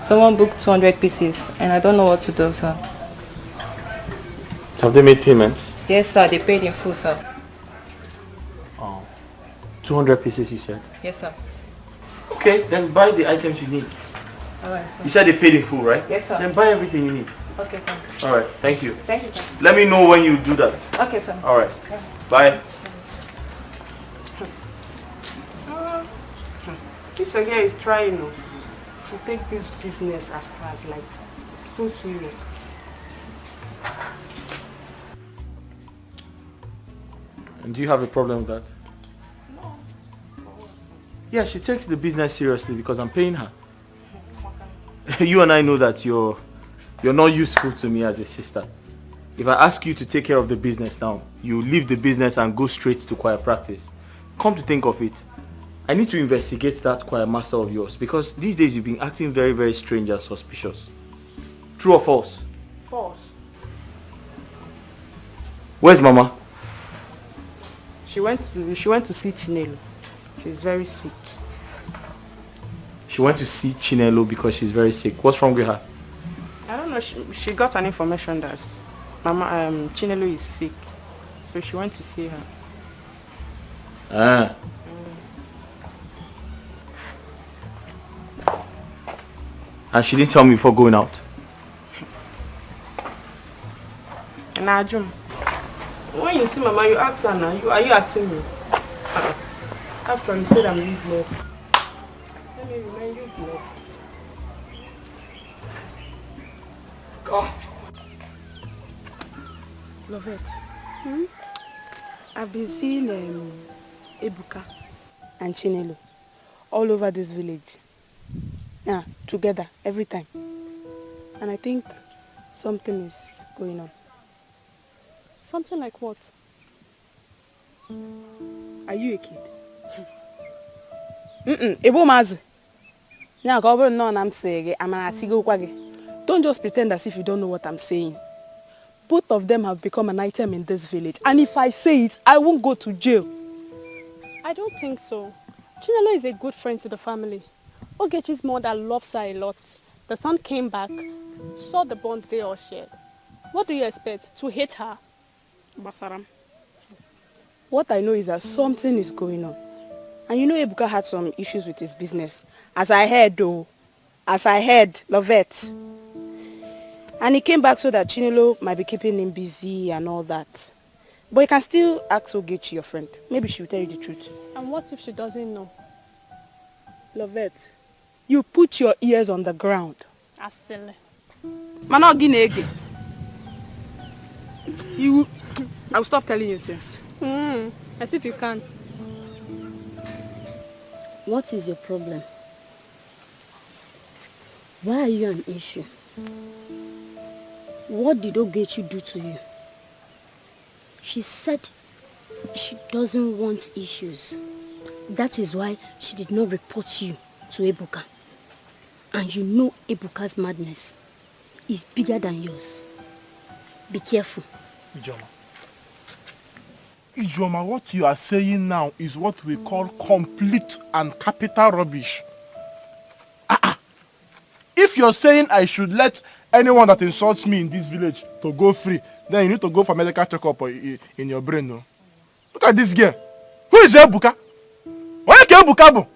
Someone booked 200 pieces and I don't know what to do, sir. Have they made payments? Yes, sir. They paid in full, sir. Oh, 200 pieces you said? Yes, sir. Okay, then buy the items you need. Alright, sir. You said they paid in full, right? Yes, sir. Then buy everything you need. Okay, sir. Alright, thank you. Thank you, sir. Let me know when you do that. Okay, sir. Alright, bye. This girl is trying, no. She takes this business as like so serious. And do you have a problem with that? No. Yeah, she takes the business seriously because I'm paying her. You and I know that you're not useful to me as a sister. If I ask you to take care of the business now, you leave the business and go straight to choir practice. Come to think of it, I need to investigate that choir master of yours because these days you've been acting very, very strange and suspicious. True or false? False. Where's Mama? She went to see Chinelo. She's very sick. She went to see Chinelo because she's very sick. What's wrong with her? I don't know. She got an information that Mama Chinelo is sick, so she went to see her. Ah. And she didn't tell me before going out. Najum, when you see Mama, you ask her now. Are you asking me? After you said I'm useless. Let me remain useless. God. Lovette. I've been seeing Ebuka and Chinelo all over this village. Yeah, together, every time. And I think something is going on. Something like what? Are you a kid? Ebo mazi. Nya go no I'm saying I'm Don't just pretend as if you don't know what I'm saying. Both of them have become an item in this village. And if I say it, I won't go to jail. I don't think so. Chinelo is a good friend to the family. Ogechi's mother loves her a lot. The son came back, saw the bond they all shared. What do you expect? To hate her? Basaram. What I know is that something is going on. And you know Ebuka had some issues with his business. As I heard, Lovette. And he came back so that Chinelo might be keeping him busy and all that. But you can still ask Ogechi, your friend. Maybe she will tell you the truth. And what if she doesn't know? Lovette, you put your ears on the ground. Asile. Manoginege. I'll stop telling you things. As if you can. What is your problem? Why are you an issue? What did Ogechi do to you? She said she doesn't want issues. That is why she did not report you to Ebuka. And you know Ebuka's madness is bigger than yours. Be careful. Ijoma, what you are saying now is what we call complete and capital rubbish. If you're saying I should let anyone that insults me in this village to go free, then you need to go for medical checkup in your brain. No? Look at this girl. Who is Ebuka? Where is Ebuka?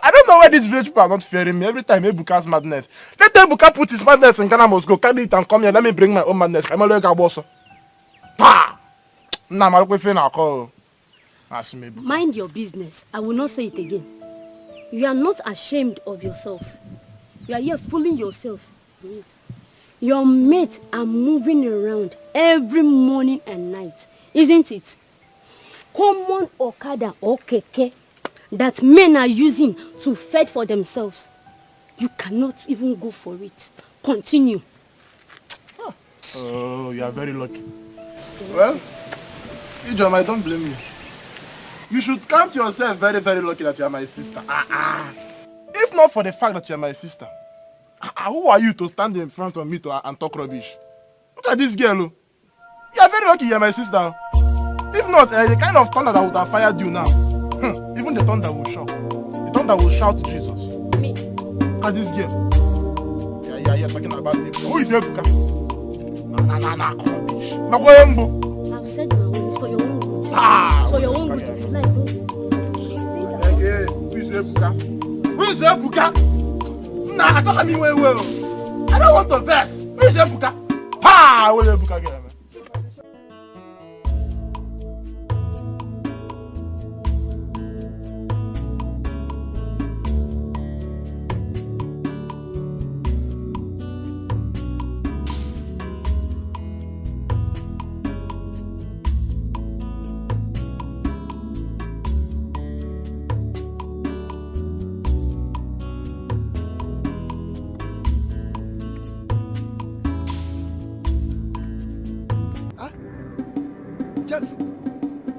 I don't know why these village people are not fearing me every time Ebuka's madness. Let Ebuka put his madness in Ghana, must go carry it and come here. Let me bring my own madness. I'm a little boss. Mind your business. I will not say it again. You are not ashamed of yourself. You are here fooling yourself. Your mates are moving around every morning and night, isn't it? Common Okada or Keke that men are using to fend for themselves. You cannot even go for it. Continue. Oh, you are very lucky. Well, Ijom, I don't blame you. You should count yourself very, very lucky that you are my sister. If not for the fact that you are my sister, who are you to stand in front of me and talk rubbish? Look at this girl. You are very lucky you are my sister. If not, the kind of thunder that would have fired you now, even the thunder will shout. The thunder will shout Jesus. Me? Look at this girl. Yeah, talking about me. Who is Ebuka? Rubbish. I've said my own. It's for your own good. It's for your own good. If you like, don't. Yes. Who is Ebuka? Who is Ebuka? Nah, talk to me well. I don't want to vex. Who is Ebuka? Where is Ebuka again?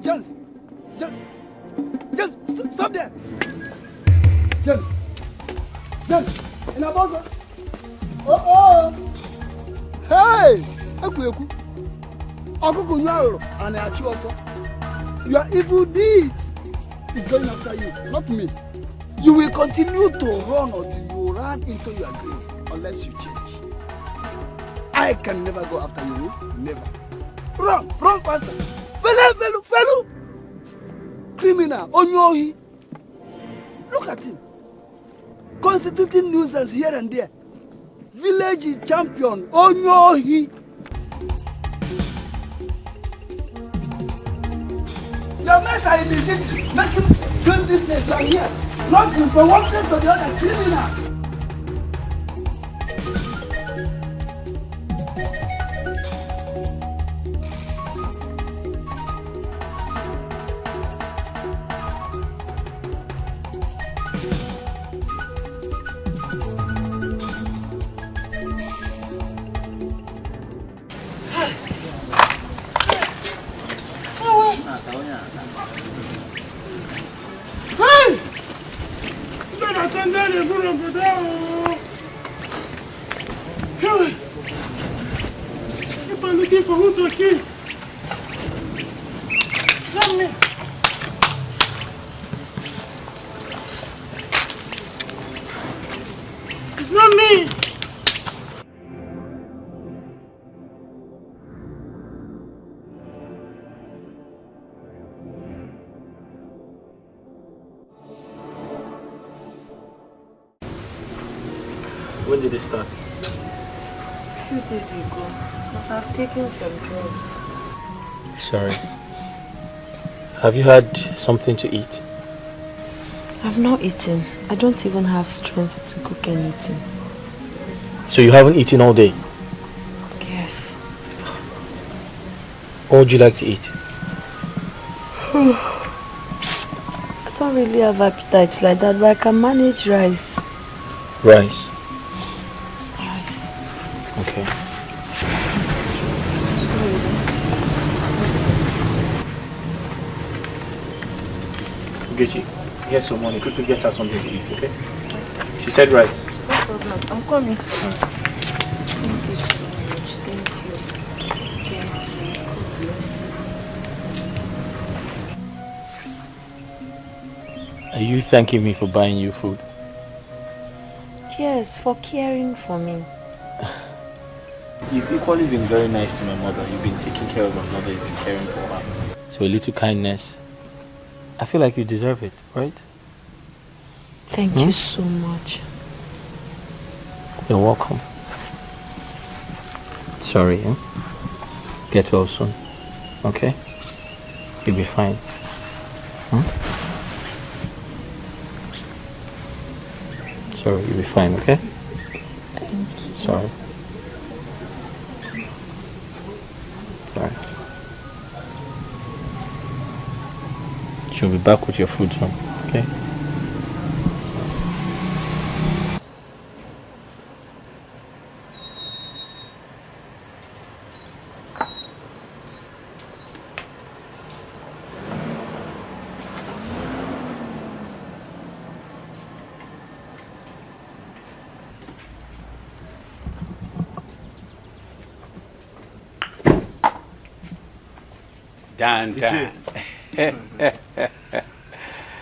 James, stop there. James, in a buzzer. Oh. Hey, Eku. Okonkwo Nyaro and Rachael. Your evil deeds is going after you, not me. You will continue to run until you run into your grave unless you change. I can never go after you, never. Run faster. Fellow. Criminal, Onyohi. Look at him. Constituting nuisance here and there. Village champion, Onyohi. Your mates are in the city, making good business right here. Not from one place to the other, criminal. People are looking for who to kill. Not me. It's not me. When did it start? A few days ago, but I've taken some drugs. Sorry. Have you had something to eat? I've not eaten. I don't even have strength to cook anything. So you haven't eaten all day? Yes. What would you like to eat? I don't really have appetite like that, but I can manage rice. Rice? Rice. Okay. Gechi, here's some money. Quickly get her something to eat, okay? She said rice. No problem. I'm coming. Thank you so much. Thank you. Thank you. God bless you. Are you thanking me for buying you food? Yes, for caring for me. You've equally been very nice to my mother. You've been taking care of my mother. You've been caring for her. So a little kindness. I feel like you deserve it, right? Thank you so much. You're welcome. Sorry, eh? Get well soon. Okay? You'll be fine. Sorry, you'll be fine, okay? Thank you. Sorry. Sorry. She'll be back with your food soon, okay? Dan.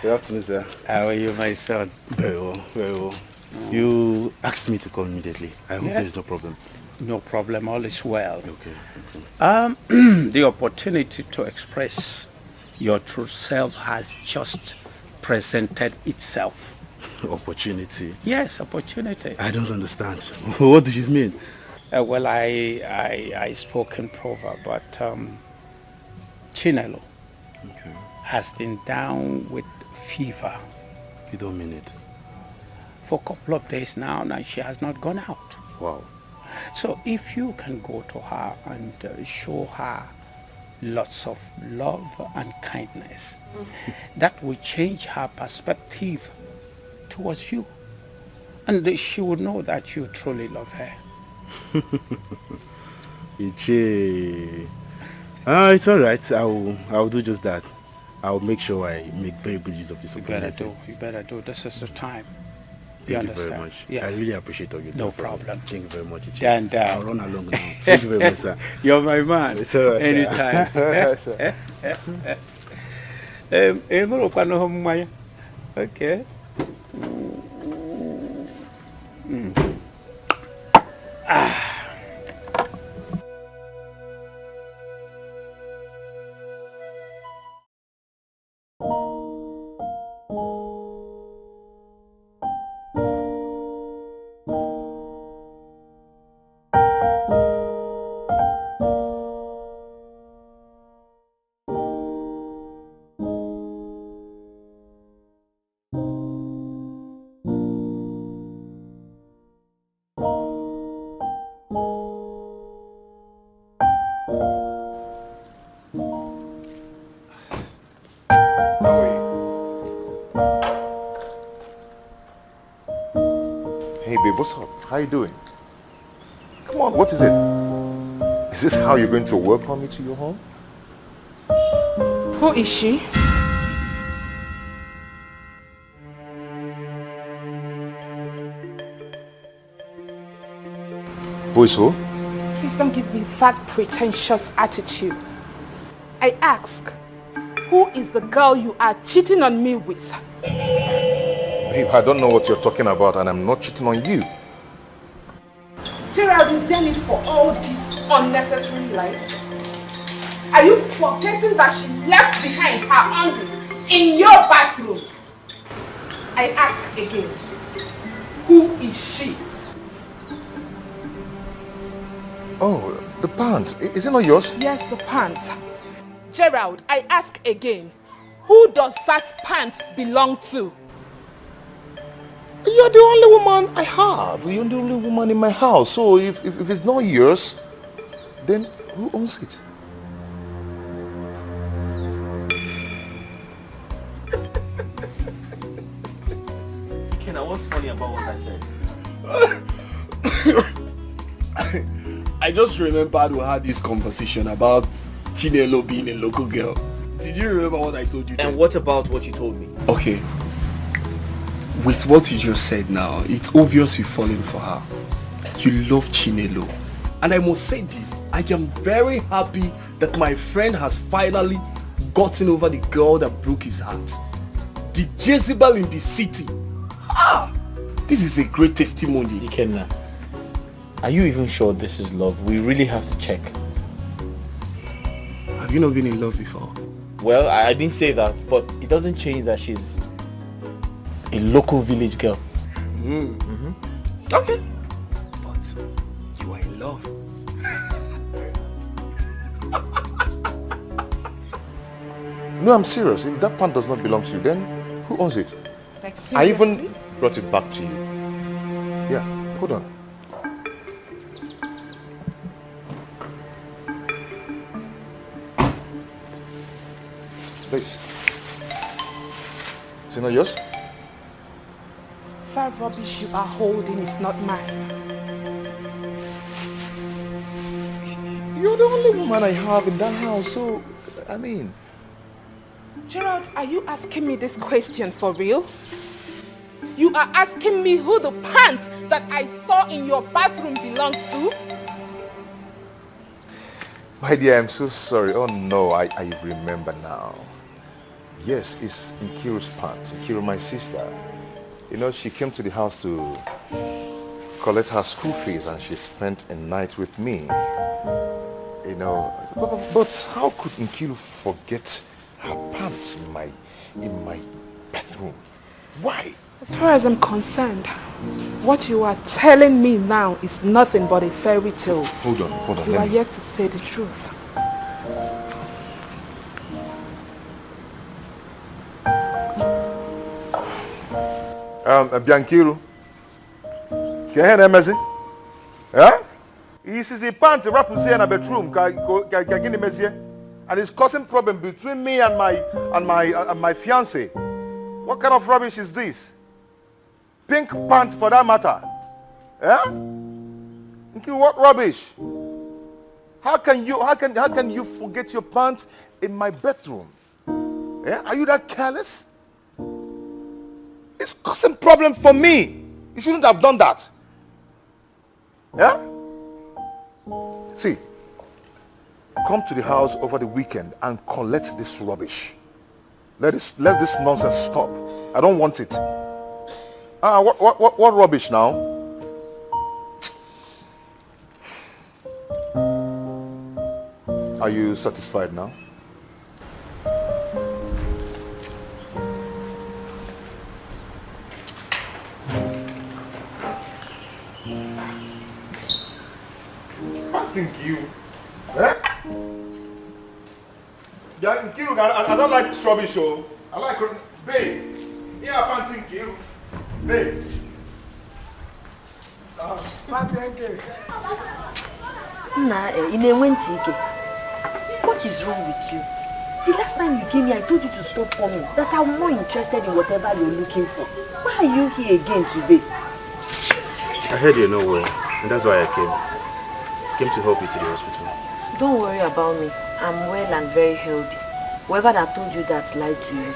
Good afternoon, sir. How are you, my son? Very well, very well. You asked me to come immediately. I hope there's no problem. No problem, all is well. Okay. The opportunity to express your true self has just presented itself. Opportunity? Yes, opportunity. I don't understand. What do you mean? Well, I spoke in proverb, but Chinelo has been down with fever. You don't mean it? For a couple of days now, she has not gone out. Wow. So if you can go to her and show her lots of love and kindness, that will change her perspective towards you. And she will know that you truly love her. Iche. It's all right. I'll do just that. I'll make sure I make very good use of this opportunity. You better do. This is the time. Thank you very much. Yes. I really appreciate all you do. No problem. Thank you very much, Iche. Dan. I'll run along now. Thank you very much, sir. You're my man. It's all right, sir. Anytime. Sir. Okay. What's up? How you doing? Come on, what is it? Is this how you're going to welcome me to your home? Who is she? Who is who? Please don't give me that pretentious attitude. I ask, who is the girl you are cheating on me with? Babe, I don't know what you're talking about and I'm not cheating on you. Gerald, is there need for all these unnecessary lies? Are you forgetting that she left behind her undies in your bathroom? I ask again, who is she? Oh, the pant. Is it not yours? Yes, the pant. Gerald, I ask again, who does that pant belong to? You're the only woman I have. You're the only woman in my house. So if it's not yours, then who owns it? Kenna, what's funny about what I said? I just remembered we had this conversation about Chinelo being a local girl. Did you remember what I told you? And what about what you told me? Okay. With what you just said now, it's obvious you're falling for her. You love Chinelo. And I must say this, I am very happy that my friend has finally gotten over the girl that broke his heart. The Jezebel in the city. Ah! This is a great testimony. Ikenna, are you even sure this is love? We really have to check. Have you not been in love before? Well, I didn't say that, but it doesn't change that she's a local village girl. Okay. But you are in love. No, I'm serious. If that pant does not belong to you, then who owns it? Like, I seriously? even brought it back to you. Yeah, hold on. Please. Is it not yours? That rubbish you are holding is not mine. You're the only woman I have in that house, so, I mean... Gerald, are you asking me this question for real? You are asking me who the pants that I saw in your bathroom belongs to? My dear, I'm so sorry. Oh no, I remember now. Yes, it's Nkiru's pants. Nkiru, my sister. You know, she came to the house to collect her school fees and she spent a night with me. You know, but how could Nkiru forget her pants in my bathroom? Why? As far as I'm concerned, what you are telling me now is nothing but a fairy tale. Hold on. You are yet to say the truth. Bianchiru, can you hear Messi? Yeah? He sees a pants wrap in the bedroom, and it's causing problem between me and my fiance. What kind of rubbish is this? Pink pants for that matter. Yeah? What rubbish? How can you forget your pants in my bedroom? Yeah? Are you that careless? It's causing problem for me. You shouldn't have done that. Yeah? See, come to the house over the weekend and collect this rubbish. Let this nonsense stop. I don't want it. What rubbish now? Are you satisfied now? Thank you. Eh? Yeah, I don't like this rubbish show. I like it. Babe. Yeah, I can't think you. Babe. What is wrong with you? The last time you came here, I told you to stop coming. That I'm more interested in whatever you're looking for. Why are you here again today? I heard you're not well, and that's why I came. Came to help you to the hospital. Don't worry about me. I'm well and very healthy. Whoever that told you that lied to you.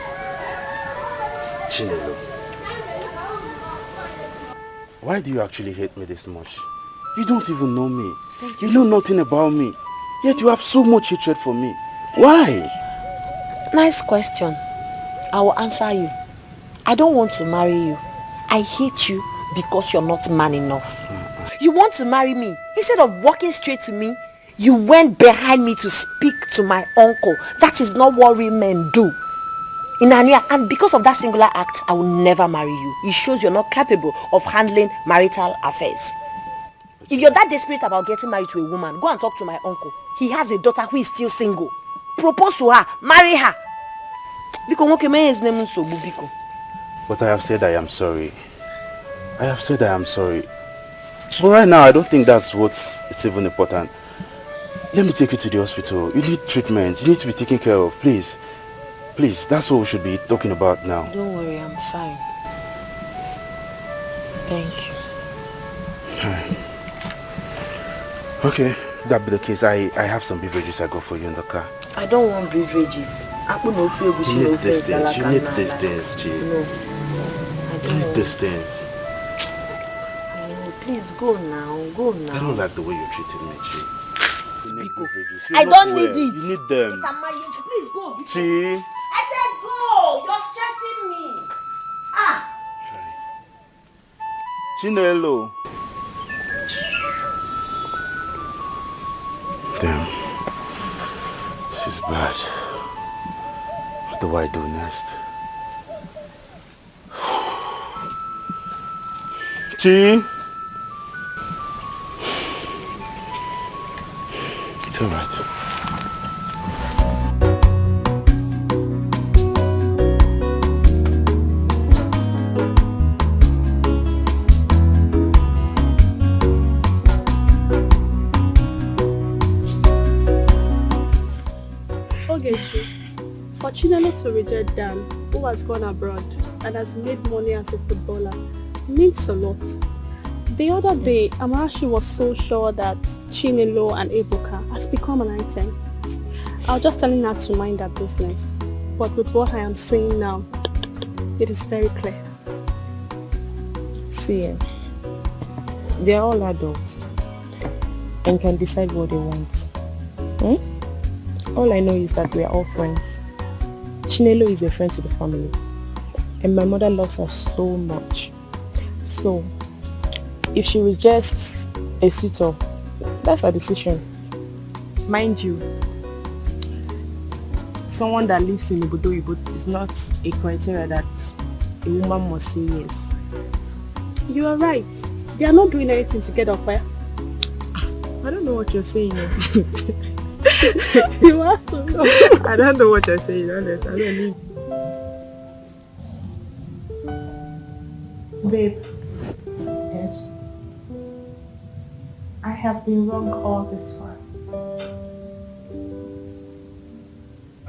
Chinelo, why do you actually hate me this much? You don't even know me. You know nothing about me. Yet you have so much hatred for me. Why? Nice question. I will answer you. I don't want to marry you. I hate you because you're not man enough. You want to marry me. Instead of walking straight to me, you went behind me to speak to my uncle. That is not what real men do. In Ania, and because of that singular act, I will never marry you. It shows you're not capable of handling marital affairs. If you're that desperate about getting married to a woman, go and talk to my uncle. He has a daughter who is still single. Propose to her, marry her. But I have said I am sorry. I have said I am sorry. But right now, I don't think that's what's even important. Let me take you to the hospital. You need treatment. You need to be taken care of. Please. Please, that's what we should be talking about now. Don't worry, I'm fine. Thank you. Okay, if that be the case, I have some beverages I got for you in the car. I don't want beverages. You need these things. You need these things, Chi. No. You need these things. Please go now. Go now. I don't like the way you're treating me, Chi. You need beverages. I don't need it. You need them. Please go. Chi. I said go. You're stressing me. Chinelo. Damn. This is bad. What do I do next? Chi? It's alright. Ogechi, for Chinelo to reject Dan, who has gone abroad and has made money as a footballer, means a lot. The other day, Amarachi was so sure that Chinelo and Ebuka has become an item. I was just telling her to mind her business. But with what I am saying now, it is very clear. See, they are all adults and can decide what they want. All I know is that we are all friends. Chinelo is a friend to the family, and my mother loves her so much. So, if she rejects a suitor, that's her decision. Mind you, someone that lives in Obodo is not a criteria that a woman must say yes. You are right. They are not doing anything to get off fire. I don't know what you're saying. You have to know. I don't know what you're saying, honest. I don't need. Babe. Yes? I have been wrong all this while.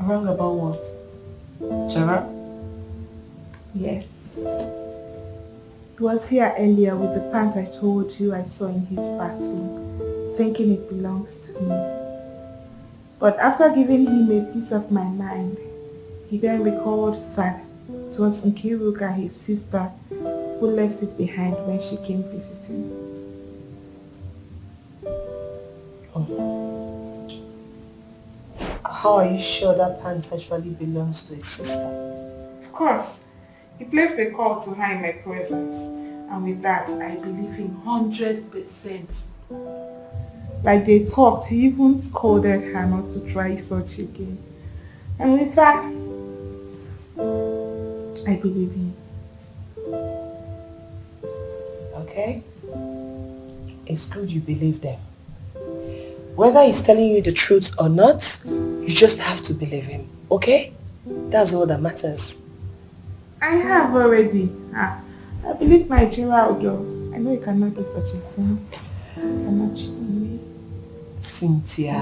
Wrong about what? Gerard? Yes. He was here earlier with the pant I told you I saw in his bathroom, thinking it belongs to me. But after giving him a piece of my mind, he then recalled that it was Nkiruka, his sister, who left it behind when she came visiting. How are you sure that pants actually belongs to his sister? Of course. He placed a call to her in my presence, and with that, I believe him 100%. Like they talked, he even scolded her not to try such again. And with that, I believe him. Okay? It's good you believe them. Whether he's telling you the truth or not, you just have to believe him, okay? That's all that matters. I have already. I believe my Gerald, though. I know you cannot do such a thing. You cannot cheat on me. Cynthia,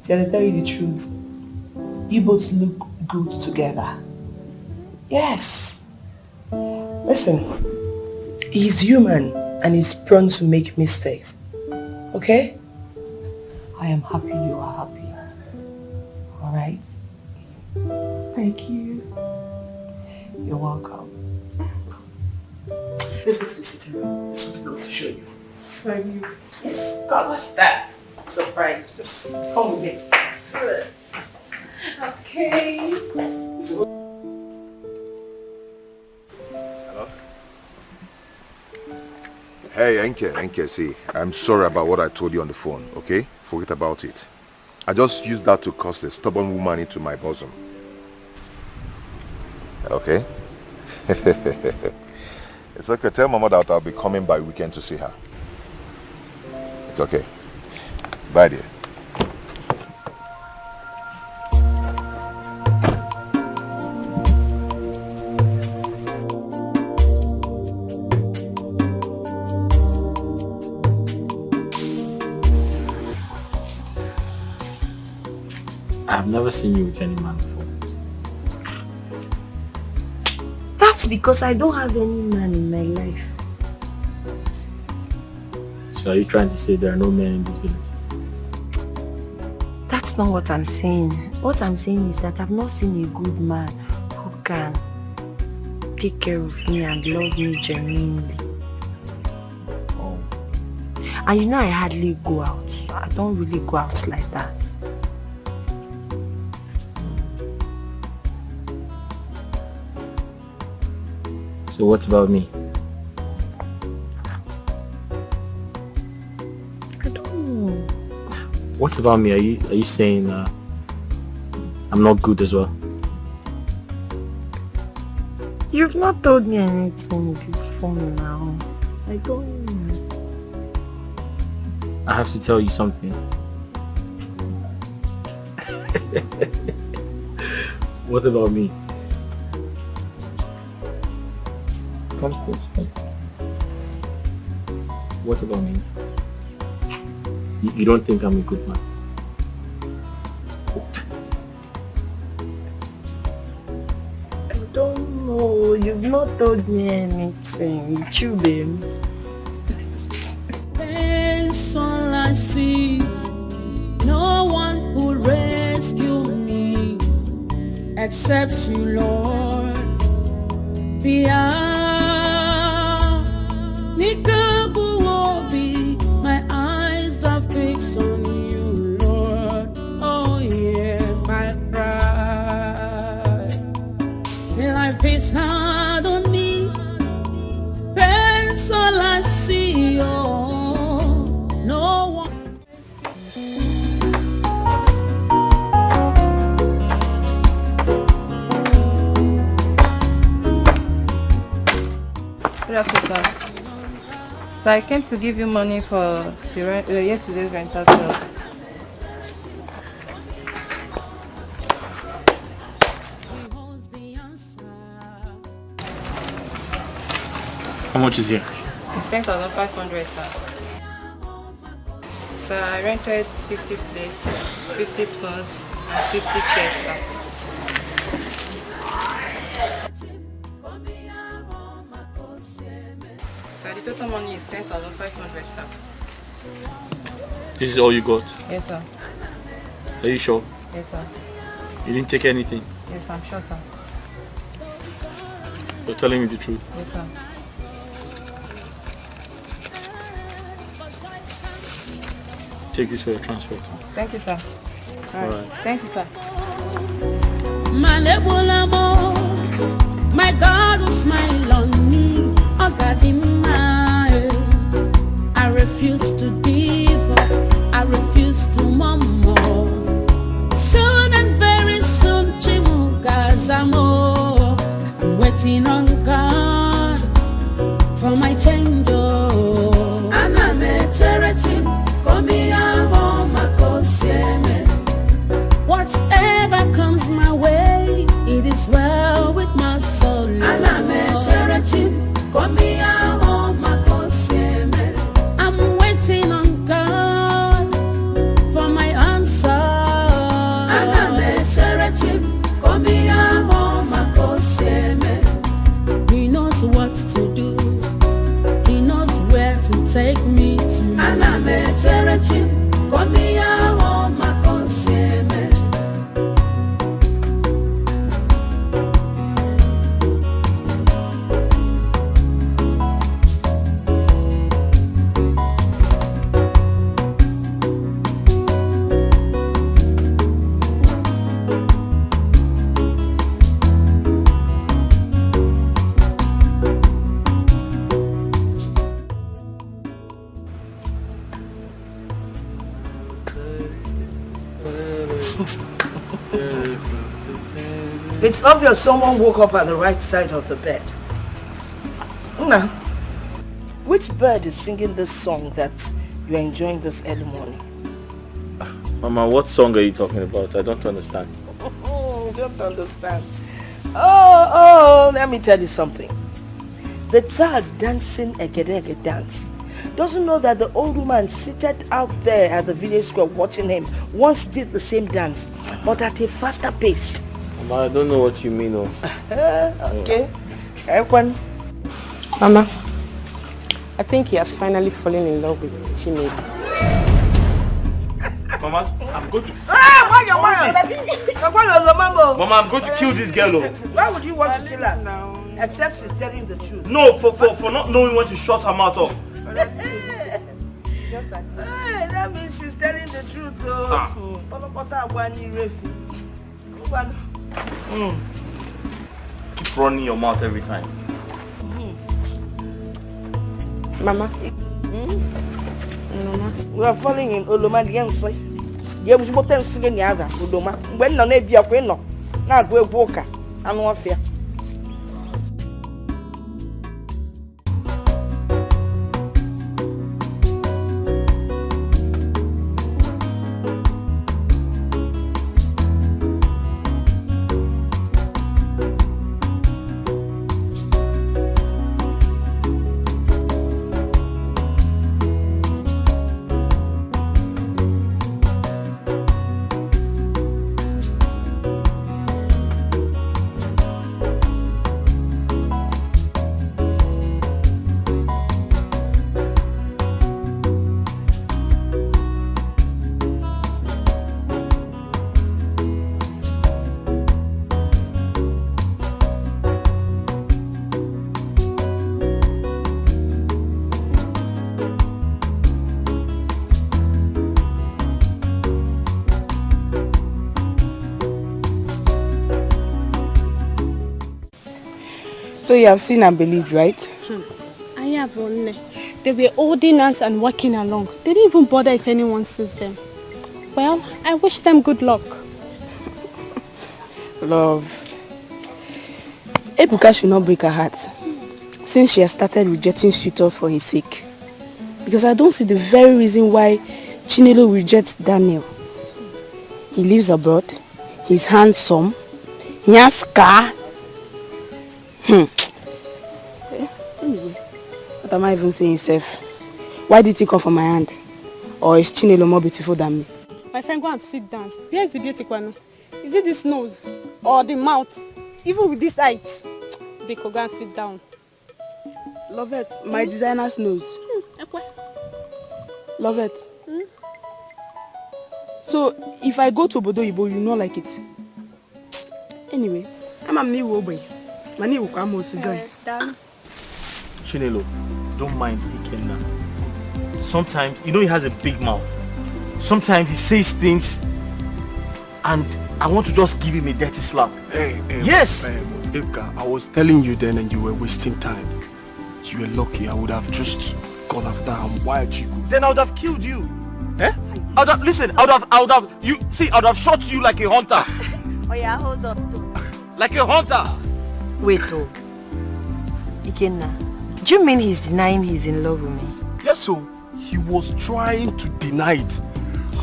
I'll tell you the truth. You both look good together. Yes. Listen, he's human and he's prone to make mistakes. Okay? I am happy you are happy. Alright? Thank you. You're welcome. Let's go to the sitting room. There's something to show you. Thank you. Yes. God, what's that? Surprise. Just come with me. Okay. Hello? Hey, Enke, see, I'm sorry about what I told you on the phone, okay? Forget about it. I just used that to cast a stubborn woman into my bosom. Okay? It's okay. Tell Mama that I'll be coming by weekend to see her. It's okay. Bye, dear. I've never seen you with any man before. That's because I don't have any man in my life. So are you trying to say there are no men in this village? That's not what I'm saying. What I'm saying is that I've not seen a good man who can take care of me and love me genuinely. Oh. And you know I hardly go out. I don't really go out like that. So what about me? I don't know. What about me? Are you saying I'm not good as well? You've not told me anything before now. I don't know. I have to tell you something. What about me? Come close. What about me? You don't think I'm a good man? I don't know. You've not told me anything. It's you, babe. That's all I see. No one will rescue me except you, Lord. My eyes are fixed on you, Lord. Oh yeah, my pride. Life is hard on me. That's all I see. Oh, no one. Good afternoon, sir. So I came to give you money for the yesterday's rental sale. How much is here? It's 10,500, sir. So I rented 50 plates, 50 spoons, and 50 chairs, sir. So the total money is 10,500, sir. This is all you got? Yes, sir. Are you sure? Yes, sir. You didn't take anything? Yes, I'm sure, sir. You're telling me the truth? Yes, sir. Take this for your transport. Thank you, sir. All right. Thank you, sir. My God will smile on me. Oh God, I refuse to give up. I refuse to murmur. Soon and very soon, Chimugazamo. I'm waiting on God for my change. And I'm a cherry. Whatever comes my way, it is well with my soul. And I'm waiting on God for my answer. And He knows what to do. He knows where to take me to. And I'm a cherry. It's obvious someone woke up at the right side of the bed. Now, which bird is singing this song that you're enjoying this early morning? Mama, what song are you talking about? I don't understand. Don't understand. Oh, let me tell you something. The child dancing a Gedege dance doesn't know that the old woman seated out there at the village square watching him once did the same dance, but at a faster pace. Mama, I don't know what you mean. Okay. Mama, I think he has finally fallen in love with Chinedu. Mama, I'm going to... Mama, I'm going to kill this girl. Why would you want to kill her? Except she's telling the truth. No, for not knowing when to shut her mouth up. Hey, that means she's telling the truth, though. Keep running your mouth every time. Mama. Mama. We are falling in Oloma Liense. You was both singing Yaga, Udoma. When no be a queen, now go walker. I'm not fear. So you have seen and believed, right? I have only. They were holding hands and walking along. They didn't even bother if anyone sees them. Well, I wish them good luck. Love. Ebuka should not break her heart since she has started rejecting suitors for his sake. Because I don't see the very reason why Chinelo rejects Daniel. He lives abroad, he's handsome, he has car. Anyway, what am I even saying, Seth? Why did he come from my hand? Or is Chinelo more beautiful than me? My friend, go and sit down. Where is the beautiful one? Is it this nose? Or the mouth? Even with this height? Biko, go and sit down. Lovette, my designer's nose. Lovette. So, if I go to Obodo Ibo, you not like it? Anyway, I'm a new boy. My name will come also join. Chinelo, don't mind Ikenna. Sometimes, you know he has a big mouth. Sometimes he says things and I want to just give him a dirty slap. Hey, yes! Eka, I was telling you then and you were wasting time. You were lucky. I would have just gone after him. Why are you? Then I would have killed you. Eh? I would have, listen, I would have, you see, I would have shot you like a hunter. Oh yeah, hold on. Like a hunter. Wait, oh. Ikenna, do you mean he's denying he's in love with me? Yes, so he was trying to deny it.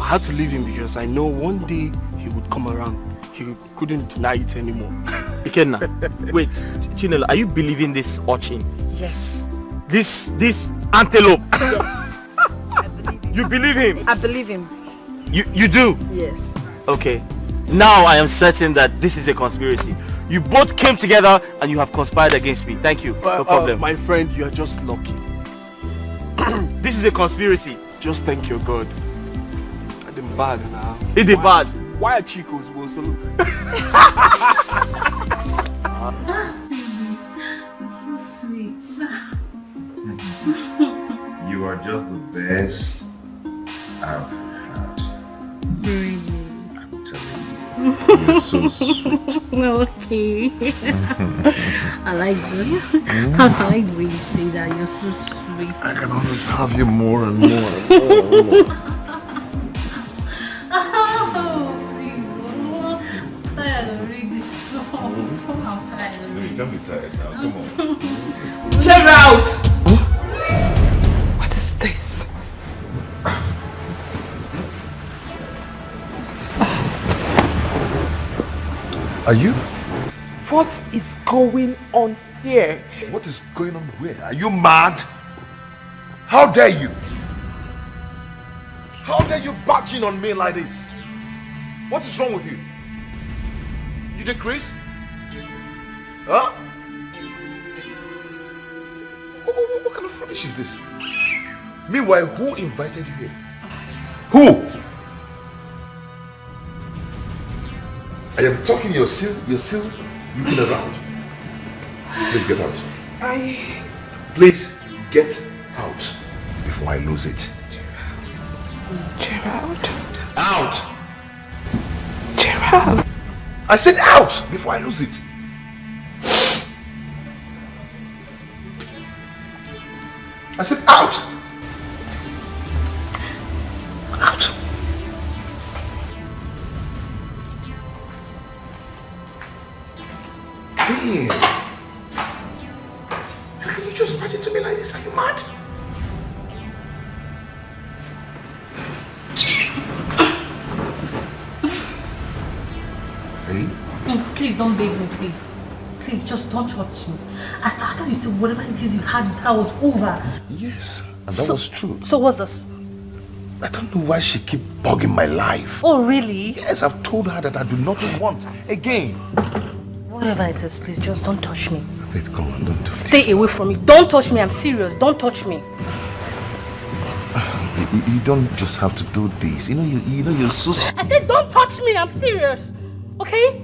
I had to leave him because I know one day he would come around. He couldn't deny it anymore. Ikenna, wait, Chinelo, are you believing this urchin? Yes. This antelope? Yes. I believe him. You believe him? I believe him. You do? Yes. Okay. Now I am certain that this is a conspiracy. You both came together and you have conspired against me. Thank you. No problem. My friend, you are just lucky. This is a conspiracy. Just thank your God. I didn't bad now. It did bad. Why are Chicos so? So sweet. You are just the best I've had. Really? I'm telling you. You're so sweet. Okay. I like that. I like when you say that. You're so sweet. I can always have you more and more and more and more. Oh, please. Oh, I'm tired of reading this song. I'm tired of No, you reading. can't be tired now. Come on. Check out! What is this? Are you? What is going on here? What is going on where? Are you mad? How dare you? How dare you barge in on me like this? What is wrong with you? You did Chris? Huh? What kind of rubbish is this? Meanwhile, who invited you here? Who? I am talking, you're still looking around. Please get out. Please get out before I lose it. Gerald. Out! Gerald. I said out before I lose it. I said out! Out! Damn! How can you just imagine to me like this? Are you mad? Hey? No, please don't beg me, please. Please, just don't touch me. I thought you said whatever it is you had, that was over. Yes, and that was true. So what's this? I don't know why she keep bugging my life. Oh, really? Yes, I've told her that I do not want again. Whatever it is, please, just don't touch me. Babe, come on, don't do this. Stay away from me. Don't touch me, I'm serious. Don't touch me. You don't just have to do this. You know you're so... I said don't touch me, I'm serious. Okay?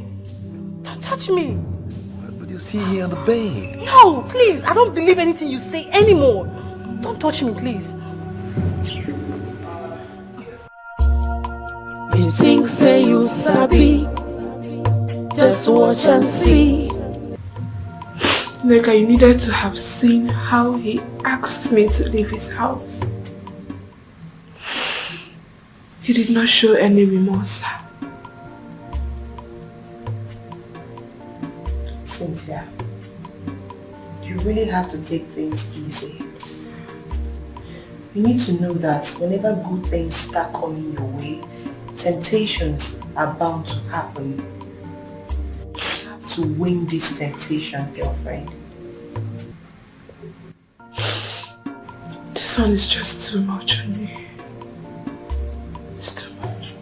Don't touch me. But you're sitting here on the bed. No, please, I don't believe anything you say anymore. Don't touch me, please. You think say you sabi, just watch and see. Neka, you needed to have seen how he asked me to leave his house. He did not show any remorse. Cynthia, you really have to take things easy. You need to know that whenever good things start coming your way, temptations are bound to happen. You have to win this temptation, girlfriend. This one is just too much on me. It's too much.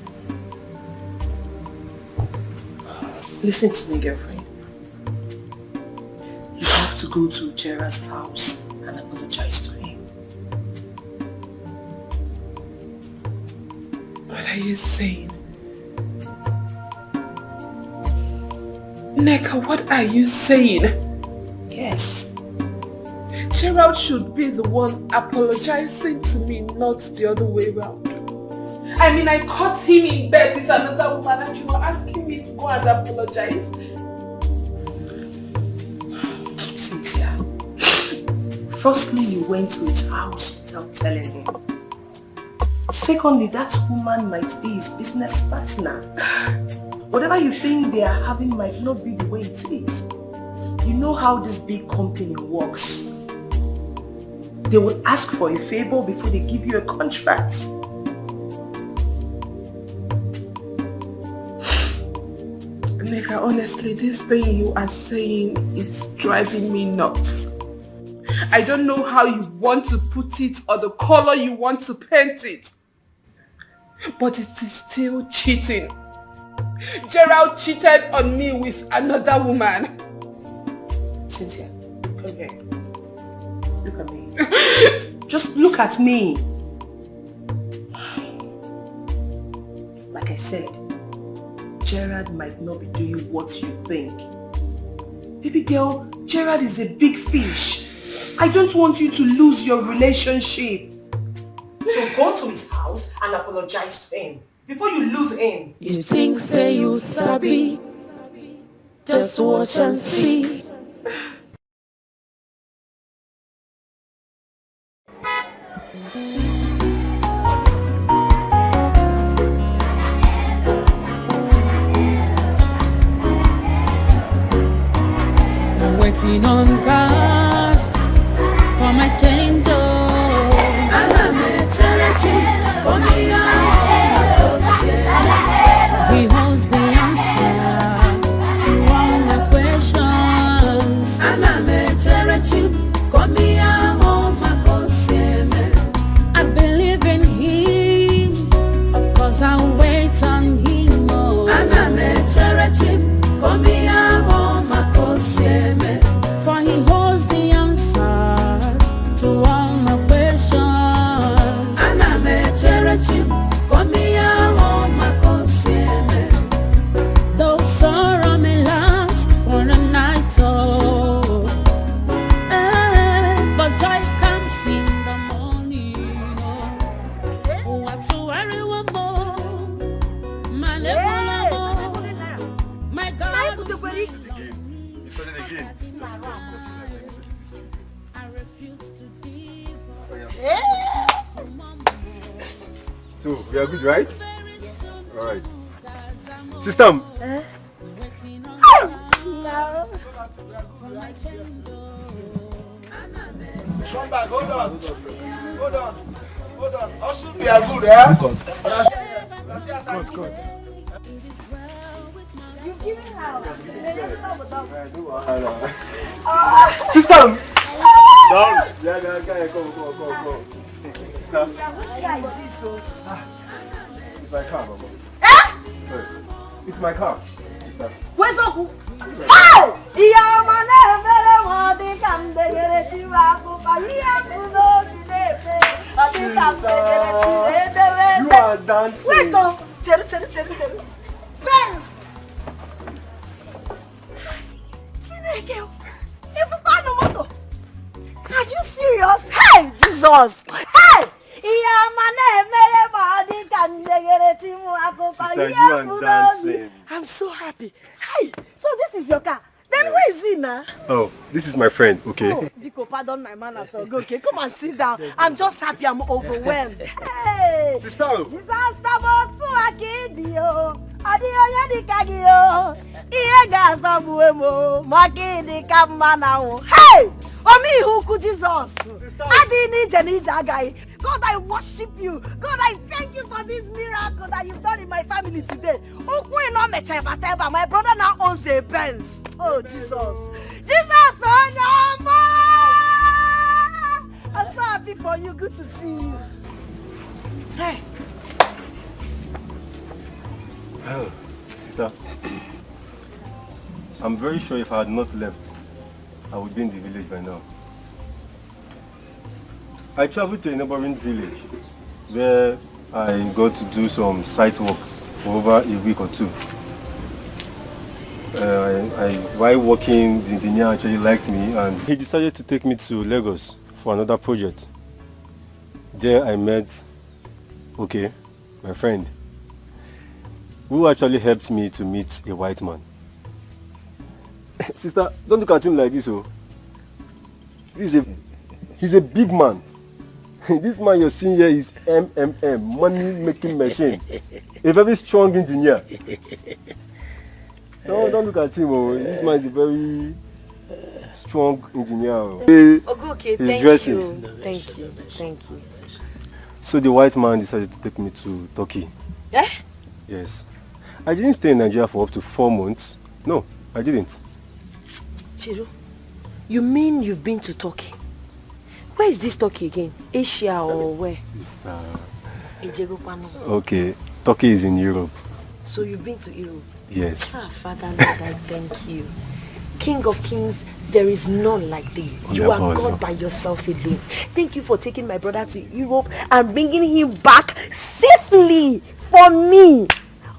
Listen to me, girlfriend. You have to go to Gerard's house and apologize to him. What are you saying? Neka, what are you saying? Yes. Gerald should be the one apologizing to me, not the other way around. I mean, I caught him in bed with another woman and you were asking me to go and apologize. Cynthia, firstly, you went to his house without telling him. Secondly, that woman might be his business partner. Whatever you think they are having might not be the way it is. You know how this big company works. They will ask for a favor before they give you a contract. Neka, honestly, this thing you are saying is driving me nuts. I don't know how you want to put it or the color you want to paint it. But it is still cheating. Gerald cheated on me with another woman. Cynthia, come here. Look at me. Just look at me. Like I said, Gerard might not be doing what you think. Baby girl, Gerard is a big fish. I don't want you to lose your relationship. So go to his house and apologize to him before you lose him. You think say you sabi, just watch and see. I'm waiting on God for my change. He holds the answer to all my questions. I believe in him, of course I'll wait on him. For So, we are good, right? Alright. Sister! No. Come back, hold on. Also, we are good, eh? Good. You've given out. Sister! Down! Yeah, come. Sister? Which guy is this, so? It's my car, Mama. Sorry. It's my car. Sister. Where's Uncle? Oh! Iya mana mere wadi kamdegere tiwa kupa iya kuno kinepe wadi kamdegere tiwa You are dancing. Wait oh! Cheru. Benz! Chineke, ifukano moto. Are you serious? Hey, Jesus! Hey! Iya mana mere wadi kamdegere tiwa kupa Sister, you iya are kuno. dancing. I'm so happy. Hey, so this is your car. Then where is he now? Oh, this is my friend, okay? Oh, Vico, pardon my manners. Okay, come and sit down. I'm just happy. I'm overwhelmed. Hey, Sister. Jesus, Adio, Yadikadio, Iega Sabuemo, Makidi Kamanao. Hey, Omi Huku Jesus. Adini Janija guy. God, I worship you. God, I thank you for this miracle that you've done in my family today. My brother now owns a Benz. Oh, Jesus. Jesus, oh, no, I'm so happy for you. Good to see you. Hey. Oh, sister. I'm very sure if I had not left, I would be in the village by now. I traveled to a neighboring village where I got to do some site works for over a week or two. While working, the engineer actually liked me and he decided to take me to Lagos for another project. There I met, my friend, who actually helped me to meet a white man. Sister, don't look at him like this, oh. He's a big man. This man you're seeing here is MMM, money making machine. A very strong engineer. No, don't look at him, oh. This man is a very strong engineer. Oh. Okay, He's thank dressing. you. Thank you. So the white man decided to take me to Turkey. Eh? Yes. I didn't stay in Nigeria for up to 4 months. No, I didn't. Chiro, you mean you've been to Turkey? Where is this Turkey again? Asia or where? Sister. Ejegopano. Okay, Turkey is in Europe. So you've been to Europe? Yes. Father Lord, I thank you. King of kings, there is none like thee. You are God by yourself alone. Thank you for taking my brother to Europe and bringing him back safely for me.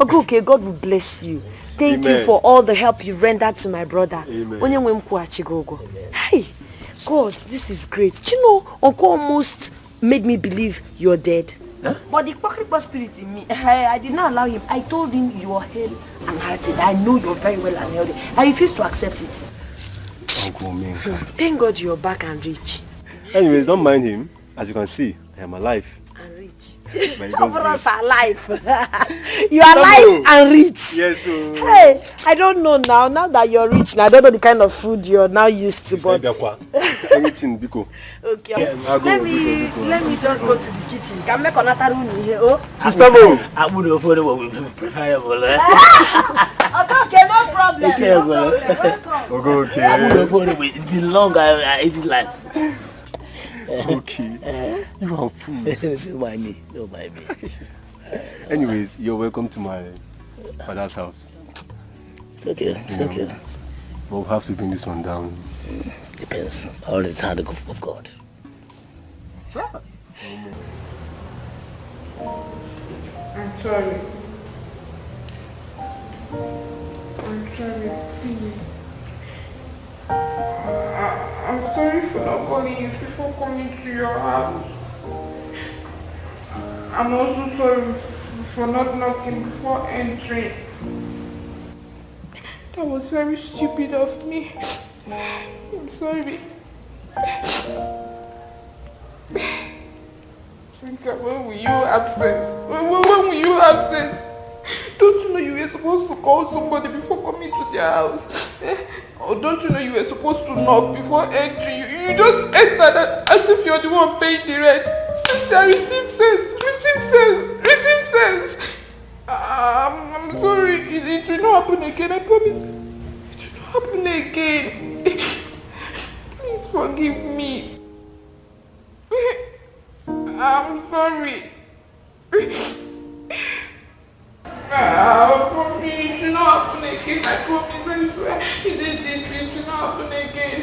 Okay, God will bless you. Thank you for all the help you rendered to my brother. Amen. Hey, God, this is great. Do you know, Uncle almost made me believe you're dead. Huh? But the hypocrite spirit in me, I did not allow him. I told him you are hale and hearted. I know you're very well and healthy. I refused to accept it. Uncle me. Thank God you're back and rich. Anyways, don't mind him. As you can see, I am alive. And rich. Overall, alive. You are alive and rich. Yes. Hey, I don't know now. Now that you're rich, now I don't know the kind of food you're now used to. But anything, Biko. Okay. Yeah, let me just go to the kitchen. Can make another room here. Oh, Sister Mo. I would have thought it would be preferable. Okay, no problem. Okay, no problem. Okay. I would have thought it's been long. I ate it last. Okay. You are food. Don't mind me. Anyways, you're welcome to my father's house. It's okay. It's okay. But we'll have to bring this one down. Depends. All the hand of God. I'm sorry. Please. I'm sorry for not calling you before coming to your house. I'm also sorry for not knocking before entering. That was very stupid of me. I'm sorry. Cynthia, when will you have sense? When will you have sense? Don't you know you were supposed to call somebody before coming to their house? Or don't you know you were supposed to knock before entering? You just entered as if you're the one paying the rent. Cynthia, receive sense. Receive sense. Receive sense. I'm sorry. It will not happen again. I promise. It will not happen again. Please forgive me. I'm sorry. I promise it will not happen again. I promise, I swear. It will not happen again.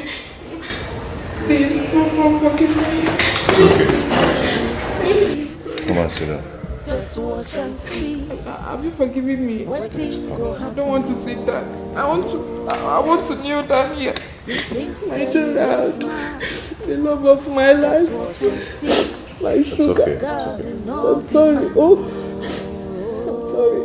Please, don't forgive me. Okay. Come on, sit down. Just watch and see. Have you forgiven me? I don't want to sit down. I want to kneel down here. My child, the love of my life, my sugar. Okay. I'm sorry. Oh, I'm sorry.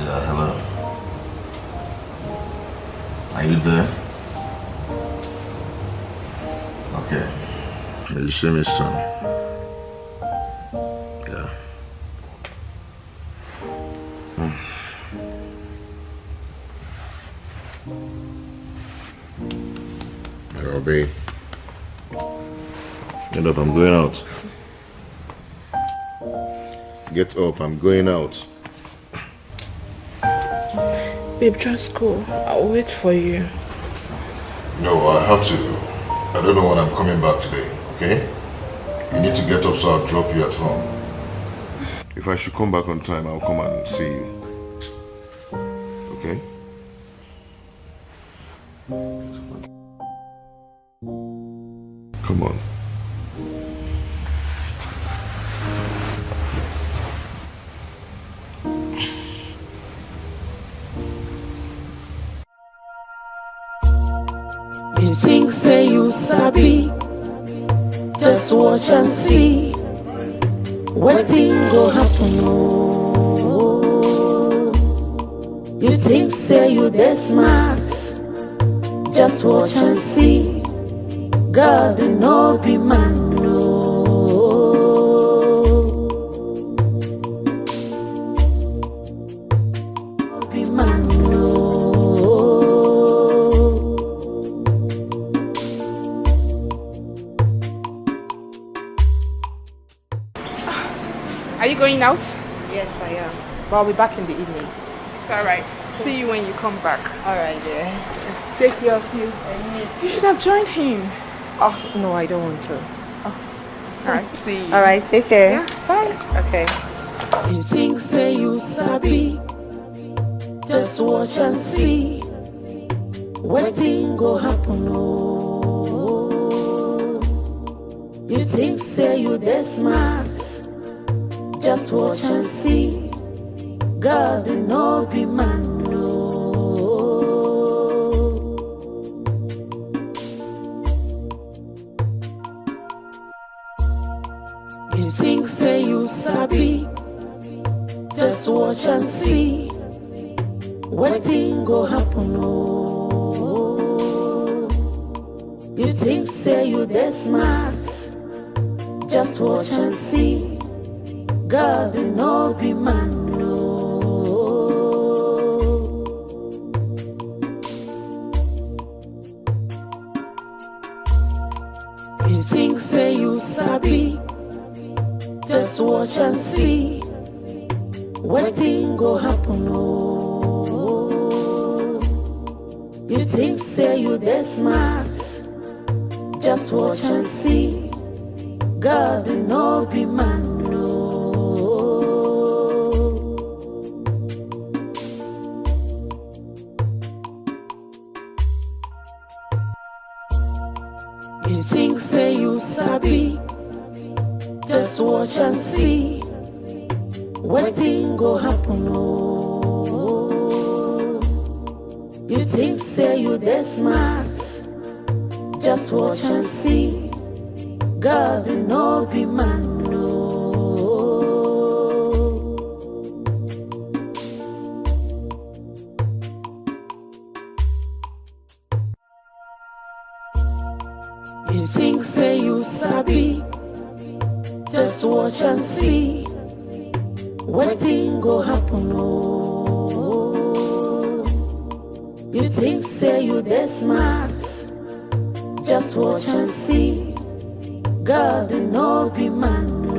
Yeah, hello. Are you there? Okay. Can you see me, son? Yeah. Robbie. Get up, I'm going out. Get up, I'm going out. Babe, just go. I'll wait for you. No, I have to. I don't know when I'm coming back today, okay? You need to get up so I'll drop you at home. If I should come back on time, I'll come and see you. Okay? Come on. You think say you sabi, just watch and see. Wetin go happen oh. You think say you dey smart, just watch and see. God no be man no. No be man no. Are you going out? Yes, I am. But I'll be back in the evening. It's alright. See you when you come back. Alright, dear. Take care of you. You should have joined him. Oh, no, I don't want to. Alright, see you. Alright, take care. Yeah, bye. Okay. You think say you sabi, just watch and see. Wetin go happen oh. You think say you dey smart, just watch and see. God no be man no. You think say you sabi, just watch and see. Wetin go happen oh. You think say you dey smart, just watch and see. God no be man no. You think say you sabi, just watch and see. Wetin go happen oh. You think say you dey smart, just watch and see. God no be man no. You think say you sabi, just watch and see. Wetin go happen oh. You think say you dey smart, just watch and see. God no be man no. You think say you sabi, just watch and see. Wetin go happen oh. You think say you dey smart, just watch and see. God no be man no.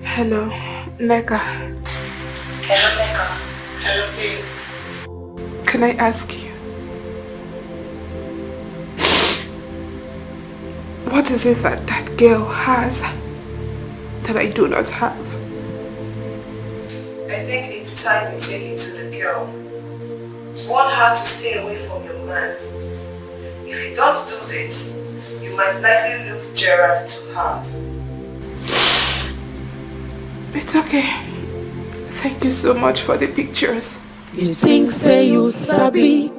Hello, Neka. Hello, Neka. Hello, babe. Can I ask you? What is it that that girl has that I do not have? I think it's time you take it to the girl. Warn her to stay away from your man. If you don't do this, you might likely lose Gerard to her. It's okay. Thank you so much for the pictures. You think say you sabi,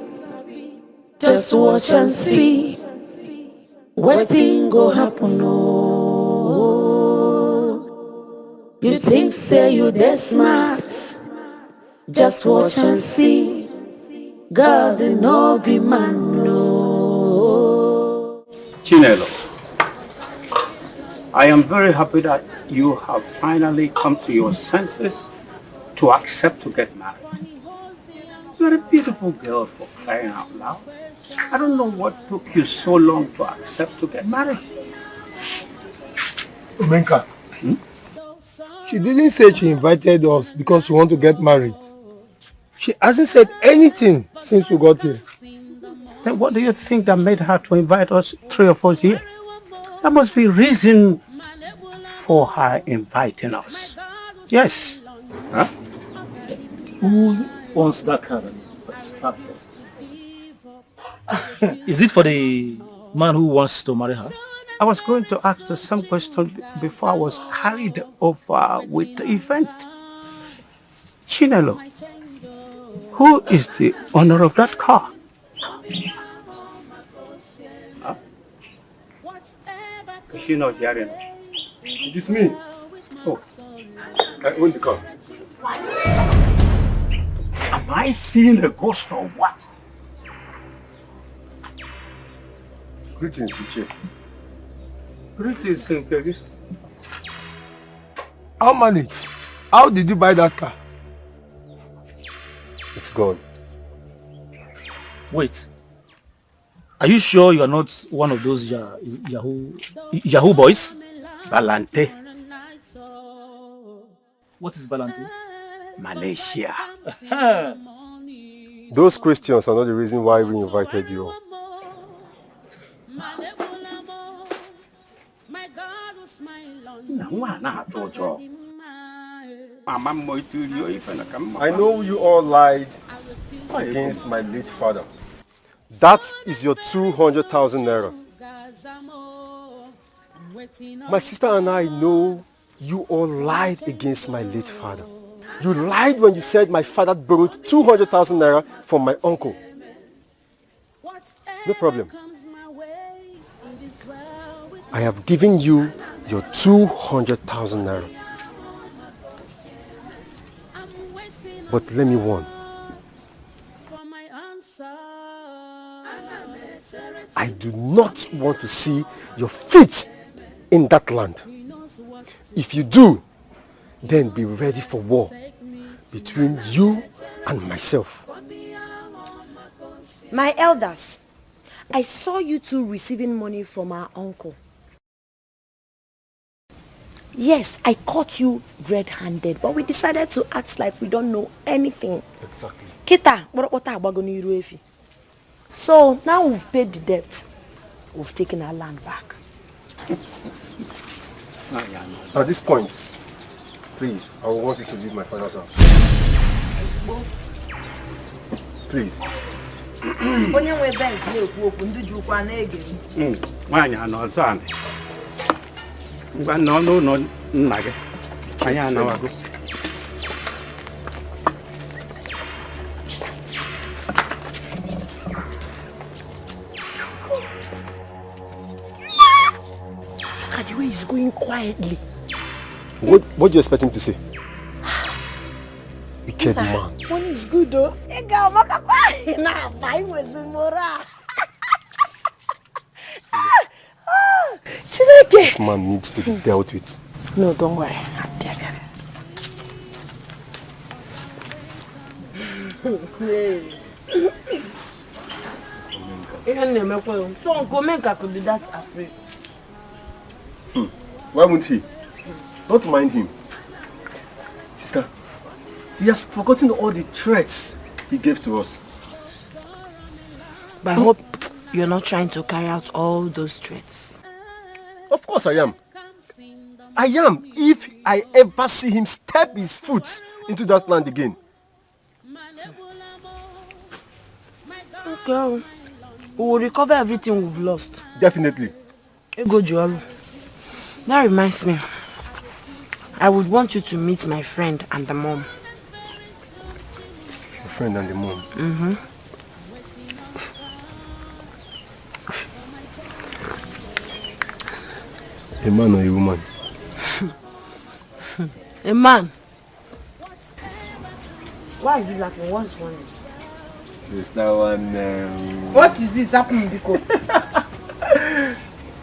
just watch and see. Wetin go happen oh. You think say you dey smart, just watch and see. God no be man no. Chinelo, I am very happy that you have finally come to your senses to accept to get married. You're a beautiful girl, for crying out loud. I don't know what took you so long to accept to get married. Omenka, she didn't say she invited us because she wants to get married. She hasn't said anything since we got here. Then what do you think that made her to invite us, 3 of us here? There must be reason for her inviting us. Yes. Huh? Who wants that carrot? Is it for the man who wants to marry her? I was going to ask her some question before I was carried over with the event. Chinelo, who is the owner of that car? Huh? Is she not hearing? It is me. Oh. I own the car. What? Am I seeing a ghost or what? Greetings, Iche. Greetings, Nkegi. How manage? How did you buy that car? It's gone. Wait. Are you sure you are not one of those Yahoo boys? Balante. What is Balante? Malaysia. Those questions are not the reason why we invited you all. I know you all lied against my late father. That is your 200,000 naira. My sister and I know you all lied against my late father. You lied when you said my father borrowed 200,000 naira from my uncle. No problem. I have given you your 200,000 naira. But let me warn. I do not want to see your feet in that land. If you do, then be ready for war between you and myself. My elders, I saw you two receiving money from our uncle. Yes, I caught you red-handed, but we decided to act like we don't know anything. Exactly. Kita, so now we've paid the debt. We've taken our land back. At this point, please, I want you to leave my father's house. Please. Onye nwe Benz na-ekwu okwu ndị ji ụkwa na-ege. Nwaanyị anọ ọzọ anị. Ngwa nọ n'ụlọ nna gị. Anyị anawago. Look at the way he's going quietly. What do you expect him to say? Wicked man. One is good though. This man needs to be dealt with. No, don't worry. So Uncle Menka could be that afraid. Why won't he? Don't mind him. Sister, he has forgotten all the threats he gave to us. But I hope you're not trying to carry out all those threats. Of course I am. I am, if I ever see him step his foot into that land again. Okay. We will recover everything we've lost. Definitely. That reminds me. I would want you to meet my friend and the mom. Your friend and the mom? Mm-hmm. A man or a woman? A man. Why are you laughing? What's wrong? Sister one. What is it happening because?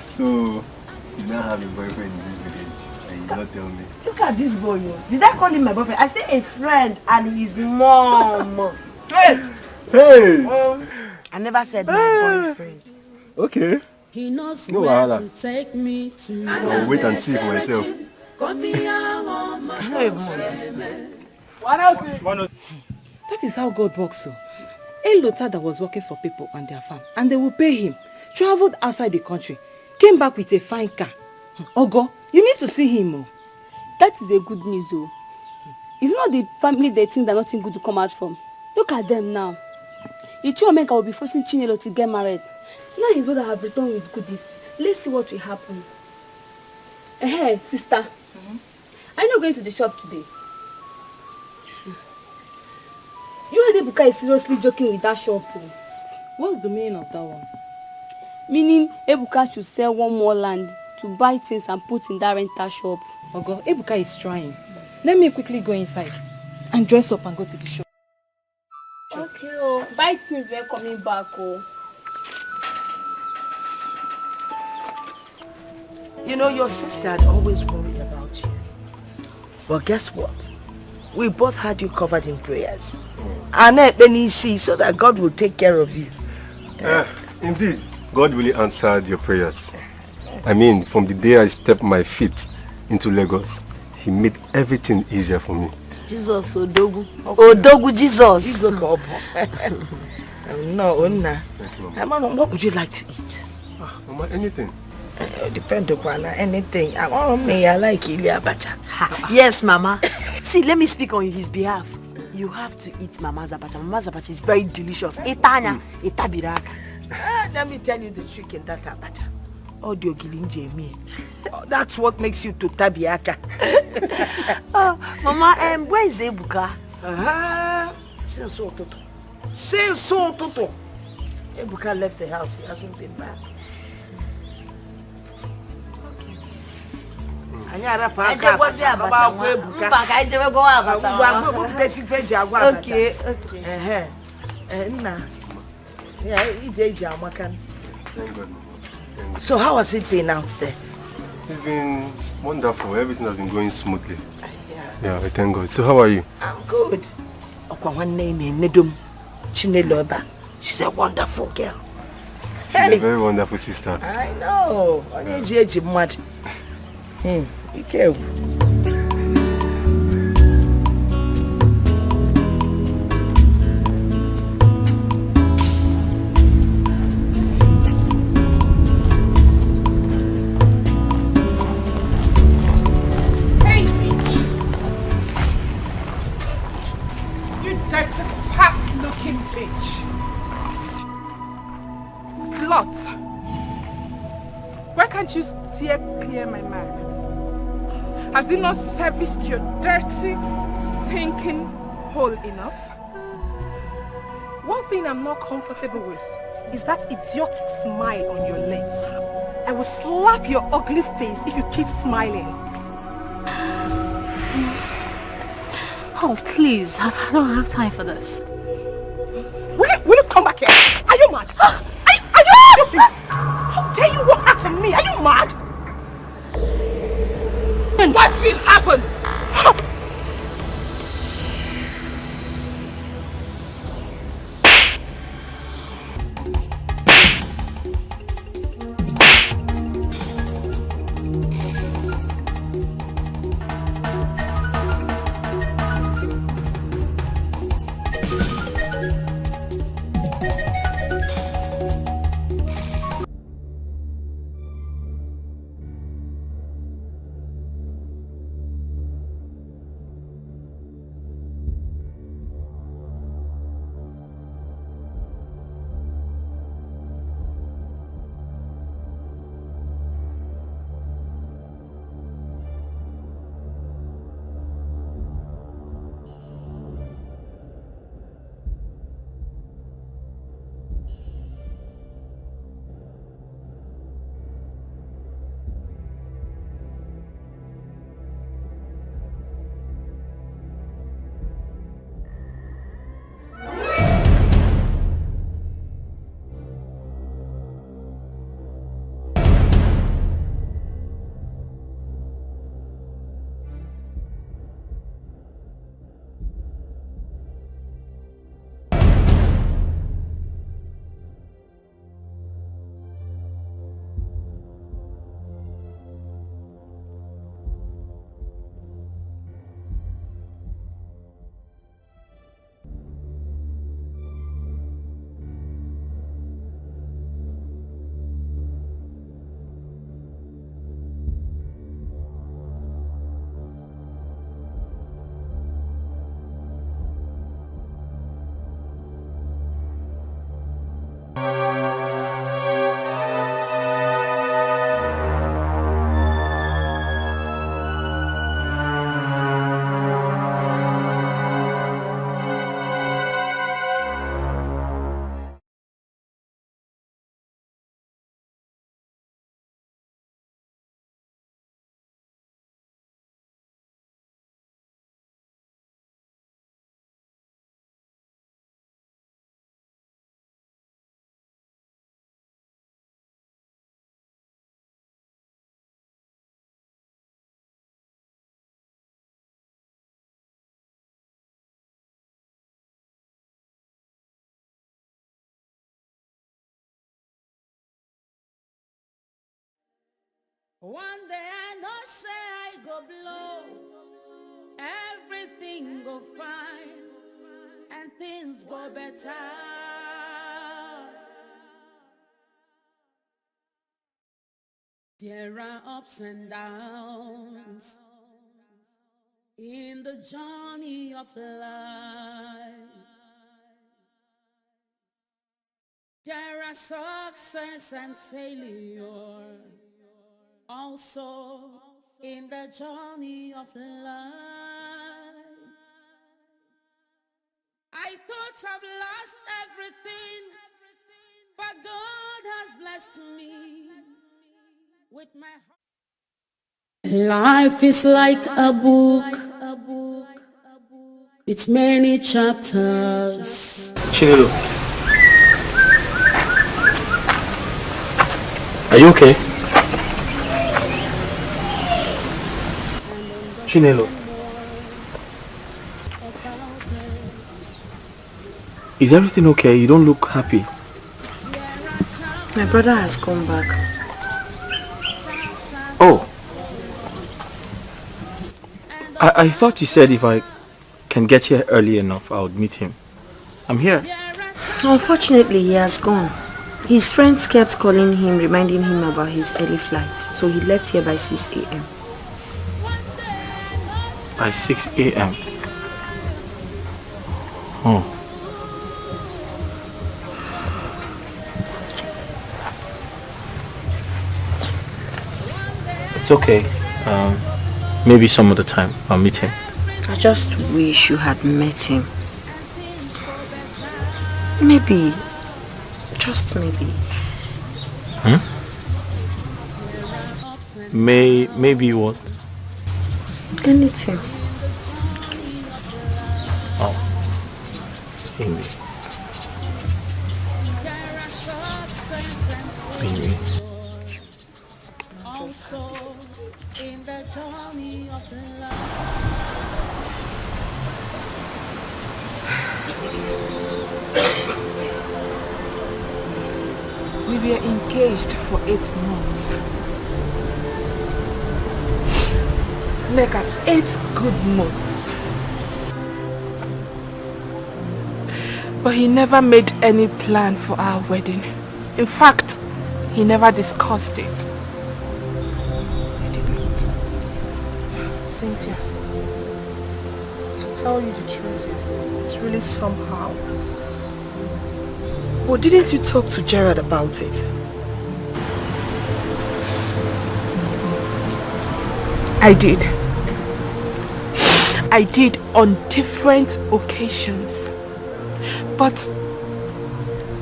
So, you now have a boyfriend in this village and you not tell me. Look at this boy. Did I call him my boyfriend? I say a friend and his mom. Hey! Hey! I never said my boyfriend. Okay. He knows No where wahala. to take me to. I'll wait and see for myself. That is how God works so. A Lota that was working for people on their farm and they will pay him, traveled outside the country, came back with a fine car. Ogo, you need to see him. Oh. That is a good news though. It's not the family they think that nothing good to come out from. Look at them now. Ichiomenka will be forcing Chinelo to get married. Now his brother have returned with goodies. Let's see what will happen. Hey, sister. Are you not going to the shop today? You and Ebuka is seriously joking with that shop. What's the meaning of that one? Meaning Ebuka should sell one more land to buy things and put in that rental shop. Ogo, Ebuka is trying. Let me quickly go inside and dress up and go to the shop. Okay, oh. Buy things when coming back, oh. You know, your sister had always worried about you. Well, guess what? We both had you covered in prayers. And so that God will take care of you. Indeed, God really answered your prayers. I mean, from the day I stepped my feet into Lagos, He made everything easier for me. Jesus, Odogu. Odogu, Jesus. No, Onna. Mama, what would you like to eat? Mama, anything. Depend upon anything. I like Ili Abacha. Yes, Mama. See, let me speak on his behalf. You have to eat Mama's abacha. Mama's abacha is very delicious. Etanya, etabiraka. Let me tell you the trick in that abacha. Audio gilinje me. That's what makes you to tabiaka. Mama, where is Ebuka? Since so toto. Ebuka left the house. He hasn't been back. Okay, So how has it been out there? It's been wonderful. Everything has been going smoothly. Yeah, I thank God. So how are you? I'm good. She's a wonderful girl. She's a very wonderful sister. I know. Be careful. Hey, bitch! You dirty, fat-looking bitch! Slut! Why can't you steer clear my man? Has he not serviced your dirty, stinking hole enough? One thing I'm not comfortable with is that idiotic smile on your lips. I will slap your ugly face if you keep smiling. Oh, please. I don't have time for this. Will you come back here? Are you mad? Are you stupid? How dare you walk out on me? Are you mad? What will happen? One day I know say I go blow, everything go fine, and things go better. There are ups and downs in the journey of life. There are success and failure also in the journey of life. I thought I've lost everything, but God has blessed me with my heart. Life is like a book. It's many chapters. Chinelo, are you okay? Chinelo, is everything okay? You don't look happy. My brother has come back. Oh, I thought you said if I can get here early enough, I would meet him. I'm here. Unfortunately, he has gone. His friends kept calling him, reminding him about his early flight. So he left here by 6 a.m. By 6 a.m. Oh. It's okay. Maybe some other time I'll meet him. I just wish you had met him. Maybe. Just maybe. Maybe what? Anything. Oh. Maybe. Maybe. Also in the journey of love. We were engaged for 8 months. Like 8 good months. But he never made any plan for our wedding. In fact, he never discussed it. He did not. Cynthia, to tell you the truth it's really somehow. But didn't you talk to Gerard about it? I did. I did on different occasions. But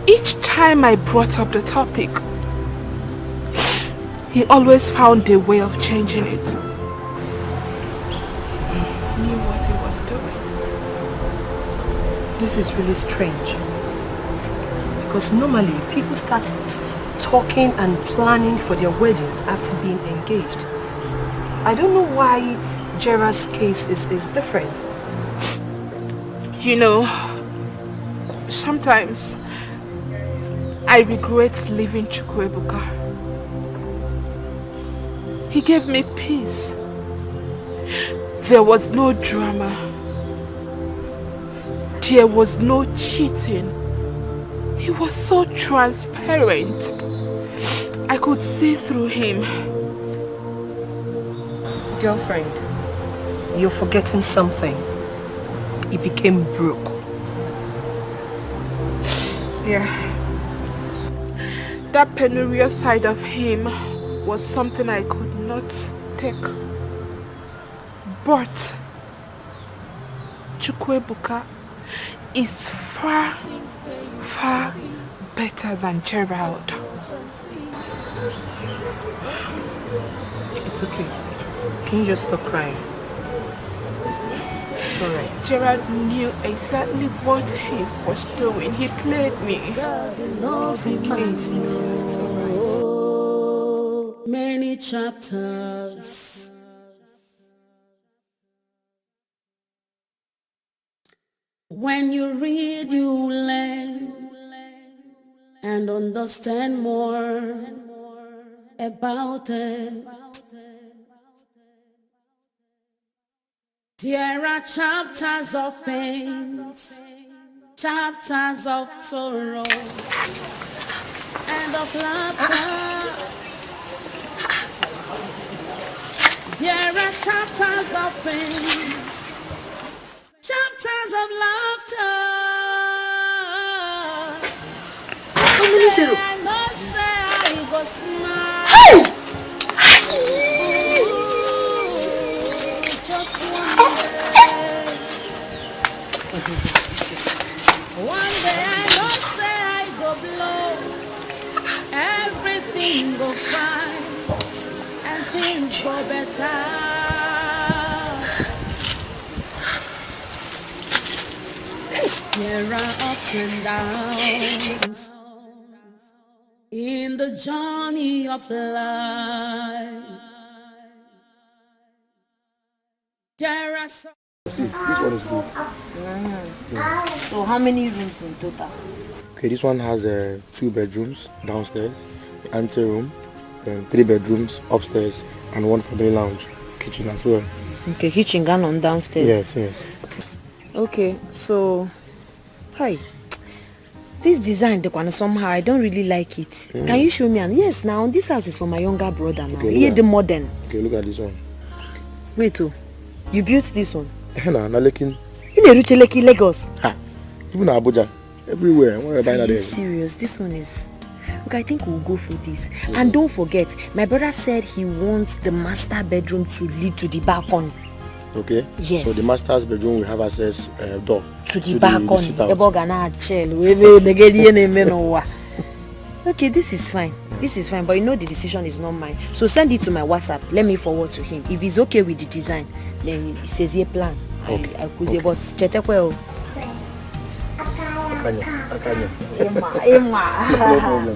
each time I brought up the topic, he always found a way of changing it. He knew what he was doing. This is really strange. Because normally people start talking and planning for their wedding after being engaged. I don't know why Gerard's case is different. You know, sometimes I regret leaving Chukwuebuka. He gave me peace. There was no drama. There was no cheating. He was so transparent. I could see through him. Girlfriend, you're forgetting something. He became broke. Yeah. That penurious side of him was something I could not take. But Chukwuebuka is far better than Gerald. It's okay. Can you just stop crying? It's alright. Gerald knew exactly what he was doing. He played me. It's okay, Cynthia. It's alright. Many chapters. When you read, you learn and understand more about it. There are chapters of pains, chapters of sorrow, and of laughter. There are chapters of pain, chapters of laughter. How many zero? I know say I go smile. Hey! One day I know say I go blow, everything go fine, and things go better. There are ups and downs in the journey of life. There are some. See, this one is good. Yeah. So how many rooms in total? Okay, this one has 2 bedrooms downstairs, the ante room, then 3 bedrooms upstairs, and 1 family lounge. kitchen as well. Okay, kitchen gone on downstairs. Yes. Okay, so hi. This design, the one somehow I don't really like it. Can you show me? And yes, now this house is for my younger brother now. Okay, Here the modern. Okay, look at this one. Wait, you built this one? Nah, Lekin. In Erucheleki, Lagos. Even Abuja, everywhere. Are you serious? This one is. Okay, I think we'll go for this. And don't forget, my brother said he wants the master bedroom to lead to the balcony. Okay. Yes. So the master's bedroom will have access door to the balcony. Okay, this is fine. This is fine, but you know the decision is not mine. So send it to my WhatsApp. Let me forward to him. If he's okay with the design, then he says he plan. Okay. I could say, but chetekwe. Akanya. Emma. No problem.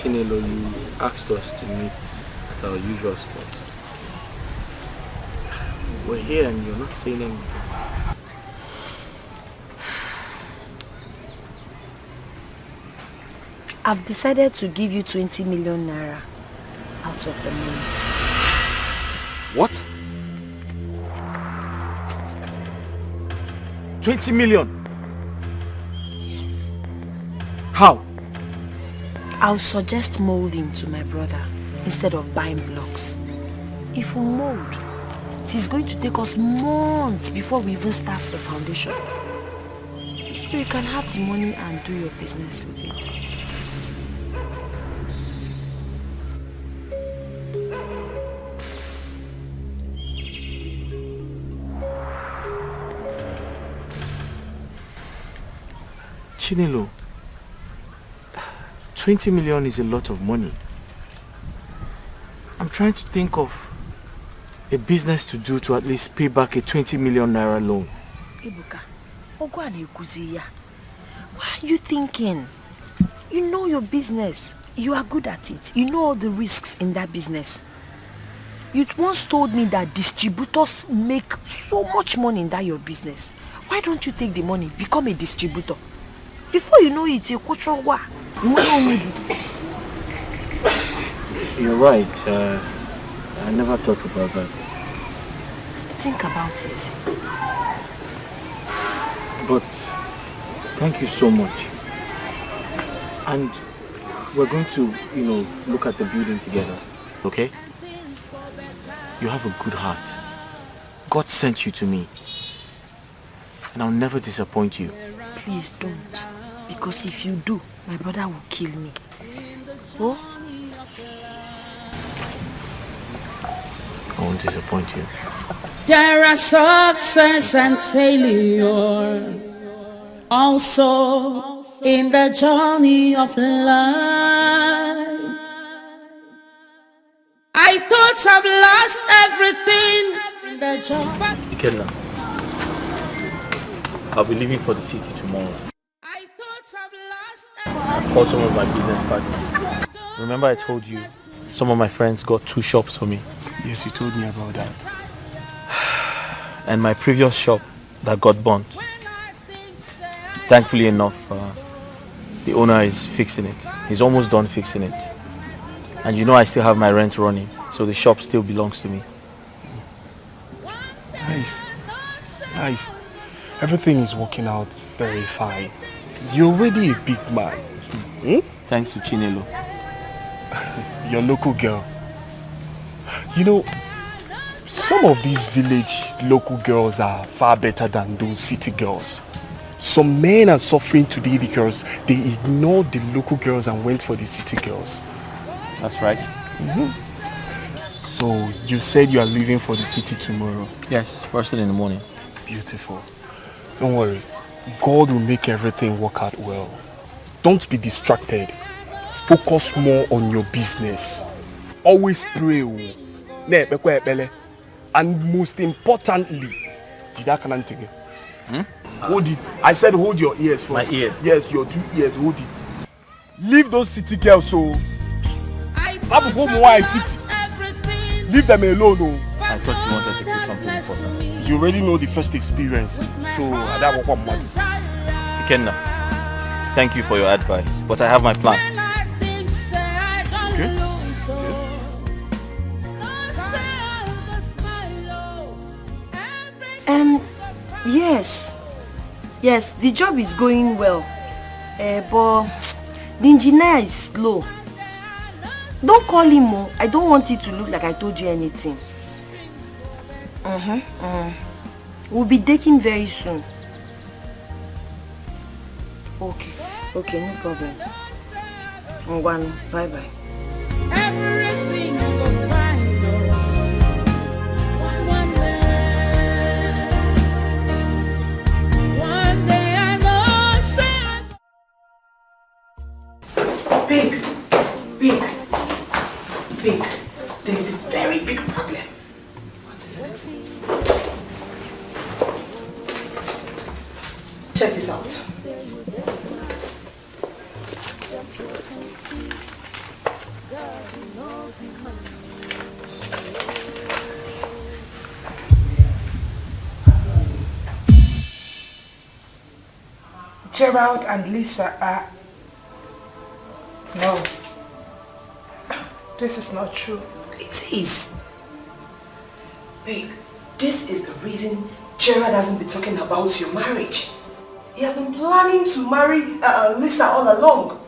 Chinelo, you asked us to meet at our usual spot. We're here and you're not saying anything. I've decided to give you 20 million naira out of the money. What? 20 million? Yes. How? I'll suggest molding to my brother instead of buying blocks. If we mold, it is going to take us months before we even start the foundation. So you can have the money and do your business with it. Chinelo, 20 million is a lot of money. I'm trying to think of a business to do to at least pay back a 20 million naira loan. Ibuka, why are you thinking? You know your business. You are good at it. You know all the risks in that business. You once told me that distributors make so much money in that your business. Why don't you take the money, become a distributor? Before you know it, you're You're right. I never thought about that. Think about it. But thank you so much. And we're going to, look at the building together. Okay? You have a good heart. God sent you to me. And I'll never disappoint you. Please don't. Because if you do, my brother will kill me. Oh? I won't disappoint you. There are success and failure also in the journey of life. I thought I've lost everything in the journey. Ikenna, I'll be leaving for the city tomorrow. I've called some of my business partners. Remember I told you some of my friends got 2 shops for me? Yes, you told me about that. And my previous shop that got burnt. Thankfully enough, The owner is fixing it. He's almost done fixing it. And you know I still have my rent running, so the shop still belongs to me. Nice. Nice. Everything is working out very fine. You're already a big man. Thanks to Chinelo. Your local girl. You know, some of these village local girls are far better than those city girls. Some men are suffering today because they ignored the local girls and went for the city girls. That's right. So you said you are leaving for the city tomorrow? Yes, first thing in the morning. Beautiful. Don't worry. God will make everything work out well. Don't be distracted. Focus more on your business. Always pray. And most importantly, hold it. I said hold your ears first. My ears? Yes, your 2 ears, hold it. Leave those city girls, so have home while I sit. Leave them alone. Oh. I thought you wanted to say something important. You already know the first experience, so that was one month. Ikenna, thank you for your advice, but I have my plan. Okay. Yes, the job is going well, but the engineer is slow. Don't call him more. I don't want it to look like I told you anything. We'll be taking very soon. Okay, no problem. Bye-bye. Everything goes fine, one day I know, Babe, there is a very big problem. What is it? Check this out. Gerald and Lisa are... No. This is not true. It is. Babe, this is the reason Gerald hasn't been talking about your marriage. He has been planning to marry Lisa all along.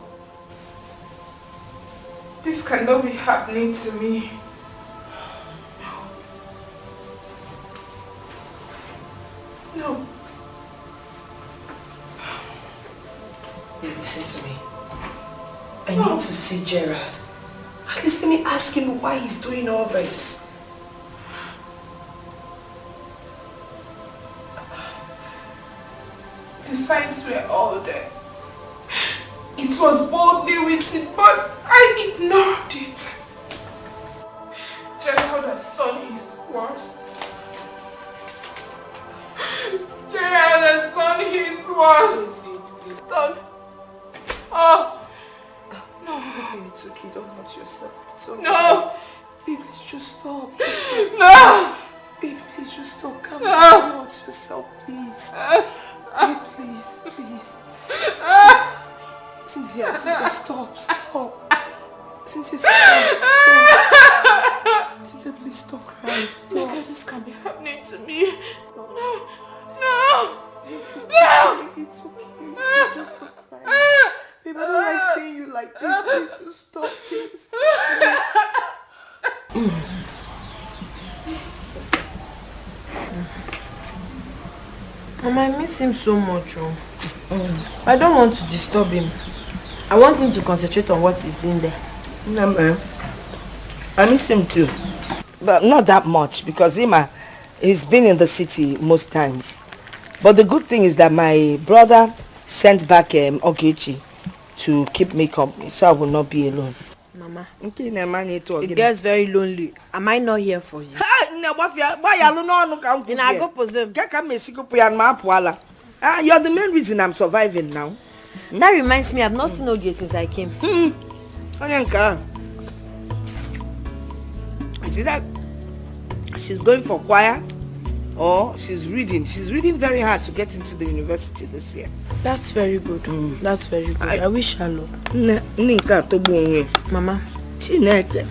This cannot be happening to me. No. Babe, listen to me. I need to see Gerald. At least let me ask him why he's doing all this. The signs were all there. It was boldly written, but I ignored it. Gerald has done his worst. Gerald has done his worst. He's done. Oh. No. Baby, it's okay. Don't hurt yourself. It's okay. No. Baby, please just stop. No. Baby, please just stop. Calm down. Don't hurt yourself, please. Baby, please. Cynthia, stop. Cynthia, stop. Cynthia, please stop crying. Stop. No, this can't be happening to me. No. It's okay. Just stop crying. Baby, I don't like seeing you like this. Please, just stop, please. Mama, I miss him so much. I don't want to disturb him. I want him to concentrate on what he's doing there. I miss him too. But not that much because he's been in the city most times. But the good thing is that my brother sent back Ogechi to keep me company, so I will not be alone. Mama, the girl's very lonely. Am I not here for you? You're the main reason I'm surviving now. That reminds me, I've not seen Oge since I came. You see that? She's going for choir. or she's reading. She's reading very hard to get into the university this year. That's very good. That's very good. I wish her luck. Mama,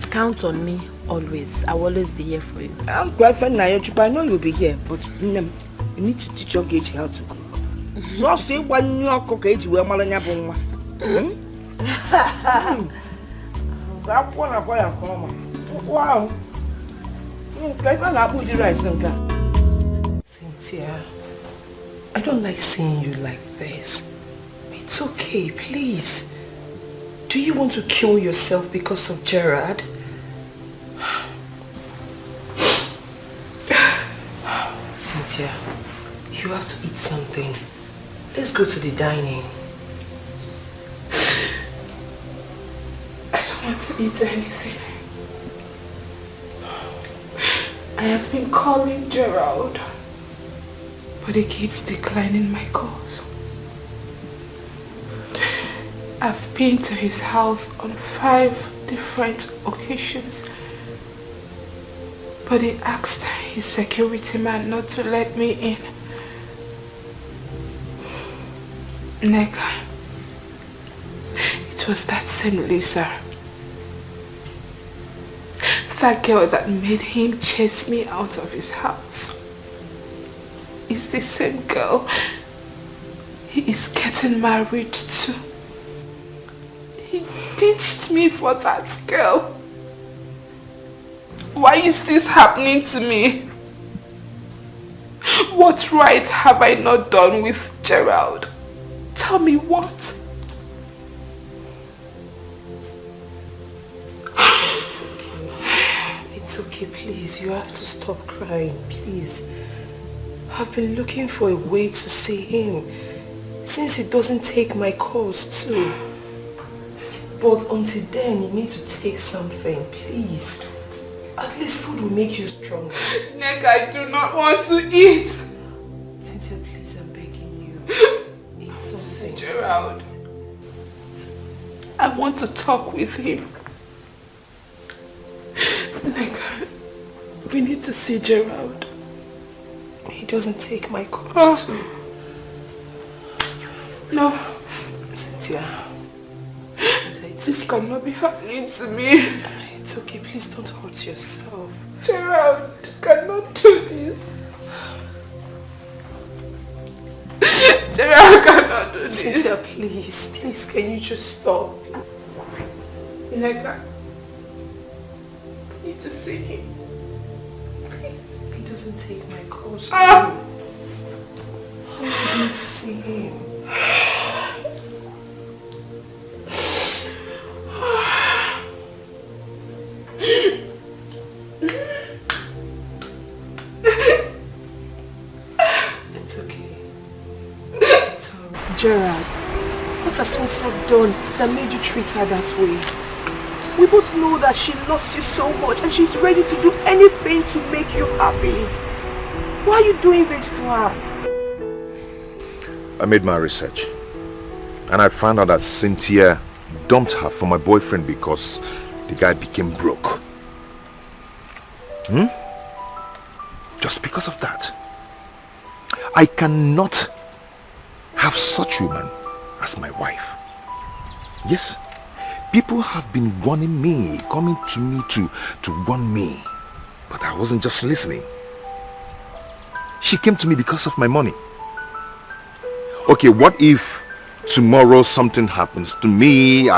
count on me always. I will always be here for you. I'm quite fine now. I know you'll be here, but you need to teach your Gage how to cook. So say when you cook Gage, we're malanya bongwa. That one I wow. Cynthia, I don't like seeing you like this. It's okay, please. Do you want to kill yourself because of Gerard? Cynthia, you have to eat something. Let's go to the dining. I don't want to eat anything. I have been calling Gerald, but he keeps declining my calls. I've been to his house on 5 different occasions, but he asked his security man not to let me in. Neka, it was that same Lisa. That girl that made him chase me out of his house is the same girl he is getting married to. He ditched me for that girl. Why is this happening to me? What right have I not done with Gerald? Tell me what? It's okay, please. You have to stop crying, please. I've been looking for a way to see him since he doesn't take my calls too. But until then, you need to take something, please. At least food will make you stronger. Nick, I do not want to eat. Cynthia, please, I'm begging you. Eat something. Gerald, I want to talk with him. Nick, we need to see Gerald. He doesn't take my calls too. No. Cynthia. This cannot be happening to me. It's okay, please don't hurt yourself. Gerald cannot do this. Gerald cannot do this. Cynthia, please, can you just stop? Neka, I need to see him. Please. He doesn't take my calls. Ah. I need to see him. It's okay. It's alright. Gerard, what has Cynthia done that made you treat her that way? We both know that she loves you so much and she's ready to do anything to make you happy. Why are you doing this to her? I made my research and I found out that Cynthia dumped her for my boyfriend because the guy became broke. Just because of that. I cannot have such a woman as my wife. Yes, people have been warning me, coming to me to warn me, but I wasn't just listening. She came to me because of my money. Okay, what if tomorrow something happens to me,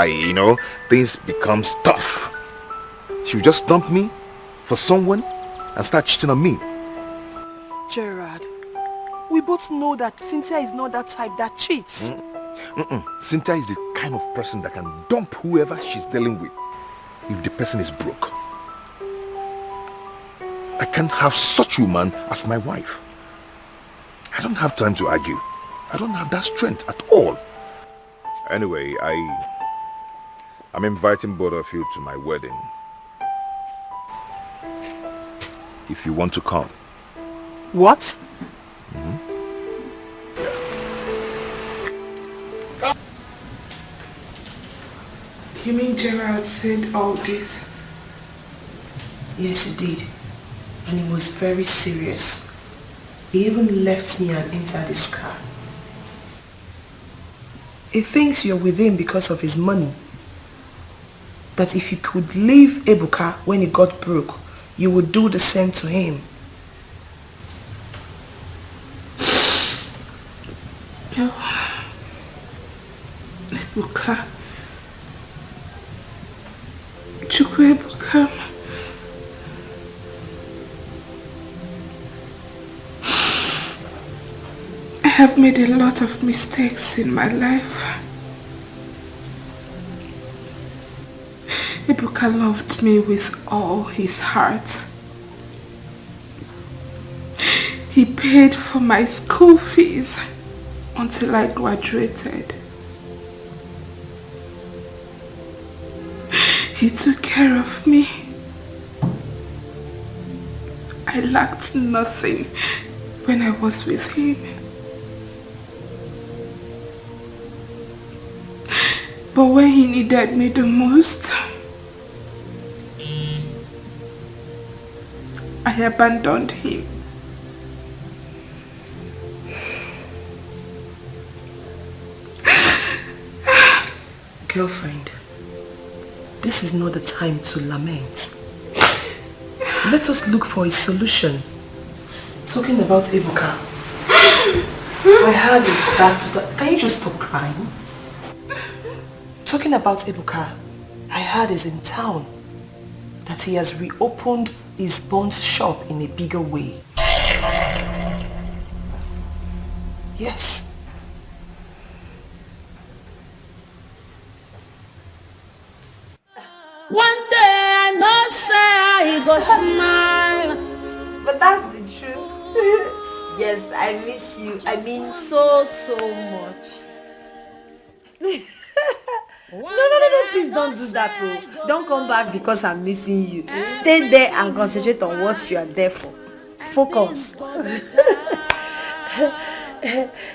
things become tough? She'll just dump me for someone and start cheating on me. Gerard, we both know that Cynthia is not that type that cheats. Cynthia is the kind of person that can dump whoever she's dealing with if the person is broke. I can't have such a woman as my wife. I don't have time to argue. I don't have that strength at all. Anyway, I'm inviting both of you to my wedding. If you want to come. What? You mean Gerald said all this? Yes, he did. And it was very serious. He even left me and entered his car. He thinks you're with him because of his money. That if you could leave Ebuka when he got broke, you would do the same to him. No. Ebuka. Ebuka. I have made a lot of mistakes in my life. Ebuka loved me with all his heart. He paid for my school fees until I graduated. He took care of me. I lacked nothing when I was with him. But when he needed me the most, I abandoned him. Girlfriend, this is not the time to lament. Let us look for a solution. Talking about Ebuka, my heart is back to the... Can you just stop crying? Talking about Ebuka, I heard is in town. That he has reopened his Bond's shop in a bigger way. Yes. One day I know say I go smile. But that's the truth. Yes, I miss you. I mean so much. No, please don't do that. Oh. Don't come back because I'm missing you. Stay there and concentrate on what you are there for. Focus.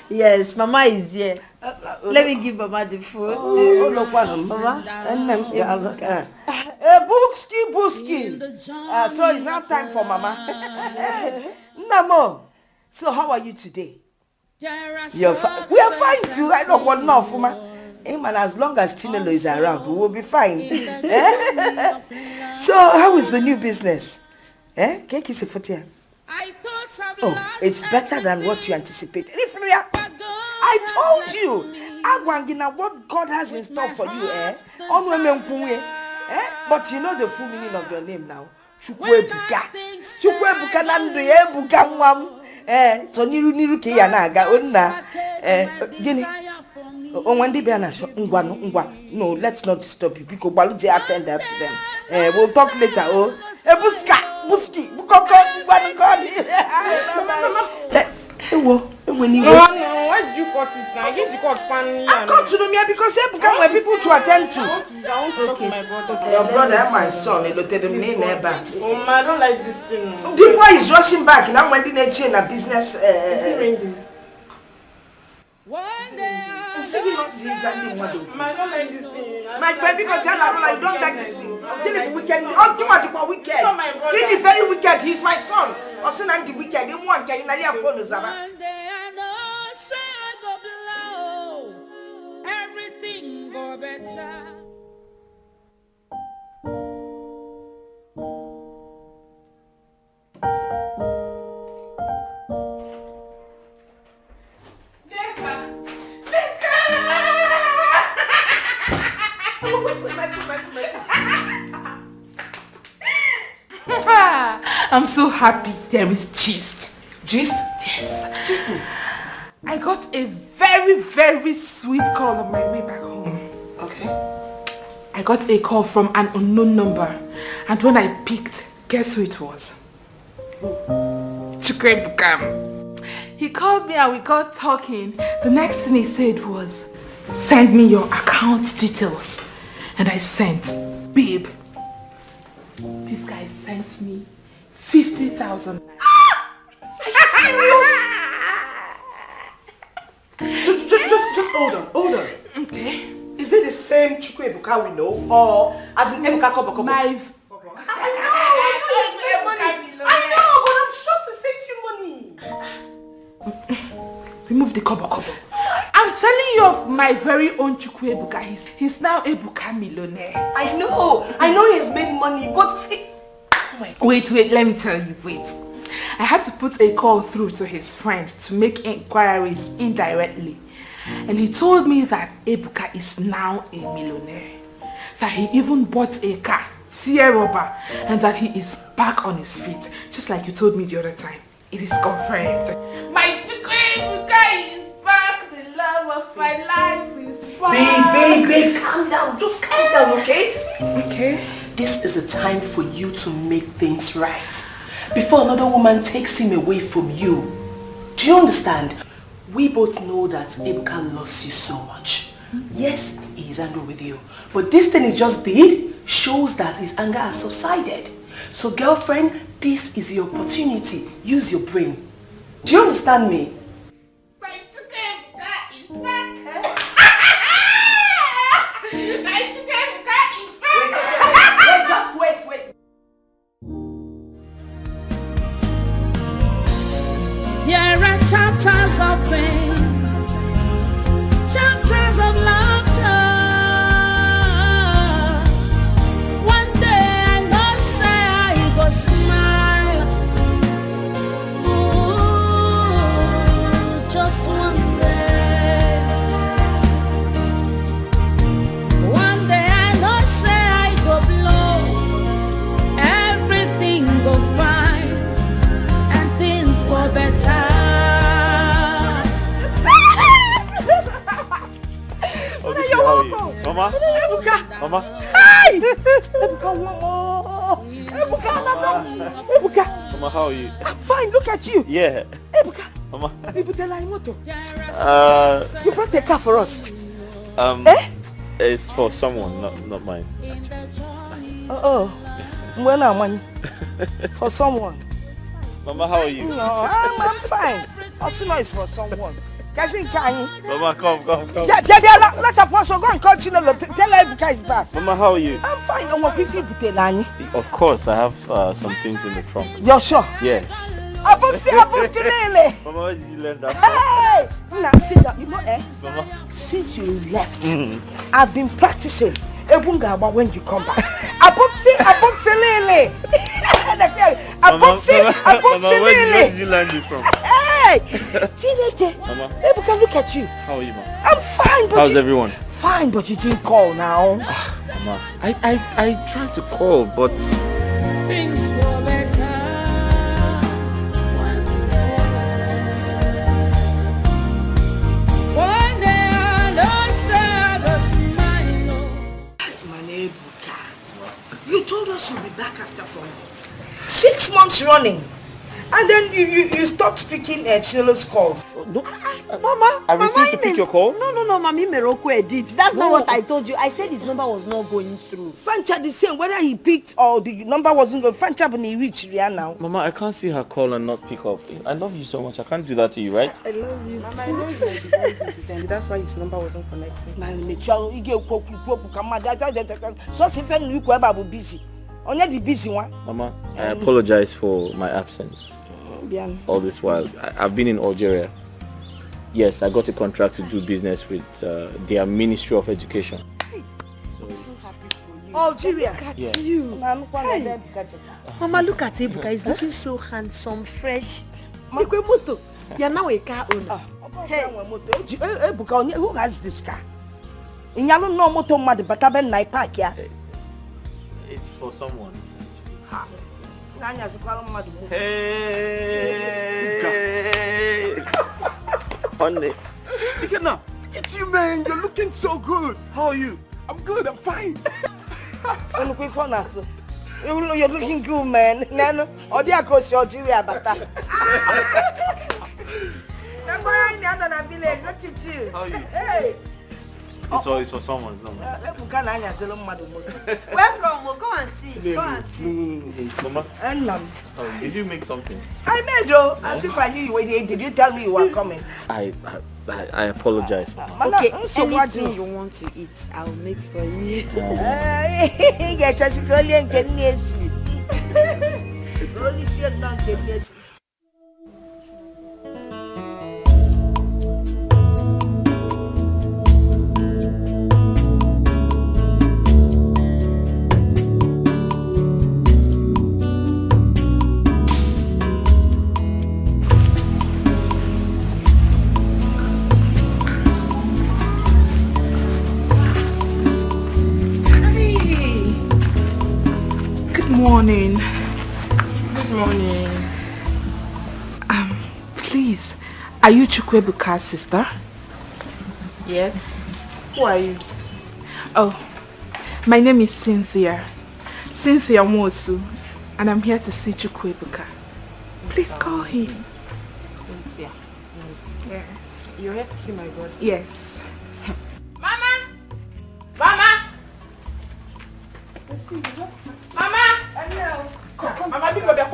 Yes, Mama is here. Let me give Mama the food. Mama. Booski. So it's now time for Mama. Namo. So how are you today? You're fine. We are fine too. I don't want enough, Mama. Hey man, as long as Chinelo is around, we will be fine. So how is the new business? Cake is a foot. Oh, it's better than what you anticipated. I told you, Agwangina, what God has in store for you, But you know the full meaning of your name now. Chukwebuka. Chukwebuka nandu ebuka mwam. So niru ke yanaga onna. Gini. No, let's not disturb you because Baluje attend that to them. We'll talk later. Oh, Buski, Bukoko, why did you cut it now? I cut to them here because they become my people to attend to. Okay. Your brother and my son, they looked at them in their back. Oh, I don't like this thing. The boy is rushing back now when they change a business. My friend, because I don't like this thing. Until it's weekend. Oh, wicked. Really very wicked. He's my son. Also, I'm the wicked. You want to get phone, Zaba. Everything go better. I'm so happy there is gist. Gist? Yes. Gist me. I got a very, very sweet call on my way back home. Okay. I got a call from an unknown number, and when I picked, guess who it was? Chukwebukam. He called me and we got talking. The next thing he said was, send me your account details. And I sent, babe. This guy sent me 50,000. Are you serious? Just hold on. Okay. Is it the same Chukwuebuka we know, or as in Ebuka Kobo? I know, but I'm sure to send you money. Remove the kobo. I'm telling you of my very own Chukwu Ebuka. He's now Ebuka millionaire. I know he has made money, but... Wait, let me tell you, wait. I had to put a call through to his friend to make inquiries indirectly. And he told me that Ebuka is now a millionaire. That he even bought a car, Sierra, and that he is back on his feet, just like you told me the other time. It is confirmed. My Chukwu Ebuka is back. The love of my life is back. Babe, calm down. Just calm down, okay? Okay. This is the time for you to make things right. Before another woman takes him away from you. Do you understand? We both know that Ebuka loves you so much. Yes, he is angry with you. But this thing he just did shows that his anger has subsided. So girlfriend, this is your opportunity. Use your brain. Do you understand me? Wait. There are chapters of pain, chapters of laughter. One day I know say I go smile. Ooh, just one day. One day I know say I go blow. Everything go fine and things go better. Mama? Mama? Hi! Ebuka, Mama, how are you? I'm fine, look at you. Yeah. Ebuka. Mama. You brought a car for us. It's for someone, not mine. Money. For someone. Mama, how are you? No, I'm fine. Also know it's for someone. Mama, come. Let us also go and continue. Tell Ebuka is back. Mama, how are you? I'm fine. Of course, I have some things in the trunk. You're sure? Yes. Mama, where did you learn that from? Hey! You know, Mama. Since you left, I've been practicing Ebunga when you come back. Where did you learn this from? Hey! Chineke! Mama. Ebuka, look at you. How are you, Mama? I'm fine, but how's everyone? Fine, but you didn't call now. Mama, I tried to call, but Things go better one day. One day I don't say I go smile. Ebuka, you told us you'll be back after 4 months. 6 months running. And then you stopped picking Chinelo's calls. No, Mama, I refuse to pick your call. No, Mami Meroko edit. That's not what I told you. I said his number was not going through. Fancha the same, whether he picked or the number wasn't going. Fancha when he reached Rihanna now. Mama, I can't see her call and not pick up. I love you so much. I can't do that to you, right? I love you. Mama, I know you might be very busy then. That's why his number wasn't connecting. So if busy. Only the busy one. Mama, I apologize for my absence. All this while. I've been in Algeria. Yes, I got a contract to do business with their Ministry of Education. I'm so happy for you. Algeria. Look at Yeah. you. Hey. Mama, look at Ebuka. He's looking so handsome, fresh. You're now a car owner. Hey, Ebuka, who has this car? In Yalo no moto mad but I've been park here. It's for someone. Hey! Honey. Look at you, man. You're looking so good. How are you? I'm good. I'm fine. You're looking good, man. Nano, or the across your Algeria, but look at you. How are you? Hey. It's for someone. It's not mine. Welcome. We'll go and see. Go and see. Mama, Oh, did you make something? I made though, as if I knew you were there. Did you tell me you were coming? I apologize. Okay, so anything you want to eat, I'll make for you. Yeah, just go and get Nancy. Only see not get Nancy. morning. Good morning. Please, are you Chukwebuka's sister? Yes. Who are you? Oh, my name is Cynthia. Cynthia Mosu, and I'm here to see Chukwebuka. Please call him. Cynthia. Yes. You're here to see my brother? Yes. Mama! Mama! Mama! Hello. Mama, be go back.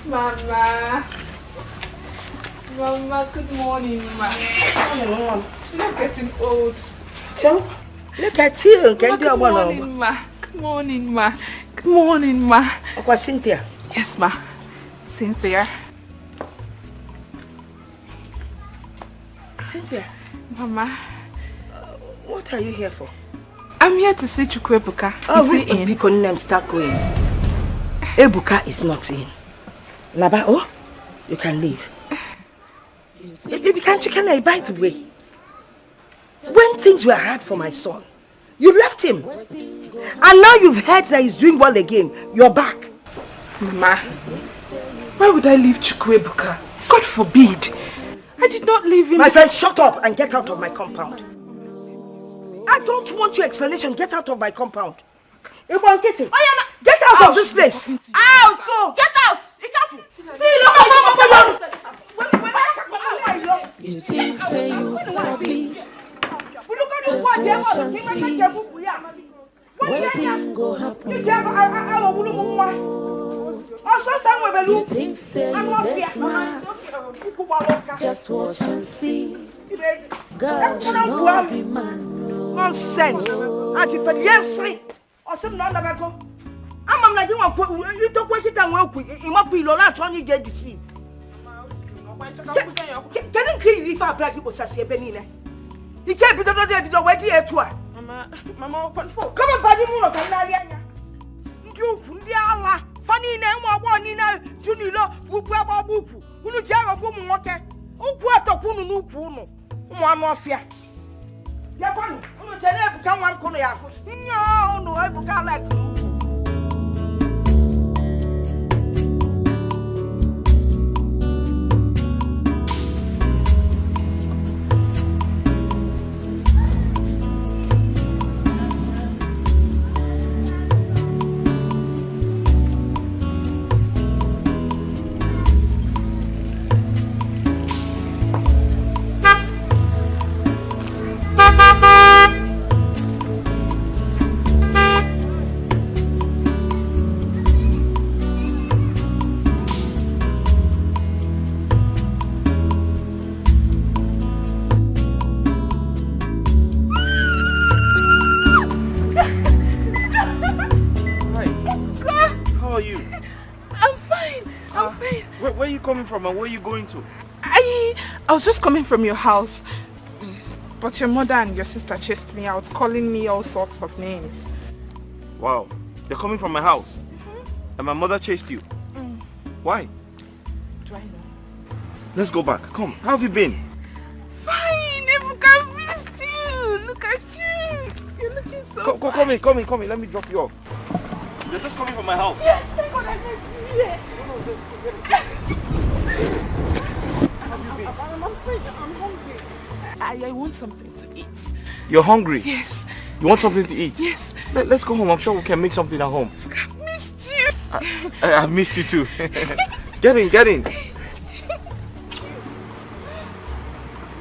Mama. Mama, good morning, Ma. You're getting old. So, look at you. Good morning, Ma. Good morning, Ma. Good morning, Ma. Okay, Cynthia. Yes, Ma. Cynthia. Cynthia. Mama. What are you here for? I'm here to see Chukwebuka. Oh, is he in? We couldn't start going. Ebuka is not in. Laba, oh, you can leave. Can't you by the way? When things were hard for my son, you left him. And now you've heard that he's doing well again. You're back. Mama, why would I leave Chukwebuka? God forbid. I did not leave him. My friend, shut up and get out of my compound. I don't want your explanation. Get out of my compound. Get out of this place. Out! So, get out! See, look You think say you sabi, just watch and see wetin go happen. You think say you dey smart, just watch and see. God no be man. Nonsense. Auntie Fred, yes, Osem no na bego. Amam na jinwa ko you to kwa kita nwa ku imapu ilola to ni get deceive. Can you kill if I black people say benine? You can't be the day be where the etu a. Mama open for. Come on body mu no kan na anya. Ndi ala fani na nwa gbo ni na junilo bubu ababuku. Unu ti arobu mu nwoke. Ukwu atokwu nu n'ukwu nu. Umu anu ofia. Ya kwani, unu chere Ebuka nwa nkono ya afọ. Nnyo unu Ebuka like. Coming from and where are you going to? I was just coming from your house, but your mother and your sister chased me out, calling me all sorts of names. Wow, they're coming from my house, and my mother chased you. Why? Do I know? Let's go back. Come, how have you been? Fine, Ebuka missed you. Look at you. You're looking so fine. Come in. Let me drop you off. You're just coming from my house. Yes, thank God I met you here. I'm hungry. I want something to eat. You're hungry? Yes. You want something to eat? Yes. Let's go home. I'm sure we can make something at home. I've missed you. I've missed you too. Get in. I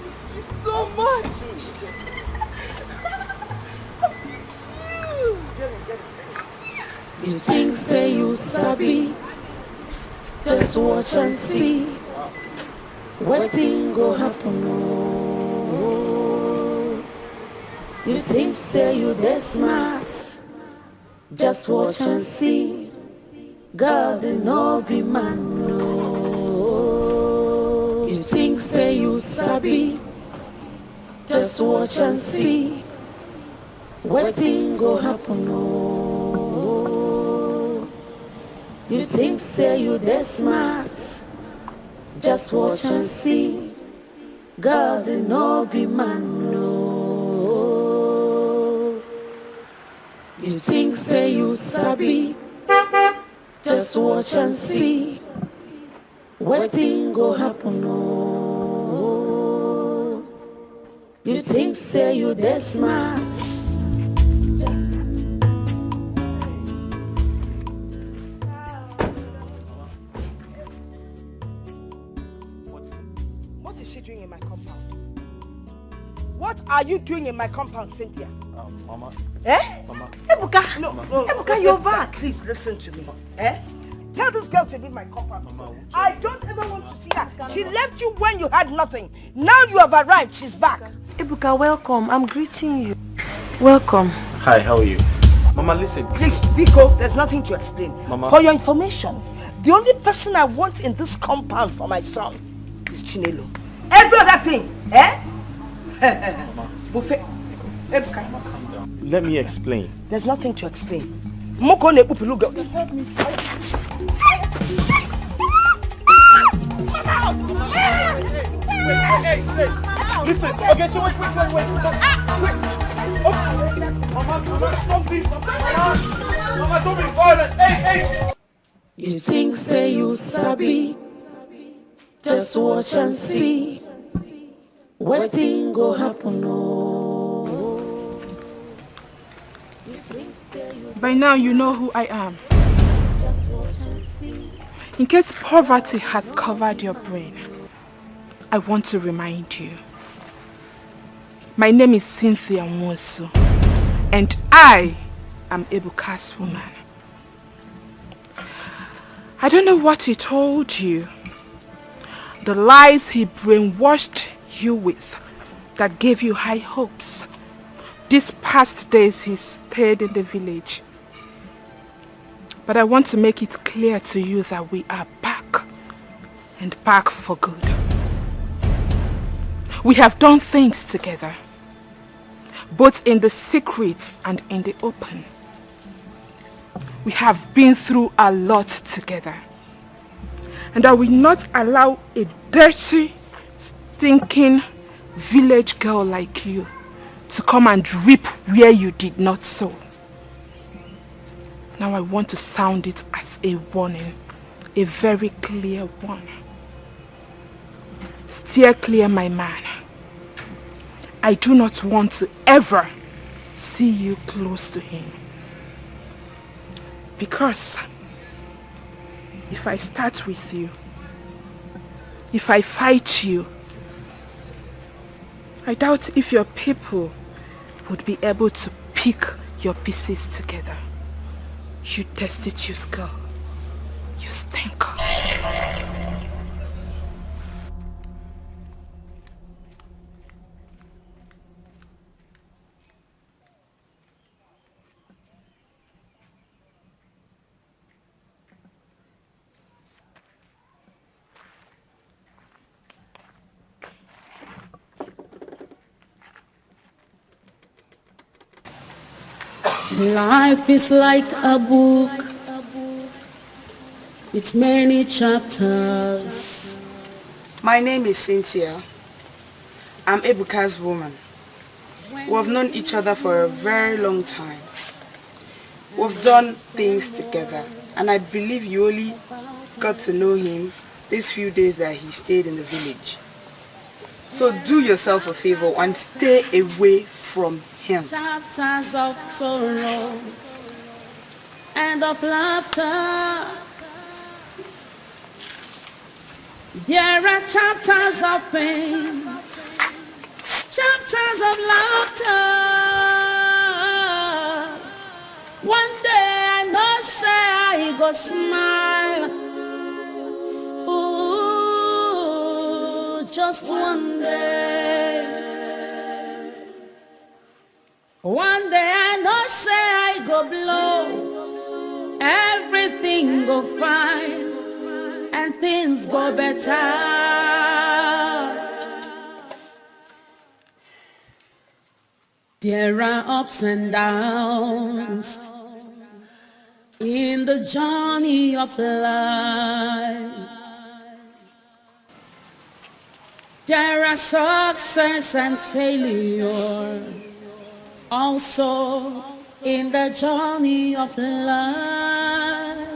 missed you so much. I missed you. You think say you sabi, just watch and see wetin go happen. Oh. You think say you dey smart, just watch and see. God no be man. No. You think say you sabi, just watch and see wetin go happen. Oh. You think say you dey smart, just watch and see. God no be man. No. You think say you sabi, just watch and see. Wetin go happen, oh. You think say you dey smart. What is she doing in my compound? What are you doing in my compound, Cynthia? Mama. Eh? Mama. Ebuka, no, Mama. Ebuka, you're back. Please listen to me. Eh? Tell this girl to leave my compound. Mama, I don't ever want to see her. She left you when you had nothing. Now you have arrived. She's back. Ebuka, welcome. I'm greeting you. Welcome. Hi, how are you? Mama, listen. Please, Biko, there's nothing to explain. Mama. For your information, the only person I want in this compound for my son is Chinelo. Every other thing, eh? Buffet. Ebuka, Let me explain. there's nothing to explain. Moko ne pupiluga. Hey, listen. Okay, so wait. Oh. Mama, don't be. Mama, don't be violent. Hey. You think say you sabi, just watch and see. Wetin go happen, oh. By now you know who I am. In case poverty has covered your brain, I want to remind you. My name is Cynthia Nwosu, and I am Ebuka's woman. I don't know what he told you, the lies he brainwashed you with that gave you high hopes. These past days he stayed in the village. But I want to make it clear to you that we are back, and back for good. We have done things together, both in the secret and in the open. We have been through a lot together, and I will not allow a dirty, stinking village girl like you to come and reap where you did not sow. Now I want to sound it as a warning, a very clear one. Steer clear, my man. I do not want to ever see you close to him. Because if I start with you, if I fight you, I doubt if your people would be able to pick your pieces together. You destitute girl. You stink. Life is like a book with many chapters. My name is Cynthia. I'm Ebuka's woman. We have known each other for a very long time. We've done things together, and I believe you only got to know him these few days that he stayed in the village. So do yourself a favor and stay away from him. Chapters of sorrow and of laughter. There are chapters of pain, chapters of laughter. One day I know say I go smile. Ooh, just one day. One day I know say I go blow. Everything go fine and things go better. There are ups and downs in the journey of life. There are success and failure also in the journey of life.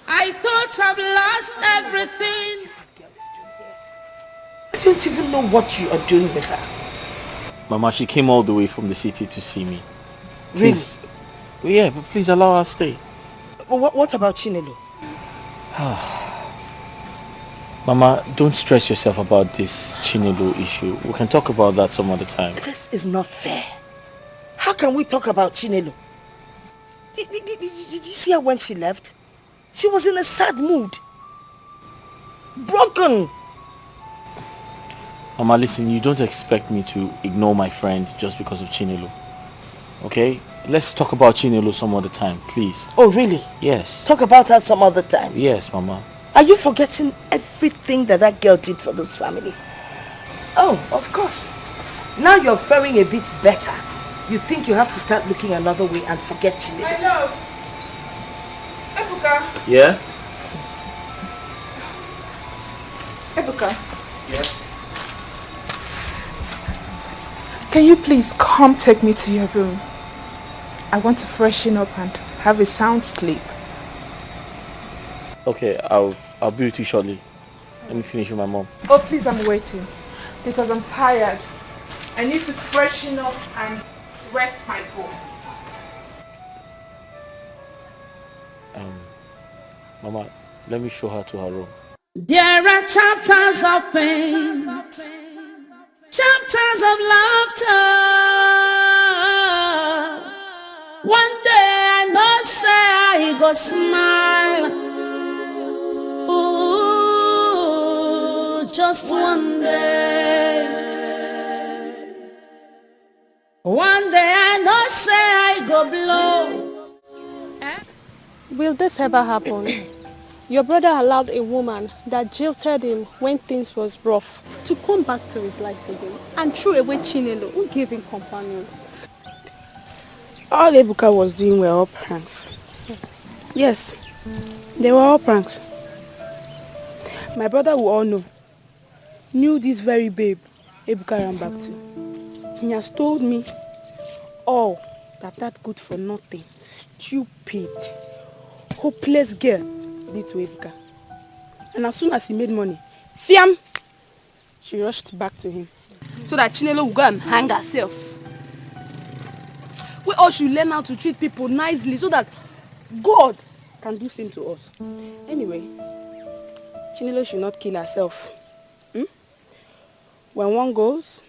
I thought I've lost everything. I don't even know what you are doing with her. Mama, she came all the way from the city to see me. Please, really? Yeah, but please allow her stay. What about Chinelo? Mama, don't stress yourself about this Chinelo issue. We can talk about that some other time. This is not fair. How can we talk about Chinelo? Did you see her when she left? She was in a sad mood. Broken. Mama, listen, you don't expect me to ignore my friend just because of Chinelo. Okay? Let's talk about Chinelo some other time, please. Oh, really? Yes. Talk about her some other time. Yes, Mama. Are you forgetting everything that girl did for this family? Oh, of course. Now you're faring a bit better. You think you have to start looking another way and forget Chinelo. Hello. Ebuka. Yeah? Ebuka. Yeah? Can you please come take me to your room? I want to freshen up and have a sound sleep. Okay, I'll be with you shortly. Let me finish with my mom. Oh, please, I'm waiting. Because I'm tired. I need to freshen up and rest my bones. Mama, let me show her to her room. There are chapters of pain, chapters of laughter. One day I know say I go smile. Ooh, just one day. One day I know say I go blow. Will this ever happen? Your brother allowed a woman that jilted him when things was rough to come back to his life again and threw away Chinelo, who gave him companion. All Ebuka was doing were all pranks. Yes, they were all pranks. My brother will all knew this very babe Ebuka ran back to. He has told me all that good for nothing, stupid, hopeless girl did to Ebuka. And as soon as he made money, fiam, she rushed back to him so that Chinelo would go and hang herself. We all should learn how to treat people nicely so that God can do same to us. Anyway, Chinelo should not kill herself. When one goes,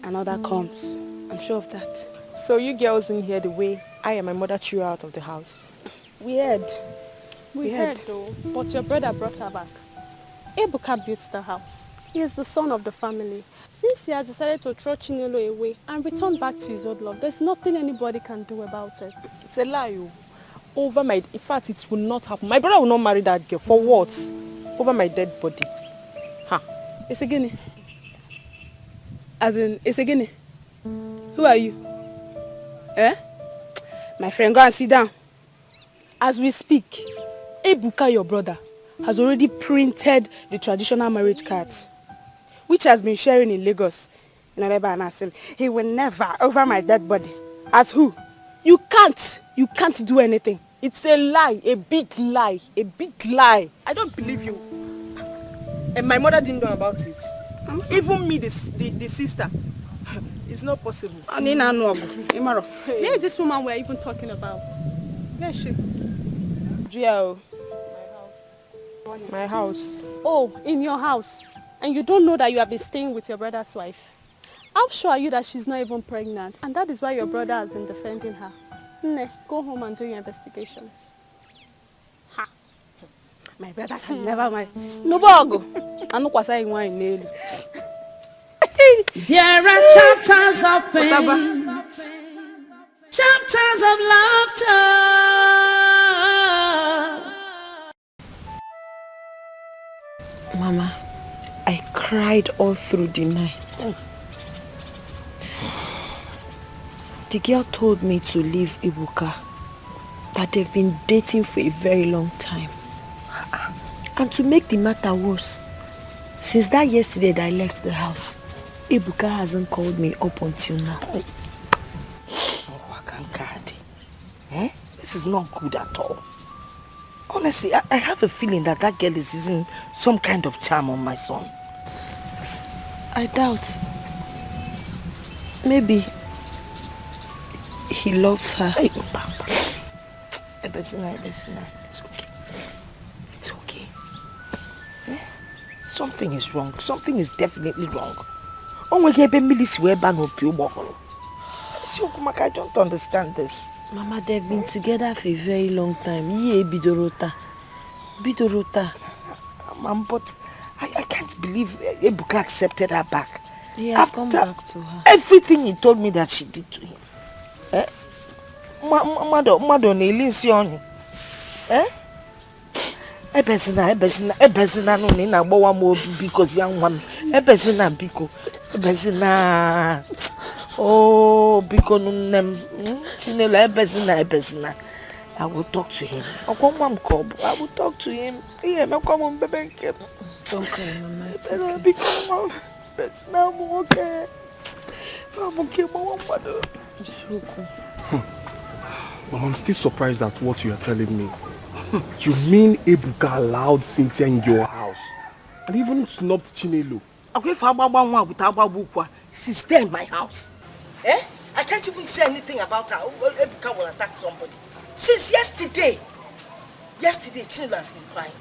another comes. I'm sure of that. So you girls didn't hear the way I and my mother threw her out of the house? We heard. We heard though, but your brother brought her back. Ebuka built the house. He is the son of the family. Since he has decided to throw Chinelo away and return back to his old love, there's nothing anybody can do about it. It's a lie. In fact, it will not happen. My brother will not marry that girl. For what? Over my dead body. It's a guinea. As in, it's a guinea. Who are you? My friend, go and sit down. As we speak, Ebuka, your brother, has already printed the traditional marriage cards, which has been sharing in Lagos. He will never over my dead body. As who? You can't do anything. It's a lie, a big lie, a big lie. I don't believe you. And my mother didn't know about it. Even me, the sister. It's not possible. Where is this woman we're even talking about? Where is she? My house. Oh, in your house. And you don't know that you have been staying with your brother's wife. How sure are you that she's not even pregnant? And that is why your brother has been defending her. Nne, go home and do your investigations. Ha! My brother can never marry. No bogo. Anu kwasa inwa inelu. There are chapters of pain, chapters of laughter. Mama, I cried all through the night. The girl told me to leave Ebuka, that they've been dating for a very long time. And to make the matter worse, since that yesterday that I left the house, Ebuka hasn't called me up until now. Eh? This is not good at all. Honestly, I have a feeling that girl is using some kind of charm on my son. I doubt. Maybe he loves her. Hey, Papa. Ebezina, it's okay. It's okay. Eh? Something is wrong. Something is definitely wrong. I don't understand this. Mama, they've been together for a very long time. Yeah, Bidorota. Mom, but I can't believe Ebuka accepted her back. He has come back to her. Everything he told me that she did to him. Eh? Mado nelinsi onu. Eh? Ebezina no ni na gbawa mo because yan wan. Ebezina biko. Ebezina. Oh, biko no nem. Chinelo ebezina. I will talk to him. I will talk to him. Yeah, no come on, baby. Don't cry, Mama. It's okay. I'm okay. I'm okay, Mama. It's okay. Mom, I'm still surprised at what you are telling me. You mean Ebuka allowed Cynthia in your house and even snubbed Chinelo? She's there in my house. Eh? I can't even say anything about her. Ebuka will attack somebody. Since yesterday, Chinelo has been crying.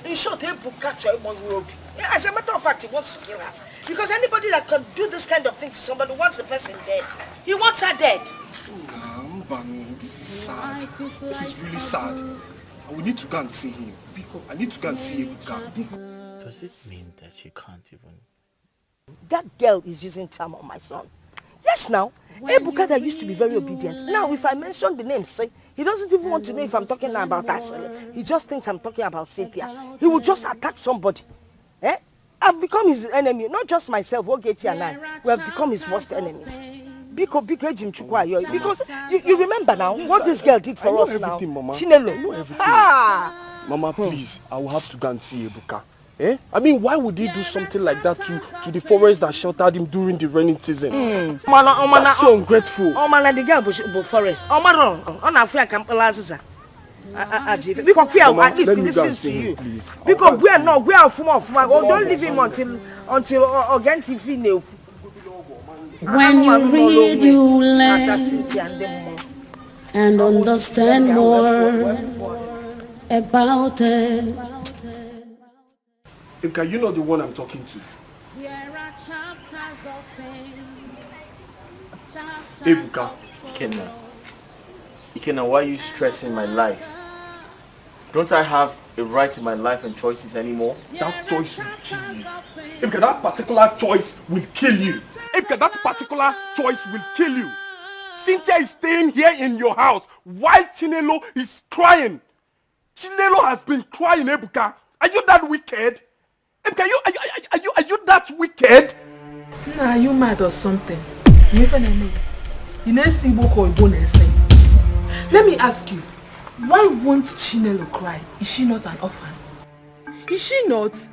In short, Ebuka will be. As a matter of fact, he wants to kill her. Because anybody that can do this kind of thing to somebody wants the person dead. He wants her dead. This is sad. This is really sad. We need to go and see him. I need to go and see Ebuka. Does it mean that you can't even... That girl is using charm on my son. Yes, now. Ebuka that used to be very obedient. Now, if I mention the name, say, he doesn't even want to know if I'm talking about Asele. He just thinks I'm talking about Cynthia. He will just attack somebody. Eh? I've become his enemy. Not just myself, Ogeti and I. We have become his worst enemies. Because you remember now what this girl did for us now. Mama. Chinelo. Mama, please, I will have to go and see Ebuka. Eh? I mean, why would he do something like that to the forest that sheltered him during the rainy season? That's so ungrateful. The girl bush forest. Because we are at least he listens to you. Because we are fuma. Don't leave him until Ogenti Fine. When you read, you learn and understand more about it. Ebuka, you know the one I'm talking to. Ebuka. Ikenna, why are you stressing my life? Don't I have a right in my life and choices anymore? That choice will kill you. Ebuka, that particular choice will kill you. Ebuka, that particular choice will kill you. Cynthia is staying here in your house while Chinelo is crying. Chinelo has been crying, Ebuka. Are you that wicked? Ebuka, are you that wicked? Nah, are you mad or something? Let me ask you, why won't Chinelo cry? Is she not an orphan? Is she not?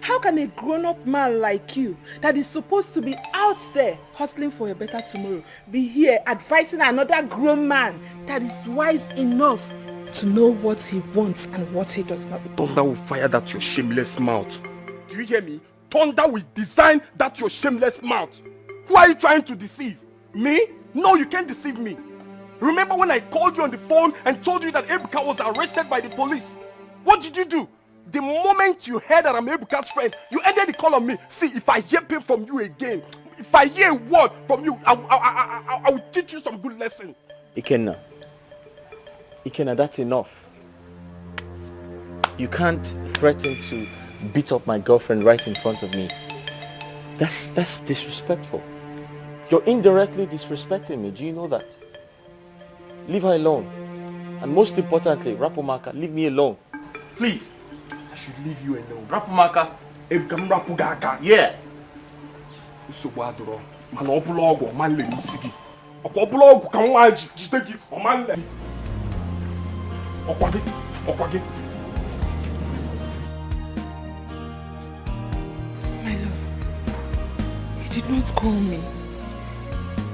How can a grown-up man like you, that is supposed to be out there hustling for a better tomorrow, be here advising another grown man that is wise enough to know what he wants and what he does not want? Thunder will fire that your shameless mouth. Do you hear me? Thunder will design that your shameless mouth. Who are you trying to deceive? Me? No, you can't deceive me. Remember when I called you on the phone and told you that Ebuka was arrested by the police? What did you do? The moment you heard that I'm Ebuka's friend, you ended the call on me. See, if I hear pain from you again, if I hear a word from you, I will teach you some good lessons. Ikenna, that's enough. You can't threaten to beat up my girlfriend right in front of me. That's disrespectful. You're indirectly disrespecting me. Do you know that? Leave her alone. And most importantly, Rapomaka, leave me alone. Please. I should leave you alone. Rapomaka. Ebukam Rapugaka. Yeah. Usobadoro. Man opulogo man le nisigi. Okopulogo kan wa jitegi o man le. Okwage. My love, you did not call me.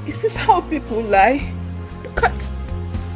Is this how people lie?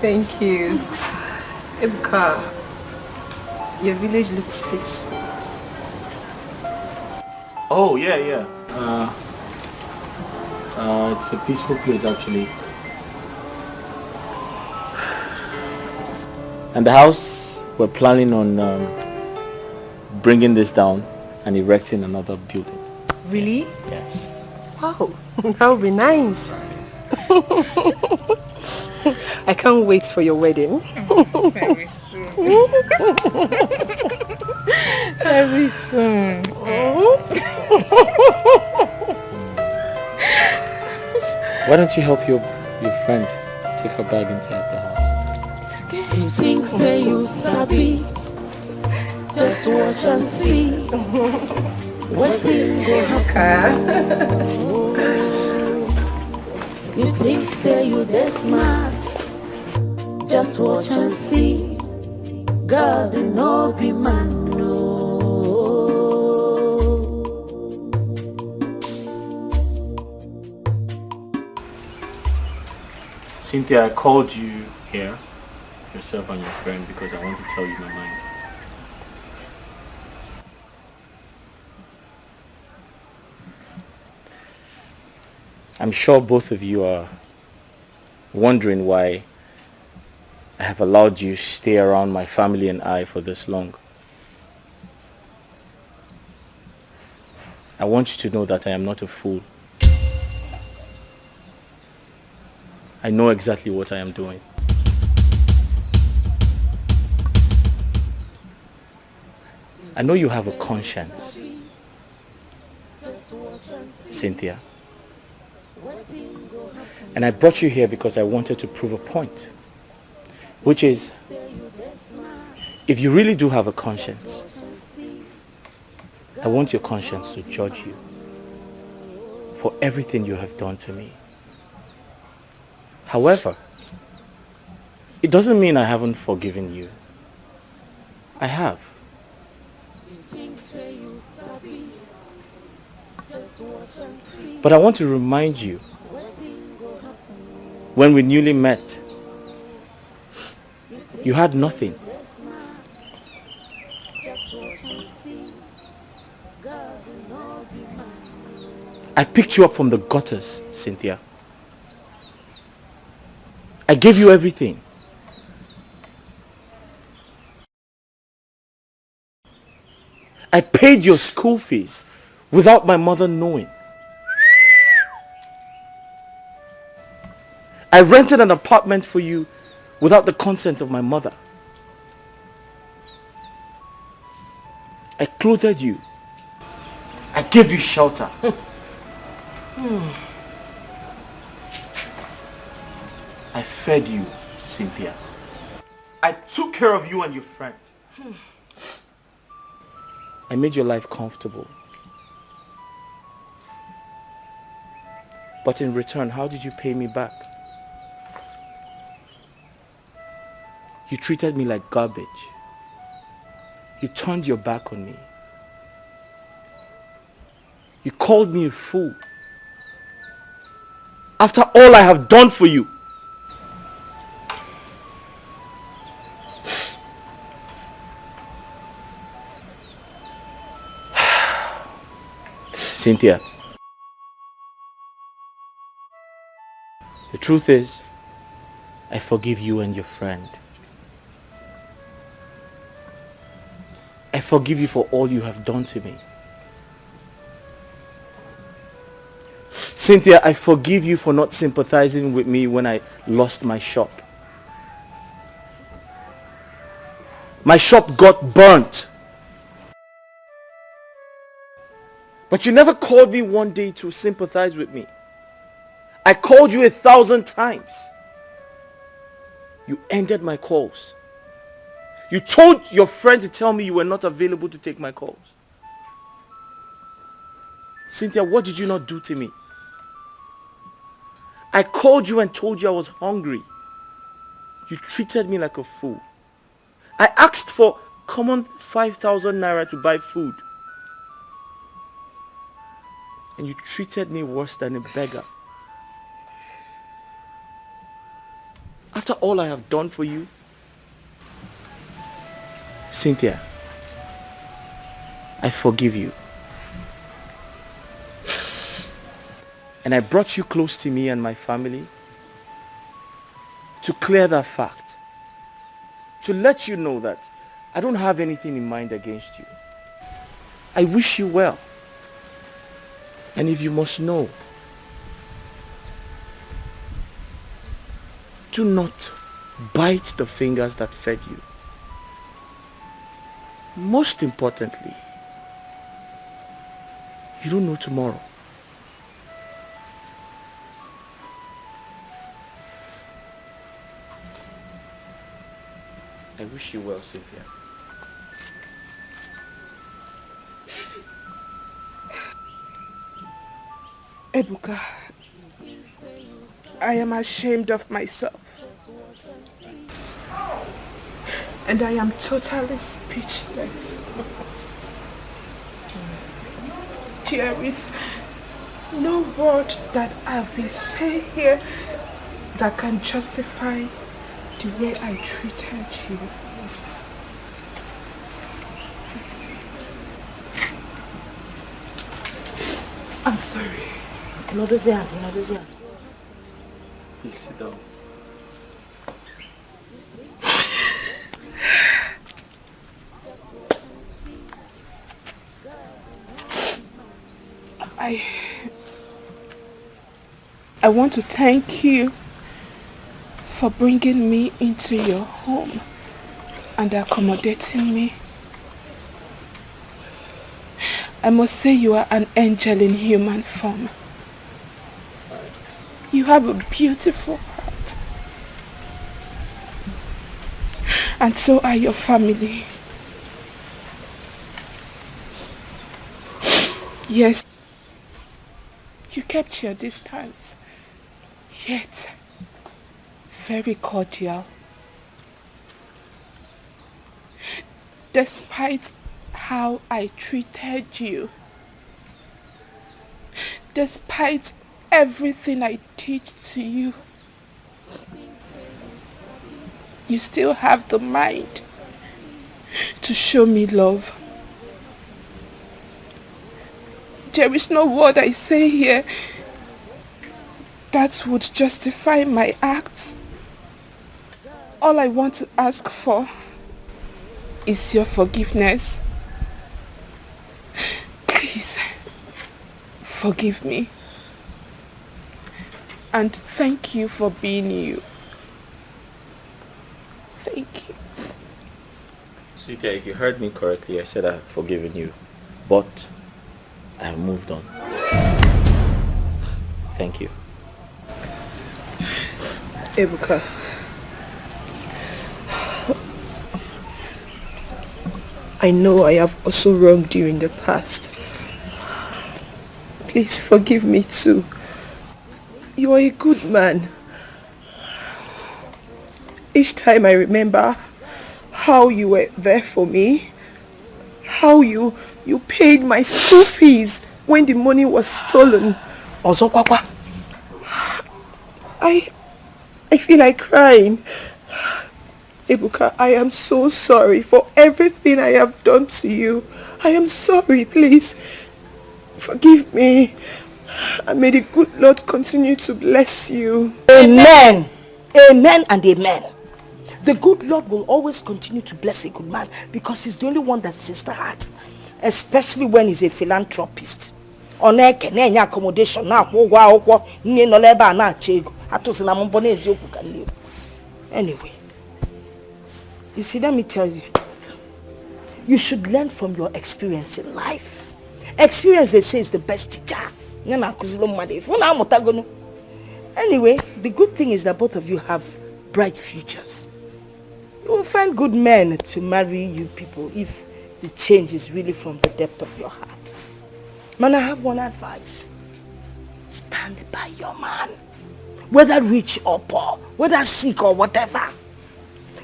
Thank you. Ebuka, your village looks peaceful. Oh, yeah. It's a peaceful place actually. And the house, we're planning on bringing this down and erecting another building. Really? Yes. Wow, that would be nice. I can't wait for your wedding. Very soon. Very soon. Why don't you help your friend take her bag inside the house? You think say you sabi, just watch and see. What thing go happen? You think say you the smart, just watch and see. God did not be man, no. Cynthia, I called you here, yourself and your friend, because I want to tell you my mind. I'm sure both of you are wondering why I have allowed you stay around my family and I for this long. I want you to know that I am not a fool. I know exactly what I am doing. I know you have a conscience, Cynthia. And I brought you here because I wanted to prove a point, which is, if you really do have a conscience, I want your conscience to judge you for everything you have done to me. However, it doesn't mean I haven't forgiven you. I have. But I want to remind you, when we newly met, you had nothing. I picked you up from the gutters, Cynthia. I gave you everything. I paid your school fees without my mother knowing. I rented an apartment for you without the consent of my mother. I clothed you. I gave you shelter. I fed you, Cynthia. I took care of you and your friend. I made your life comfortable. But in return, how did you pay me back? You treated me like garbage. You turned your back on me. You called me a fool. After all I have done for you. Cynthia, the truth is, I forgive you and your friend. I forgive you for all you have done to me. Cynthia, I forgive you for not sympathizing with me when I lost my shop. My shop got burnt. But you never called me one day to sympathize with me. I called you 1,000 times. You ended my calls. You told your friend to tell me you were not available to take my calls. Cynthia, what did you not do to me? I called you and told you I was hungry. You treated me like a fool. I asked for common 5,000 naira to buy food. And you treated me worse than a beggar. After After all I have done for you? Cynthia, I forgive you. And I brought you close to me and my family to clear that fact. To let you know that I don't have anything in mind against you. I wish you well. And if you must know, do not bite the fingers that fed you. Most importantly, you don't know tomorrow. I wish you well, Cynthia. Ebuka, I am ashamed of myself. And I am totally speechless. There is no word that I will say here that can justify the way I treated you. I'm sorry. Please sit down. I want to thank you for bringing me into your home and accommodating me. I must say you are an angel in human form. You have a beautiful heart. And so are your family. Yes, you kept your distance, yet very cordial. Despite how I treated you, despite everything I did to you, you still have the mind to show me love. There is no word I say here that would justify my acts. All I want to ask for is your forgiveness. Please, forgive me. And thank you for being you. Thank you. Cynthia, if you heard me correctly, I said I have forgiven you. But I have moved on. Thank you. Ebuka, I know I have also wronged you in the past. Please forgive me too. You are a good man. Each time I remember how you were there for me, how you paid my school fees when the money was stolen. I feel like crying. Ebuka, I am so sorry for everything I have done to you. I am sorry, please. Forgive me. And may the good Lord continue to bless you. Amen. Amen and amen. The good Lord will always continue to bless a good man because he's the only one that sees the heart. Especially when he's a philanthropist. Accommodation anyway, you see, let me tell you, you should learn from your experience in life. Experience, they say, is the best teacher. Anyway, the good thing is that both of you have bright futures. You will find good men to marry you people if the change is really from the depth of your heart. Man, I have one advice. Stand by your man. Whether rich or poor, whether sick or whatever.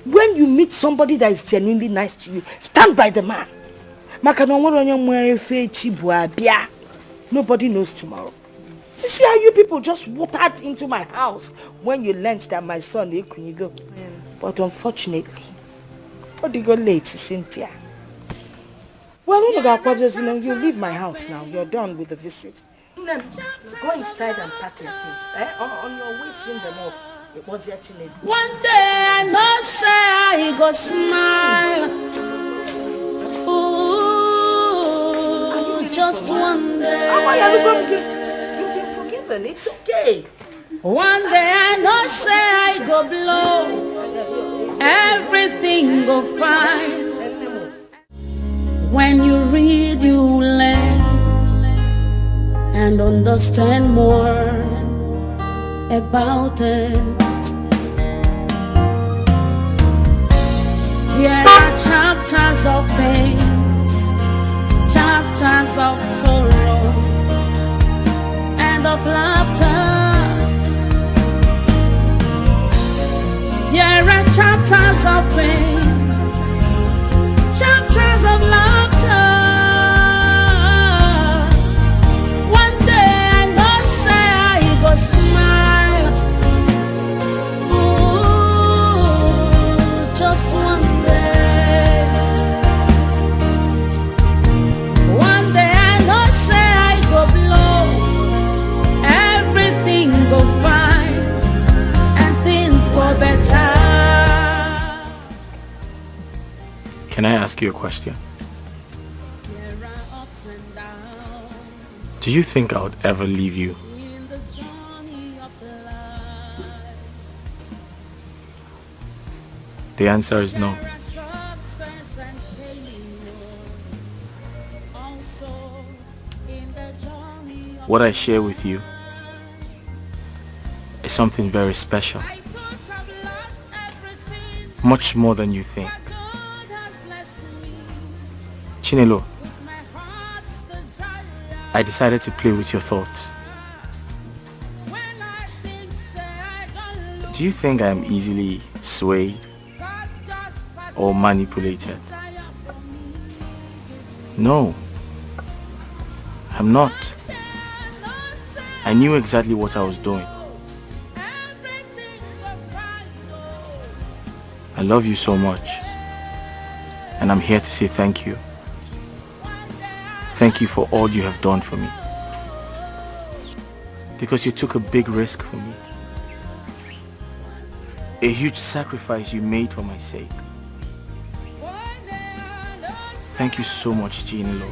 When you meet somebody that is genuinely nice to you, stand by the man. Nobody knows tomorrow. You see how you people just watered into my house when you learnt that my son Ekunigo. But unfortunately, what you go late, Cynthia? Well, you leave my house now. You're done with the visit. Go inside and pack your things. On your way, send them off. It was your children. One day I know say I go smile. Ooh, just one day. You've been forgiven. It's okay. One day I know say I go blow. Everything go fine. When you read, you learn and understand more about it. There are chapters of pain, chapters of sorrow, and of laughter. There are chapters of pain, chapters of laughter. One day I know say I go smile. Ooh, just one day. One day I know say I go blow. Everything go fine and things go better. Can I ask you a question? Do you think I would ever leave you? The answer is no. What I share with you is something very special. Much more than you think. Chinelo, I decided to play with your thoughts. Do you think I am easily swayed or manipulated? No, I'm not. I knew exactly what I was doing. I love you so much, and I'm here to say thank you. Thank you for all you have done for me. Because you took a big risk for me. A huge sacrifice you made for my sake. Thank you so much, Chinelo.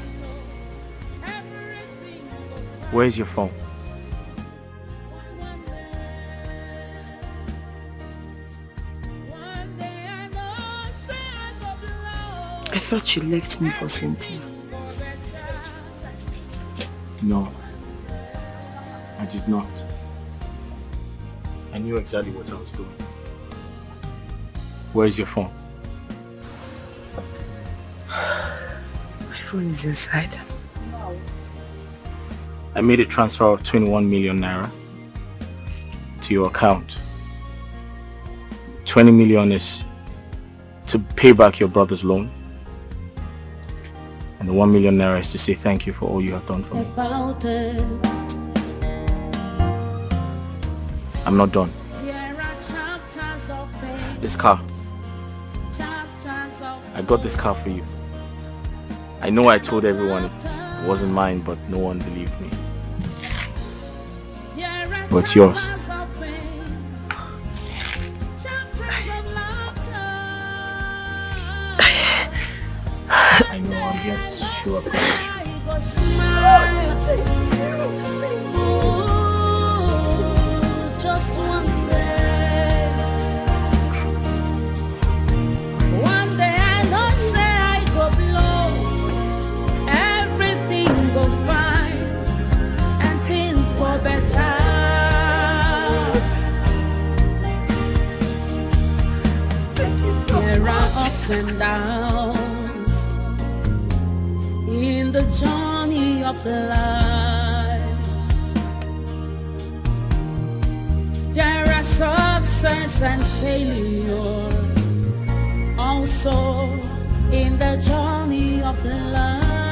Where's your phone? I thought you left me for Cynthia. No, I did not. I knew exactly what I was doing. Where's your phone? My phone is inside. I made a transfer of 21 million naira to your account. 20 million is to pay back your brother's loan. And the 1 million naira is to say thank you for all you have done for me. I'm not done. This car. I got this car for you. I know I told everyone it wasn't mine, but no one believed me. But it's yours. I know I'm here to show appreciation. Just one day. One day I know say I go blow. Everything go fine and things go better. There are ups and downs in the journey of life. There are success and failure also in the journey of life.